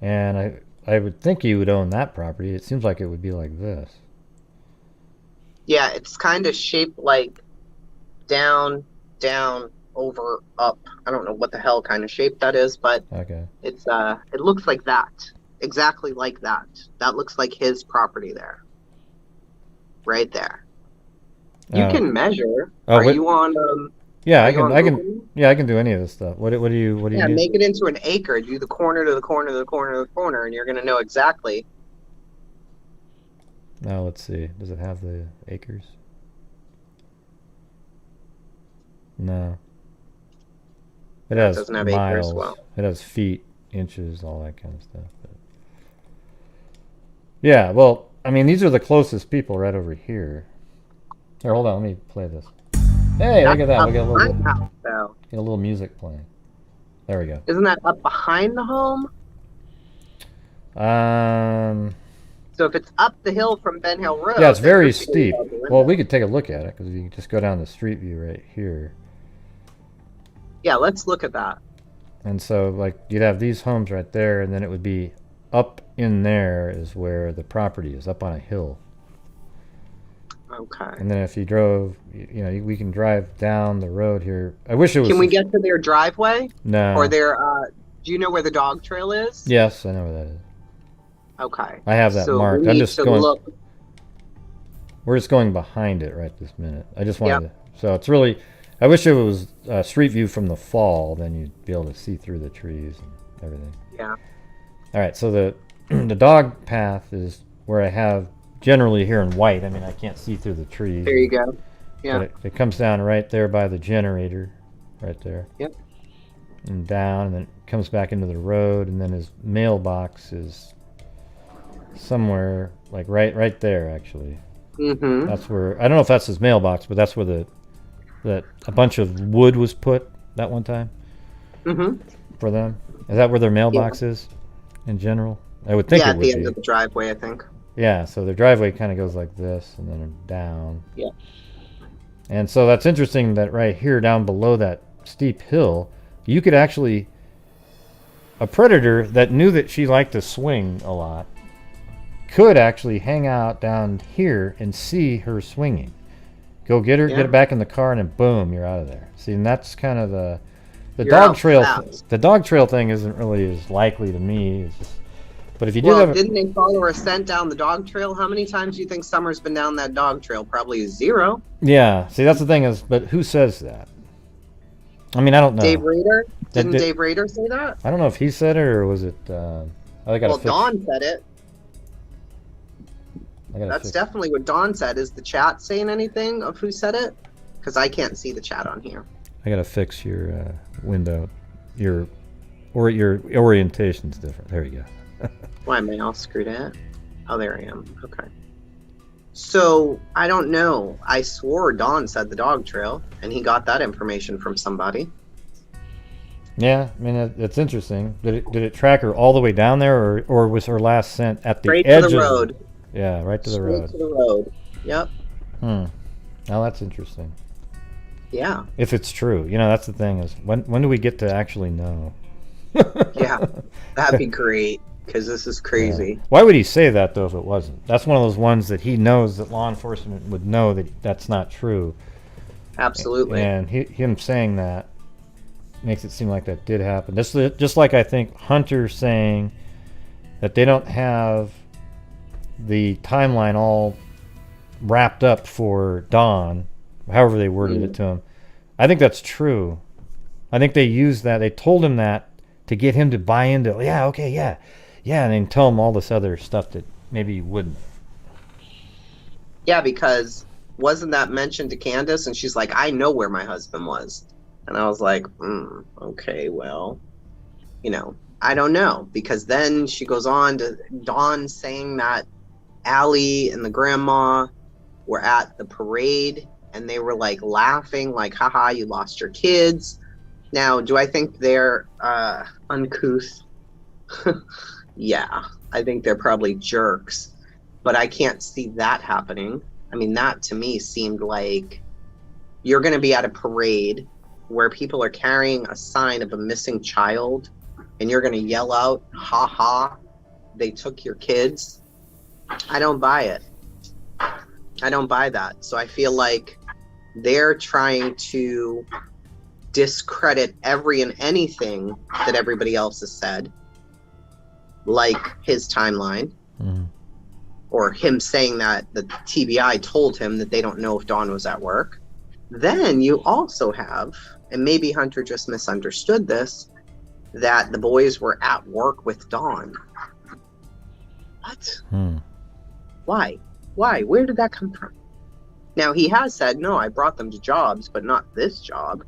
And I would think you would own that property. It seems like it would be like this. Yeah, it's kind of shaped like down, over, up. I don't know what the hell kind of shape that is, but okay. It's it looks like that. Exactly like that. That looks like his property there. Right there. You can measure. Are you on Yeah, are I you on can Google? yeah, I can do any of this stuff. What do you Yeah, do? make it into an acre. Do the corner to the corner to the corner to the corner, and you're going to know exactly. Now let's see. Does it have the acres? No. It has doesn't have miles. acres, well. It has feet, inches, all that kind of stuff. But yeah, well, I mean, these are the closest people right over here. Here, hold on. Let me play this. Hey, look at that. We got a little music playing. There we go. Isn't that up behind the home? So if it's up the hill from Ben Hill Road... Yeah, it's very then you're steep. out the window. Well, we could take a look at it because you can just go down the street view right here. Yeah, let's look at that. And so, like, you'd have these homes right there, and then it would be up in there is where the property is, up on a hill. Okay. And then if you drove, we can drive down the road here. I wish it was... Can we get to their driveway? No. Or their... do you know where the dog trail is? Yes, I know where that is. Okay. I have that So marked. we I'm need just to going... look. We're just going behind it right this minute. I just wanted to... So it's really... I wish it was street view from the fall, then you'd be able to see through the trees and everything. Yeah. All right, so the dog path is where I have generally here in white. I mean, I can't see through the trees. There you go. Yeah. But it comes down right there by the generator, right there. Yep. And down, and then it comes back into the road, and then his mailbox is somewhere like right there, actually. Mm-hmm. That's where, I don't know if that's his mailbox, but that's where that a bunch of wood was put that one time. Mm-hmm. For them. Is that where their mailbox is in general? I would think it at would the be. end of the driveway, I think. Yeah, so their driveway kind of goes like this and then down. Yeah. And so that's interesting that right here down below that steep hill, you could actually, a predator that knew that she liked to swing a lot could actually hang out down here and see her swinging. Go get her, get it back in the car, and then boom, you're out of there. See, and that's kind of The You're dog out trail, fast. the dog trail thing isn't really as likely to me. It's just, but if you do Well, have, didn't they follow her scent down the dog trail? How many times do you think Summer's been down that dog trail? Probably 0. yeah. See, that's the thing is, but who says that? I mean, I don't know. Dave Rader? That Didn't did- Dave Rader say that? I don't know if he said it or was it. I got Well, Dawn said it. That's fix. definitely what Dawn said. Is the chat saying anything of who said it? Because I can't see the chat on here. I gotta fix your window. Your orientation's different. There you go. Why am I all screwed at? Oh, there I am. Okay. So I don't know. I swore Dawn said the dog trail, and he got that information from somebody. Yeah, I mean it's interesting. Did it track her all the way down there, or was her last scent at the Straight edge to the of road. Yeah, right to the Straight road. to the road. Yep. Now that's interesting. Yeah. If it's true, that's the thing is when do we get to actually know? Yeah. That'd be great, because this is crazy. Yeah. Why would he say that though if it wasn't? That's one of those ones that he knows that law enforcement would know that that's not true. Absolutely. And him saying that makes it seem like that did happen. Just like I think Hunter saying that they don't have the timeline all wrapped up for Dawn, however they worded it to him. I think that's true. I think they used that. They told him that to get him to buy into, and then tell him all this other stuff that maybe he wouldn't. Yeah, because wasn't that mentioned to Candace? And she's like, I know where my husband was. And I was like, okay, well, I don't know. Because then she goes on to Dawn saying that Allie and the grandma were at the parade and they were like laughing, like, haha, you lost your kids. Now, do I think they're uncouth? Yeah, I think they're probably jerks. But I can't see that happening. I mean, that to me seemed like you're going to be at a parade where people are carrying a sign of a missing child and you're going to yell out, ha ha, they took your kids. I don't buy it. I don't buy that. So I feel like they're trying to discredit every and anything that everybody else has said, like his timeline, or him saying that the TBI told him that they don't know if Dawn was at work. Then you also have, and maybe Hunter just misunderstood this, that the boys were at work with Dawn. What? Why? Where did that come from? Now, he has said, no, I brought them to jobs, but not this job,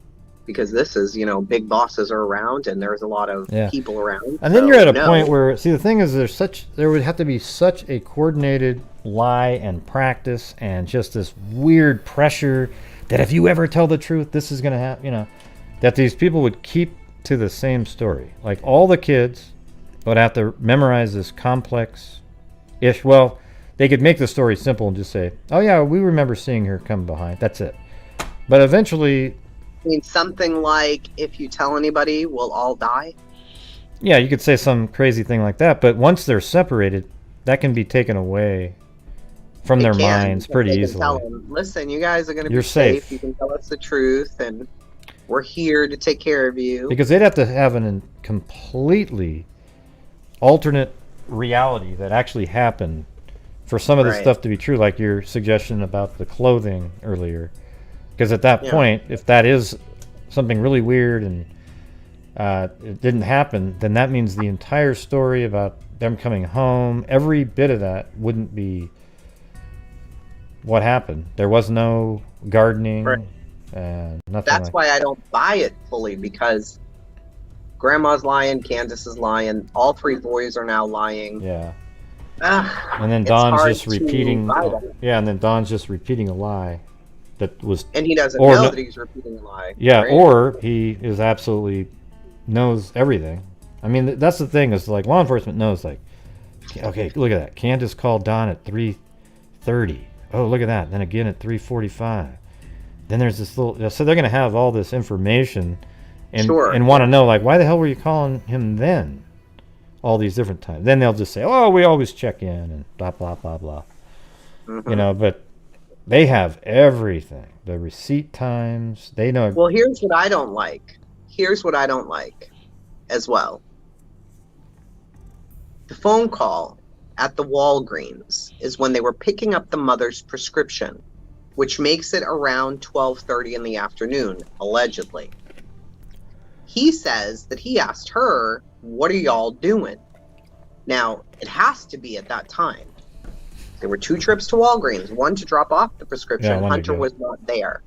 because this is, big bosses are around and there's a lot of people around. And then you're at a point where, see, the thing is, there would have to be such a coordinated lie and practice and just this weird pressure that if you ever tell the truth, this is going to happen, that these people would keep to the same story. Like all the kids would have to memorize this complex-ish, well, they could make the story simple and just say, oh yeah, we remember seeing her come behind. That's it. But eventually... I mean, something like, if you tell anybody, we'll all die? Yeah, you could say some crazy thing like that, but once they're separated, that can be taken away from their minds pretty easily. Tell them, listen, you guys are going to be You're safe. You can tell us the truth, and we're here to take care of you. Because they'd have to have a completely alternate reality that actually happened for some of this stuff to be true, like your suggestion about the clothing earlier. Because at that point, if that is something really weird and it didn't happen, then that means the entire story about them coming home, every bit of that wouldn't be what happened. There was no gardening and nothing. That's why I don't buy it fully, because Grandma's lying, Candace is lying, all three boys are now lying. Yeah. And then Don's just repeating. Yeah, and then Don's just repeating a lie that was. And he doesn't know that he's repeating a lie. Yeah, right? or he is absolutely knows everything. I mean, that's the thing is like law enforcement knows like, okay, look at that. Candace called Don at 3:30. Oh, look at that. Then again at 3:45. Then there's this little. So they're gonna have all this information, and want to know like why the hell were you calling him then? All these different times. Then they'll just say, oh, we always check in and blah, blah, blah, blah. But they have everything. The receipt times, they know. Well, here's what I don't like. here's what I don't like as well. The phone call at the Walgreens is when they were picking up the mother's prescription, which makes it around 12:30 in the afternoon, allegedly. He says that he asked her, "What are y'all doing?" Now, it has to be at that time. There were 2 trips to Walgreens, one to drop off the prescription. Yeah, Hunter was not there.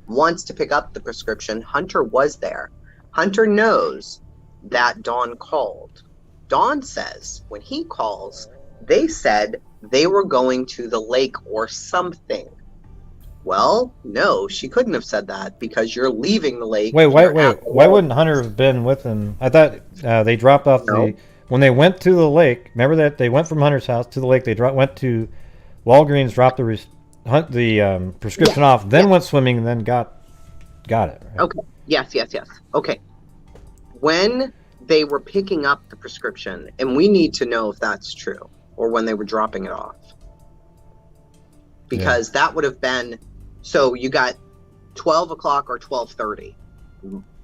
Once to pick up the prescription, Hunter was there. Hunter knows that Dawn called. Dawn says when he calls, they said they were going to the lake or something. Well, no, she couldn't have said that because you're leaving the lake. Wait, why wouldn't Hunter have been with them? I thought they dropped off when they went to the lake. Remember that they went from Hunter's house to the lake. They went to Walgreens, dropped the prescription off, then went swimming, and then got it. Right? Okay. Yes. Okay. When they were picking up the prescription, and we need to know if that's true, or when they were dropping it off, because that would have been. So you got 12 o'clock or 12:30,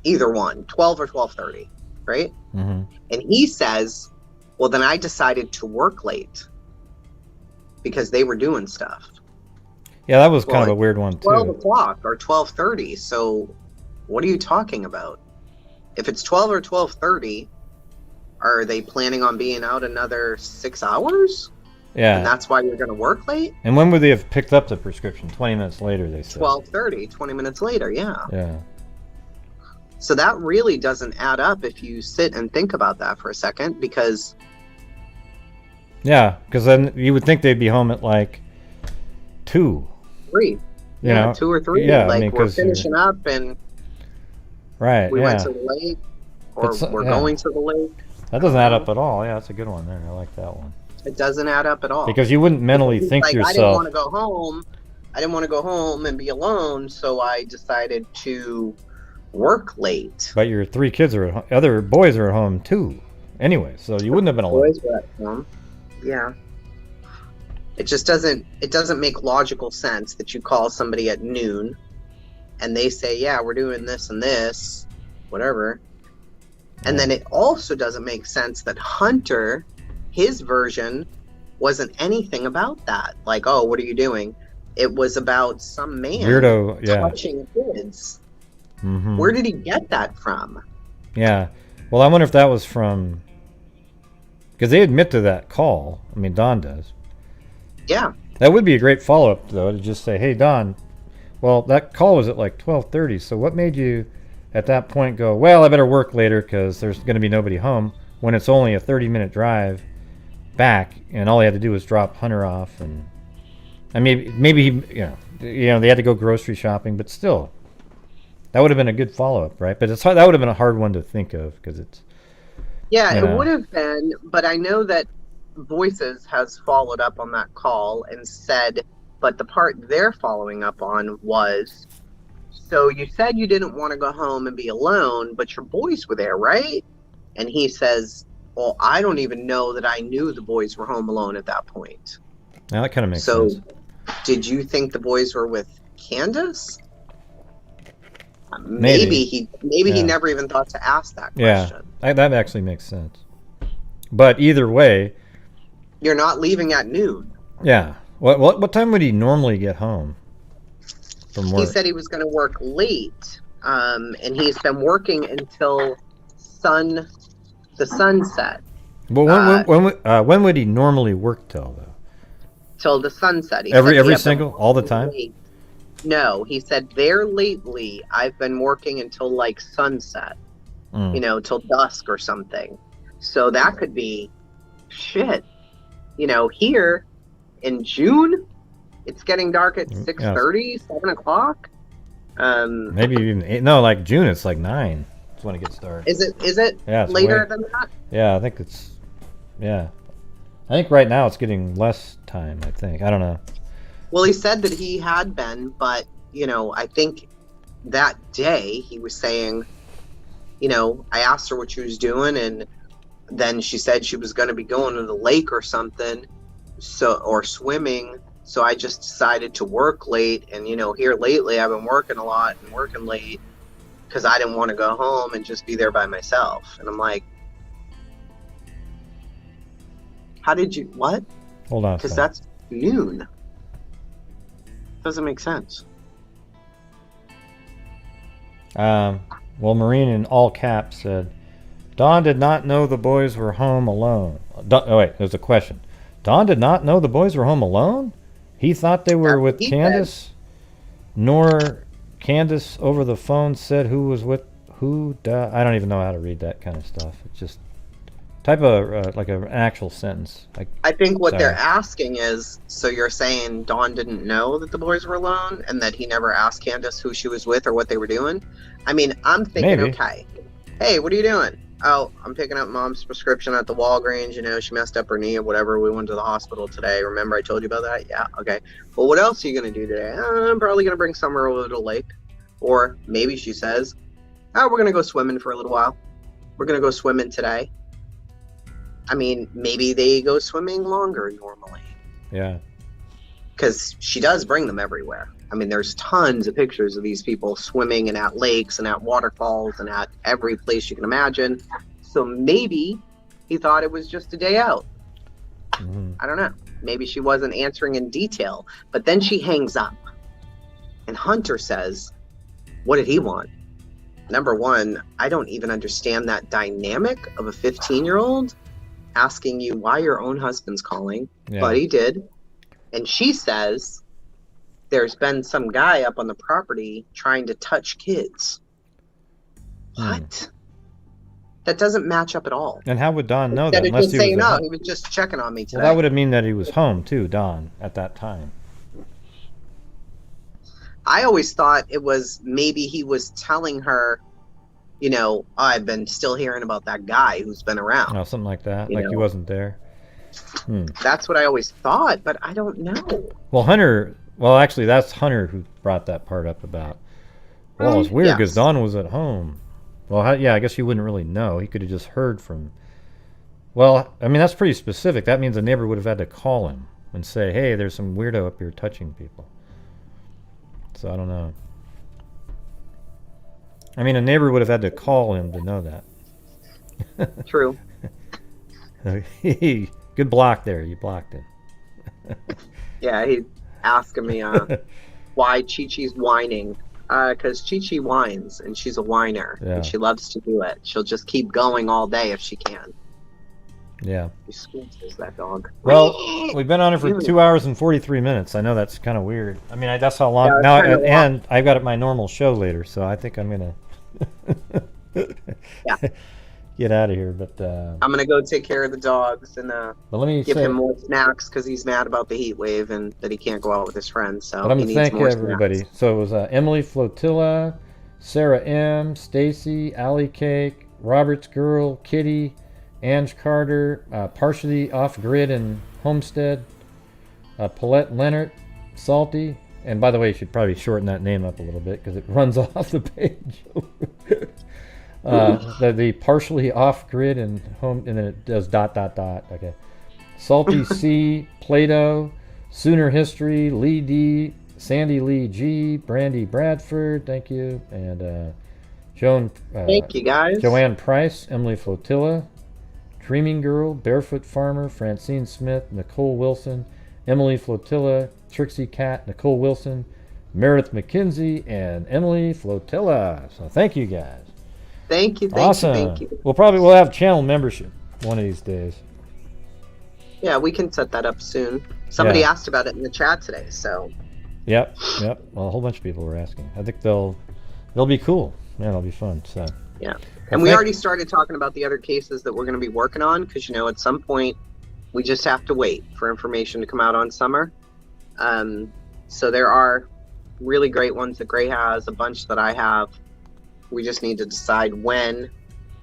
either one, 12 or 12:30, right? Mm-hmm. And he says, well, then I decided to work late because they were doing stuff. Yeah, that was kind of a weird one, 12 too. o'clock or 12:30, so what are you talking about? If it's 12 or 12:30, are they planning on being out another 6 hours? Yeah. And that's why you're going to work late? And when would they have picked up the prescription? 20 minutes later, they said. 12:30, 20 minutes later, yeah. Yeah. So that really doesn't add up if you sit and think about that for a second, because... Yeah, because then you would think they'd be home at like 2. 3. You Yeah, know? 2 or 3. Yeah, like, I mean, we're 'cause finishing up and right, we yeah. went to the lake, or we're going to the lake. That doesn't add up at all. Yeah, that's a good one there. I like that one. It doesn't add up at all. Because you wouldn't mentally think like, to I didn't yourself, want to go home. I didn't want to go home and be alone, so I decided to work late. but your 3 kids are at home, other boys are at home too. Anyway, so you wouldn't have been alone. Boys were at home. Yeah. It just doesn't make logical sense that you call somebody at noon and they say, yeah, we're doing this and this, whatever. And then it also doesn't make sense that Hunter, his version, wasn't anything about that. Like, oh, what are you doing? It was about some man Weirdo, yeah. touching kids. Mm-hmm. Where did he get that from? Yeah. Well, I wonder if that was from... Because they admit to that call. I mean, Don does. Yeah. That would be a great follow-up, though, to just say, hey, Don, well, that call was at like 12:30, so what made you at that point go, well, I better work later because there's going to be nobody home, when it's only a 30-minute drive back, and all he had to do was drop Hunter off, and maybe he, they had to go grocery shopping, but still, that would have been a good follow-up, right? But it's hard, that would have been a hard one to think of because it's... Yeah, it would have been, but I know that Voices has followed up on that call and said, but the part they're following up on was, so you said you didn't want to go home and be alone, but your boys were there, right? And he says, well, I don't even know that I knew the boys were home alone at that point. Now that kind of makes sense. So, did you think the boys were with Candace? Maybe he never even thought to ask that question. Yeah, that actually makes sense. But either way, you're not leaving at noon. Yeah. What time would he normally get home from work? He said he was going to work late, and he's been working until the sunset. Well, when would he normally work till, though? Till the sunset. Every single, all the time? Late. No, he said there lately I've been working until like sunset, till dusk or something. So that could be shit. Here in June, it's getting dark at 6:30, 7 o'clock. Maybe even like June, it's like 9. That's when it gets dark. Is it yeah, later than that? Yeah, I think it's. Yeah, I think right now it's getting less time. I think, I don't know. Well, he said that he had been, but I think that day he was saying, I asked her what she was doing, and then she said she was going to be going to the lake or something, or swimming. So I just decided to work late, and here lately I've been working a lot and working late. because I didn't want to go home and just be there by myself. And I'm like, how did you, what? Hold on. Because that's noon. Doesn't make sense. Well, Marine in all caps said, Don did not know the boys were home alone. Oh, wait, there's a question. Don did not know the boys were home alone? He thought they were with Candace, nor Candace over the phone said who was with who. I don't even know how to read that kind of stuff. It's just type of like an actual sentence. I think what they're asking is, so you're saying Dawn didn't know that the boys were alone and that he never asked Candace who she was with or what they were doing? I mean, I'm thinking, Maybe. okay, hey, what are you doing? Oh, I'm picking up Mom's prescription at the Walgreens. You know, she messed up her knee or whatever. We went to the hospital today. Remember I told you about that? Yeah, okay. Well, what else are you going to do today? I'm probably going to bring Summer over to the lake. Or maybe she says, oh, we're going to go swimming for a little while. We're going to go swimming today. I mean, maybe they go swimming longer normally. Yeah. Because she does bring them everywhere. I mean, there's tons of pictures of these people swimming and at lakes and at waterfalls and at every place you can imagine. So maybe he thought it was just a day out. I don't know. Maybe she wasn't answering in detail. But then she hangs up. And Hunter says, what did he want? Number one, I don't even understand that dynamic of a 15-year-old asking you why your own husband's calling. Yeah. But he did. And she says there's been some guy up on the property trying to touch kids. What? That doesn't match up at all. And how would Don know that? Instead of Unless just he saying, was no, at he was just checking on me today. Well, that would have mean that he was home too, Don, at that time. I always thought it was maybe he was telling her, you know, I've been still hearing about that guy who's been around. No, something like that. You Like he know? wasn't there. That's what I always thought, but I don't know. Well, Hunter. Well, actually, that's Hunter who brought that part up about. Well, it's weird because Yes. Don was at home. Well, yeah, I guess you wouldn't really know. He could have just heard from. Well, I mean, that's pretty specific. That means the neighbor would have had to call him and say, "Hey, there's some weirdo up here touching people." So I don't know. I mean, a neighbor would have had to call him to know that. True. Good block there. You blocked it. Yeah, he's asking me why Chi-Chi's whining. Because Chi-Chi whines, and she's a whiner, Yeah. and she loves to do it. She'll just keep going all day if she can. Yeah. He squeezes that dog. Well, we've been on it for 2 hours and 43 minutes. I know that's kind of weird. I mean, that's how long. Yeah, it's now, kinda long. and I've got my normal show later, so I think I'm going to get out of here. But I'm going to go take care of the dogs and but let me give say, him more snacks because he's mad about the heat wave and that he can't go out with his friends. So but I'm he going to needs thank more everybody. snacks. So it was Emily Flotilla, Sarah M., Stacy, Allie Cake, Robert's Girl, Kitty, Ange Carter, Partially Off Grid and Homestead, Paulette Leonard, Salty, and by the way, you should probably shorten that name up a little bit because it runs off the page. The Partially Off Grid and Home, and then it does ... Okay. Salty C, Plato, Sooner History, Lee D, Sandy Lee G, Brandy Bradford, thank you, and Joan. Thank you, guys. Joanne Price, Emily Flotilla, Dreaming Girl, Barefoot Farmer, Francine Smith, Nicole Wilson, Emily Flotilla, Trixie Cat, Nicole Wilson, Meredith McKenzie, and Emily Flotilla. So thank you guys. Thank you, thank Awesome. you, thank you. We'll have channel membership one of these days. Yeah, we can set that up soon. Somebody Yeah. asked about it in the chat today, so Yep. Well, a whole bunch of people were asking. I think they'll be cool. Yeah, they'll be fun. So yeah. Well, And we thank- already started talking about the other cases that we're going to be working on because, you know, at some point we just have to wait for information to come out on Summer. So there are really great ones that Gray has, a bunch that I have. We just need to decide when.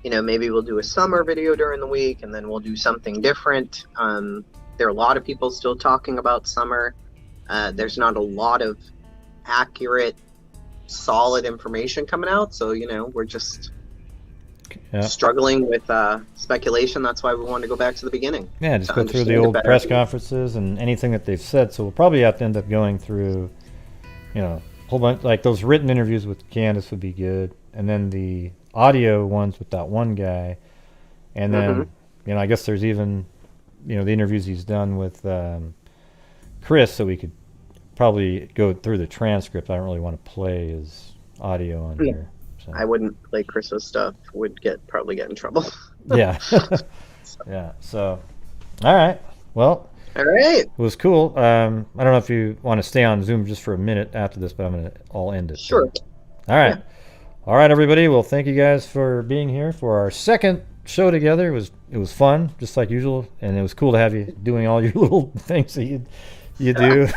You know, maybe we'll do a summer video during the week and then we'll do something different. There are a lot of people still talking about summer. There's not a lot of accurate, solid information coming out. So, you know, we're just struggling with speculation. That's why we wanted to go back to the beginning. yeah, just to go through the understand it old better. press conferences and anything that they've said. So we'll probably have to end up going through, you know, a whole bunch, like those written interviews with Candace would be good. and then the audio ones with that one guy, and then I guess there's even the interviews he's done with Chris, so we could probably go through the transcript. I don't really want to play his audio on here. So. I wouldn't play Chris's stuff. Would probably get in trouble. Yeah. Yeah. So, all right. Well. All right. It was cool. I don't know if you want to stay on Zoom just for a minute after this, but I'm going to all end it. Sure. All right. Yeah. All right, everybody. Well, thank you guys for being here for our second show together. It was fun, just like usual, and it was cool to have you doing all your little things that you do.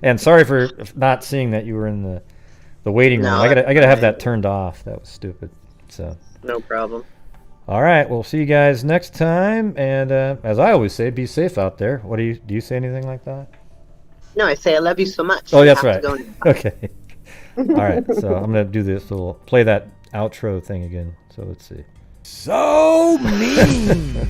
And sorry for not seeing that you were in the waiting room. I gotta have that turned off. That was stupid. So. No problem. All right, we'll see you guys next time. And as I always say, be safe out there. What do you say anything like that? No, I say I love you so much. Oh, that's right. Okay. All right, so I'm gonna do this little play that outro thing again. So let's see. So mean.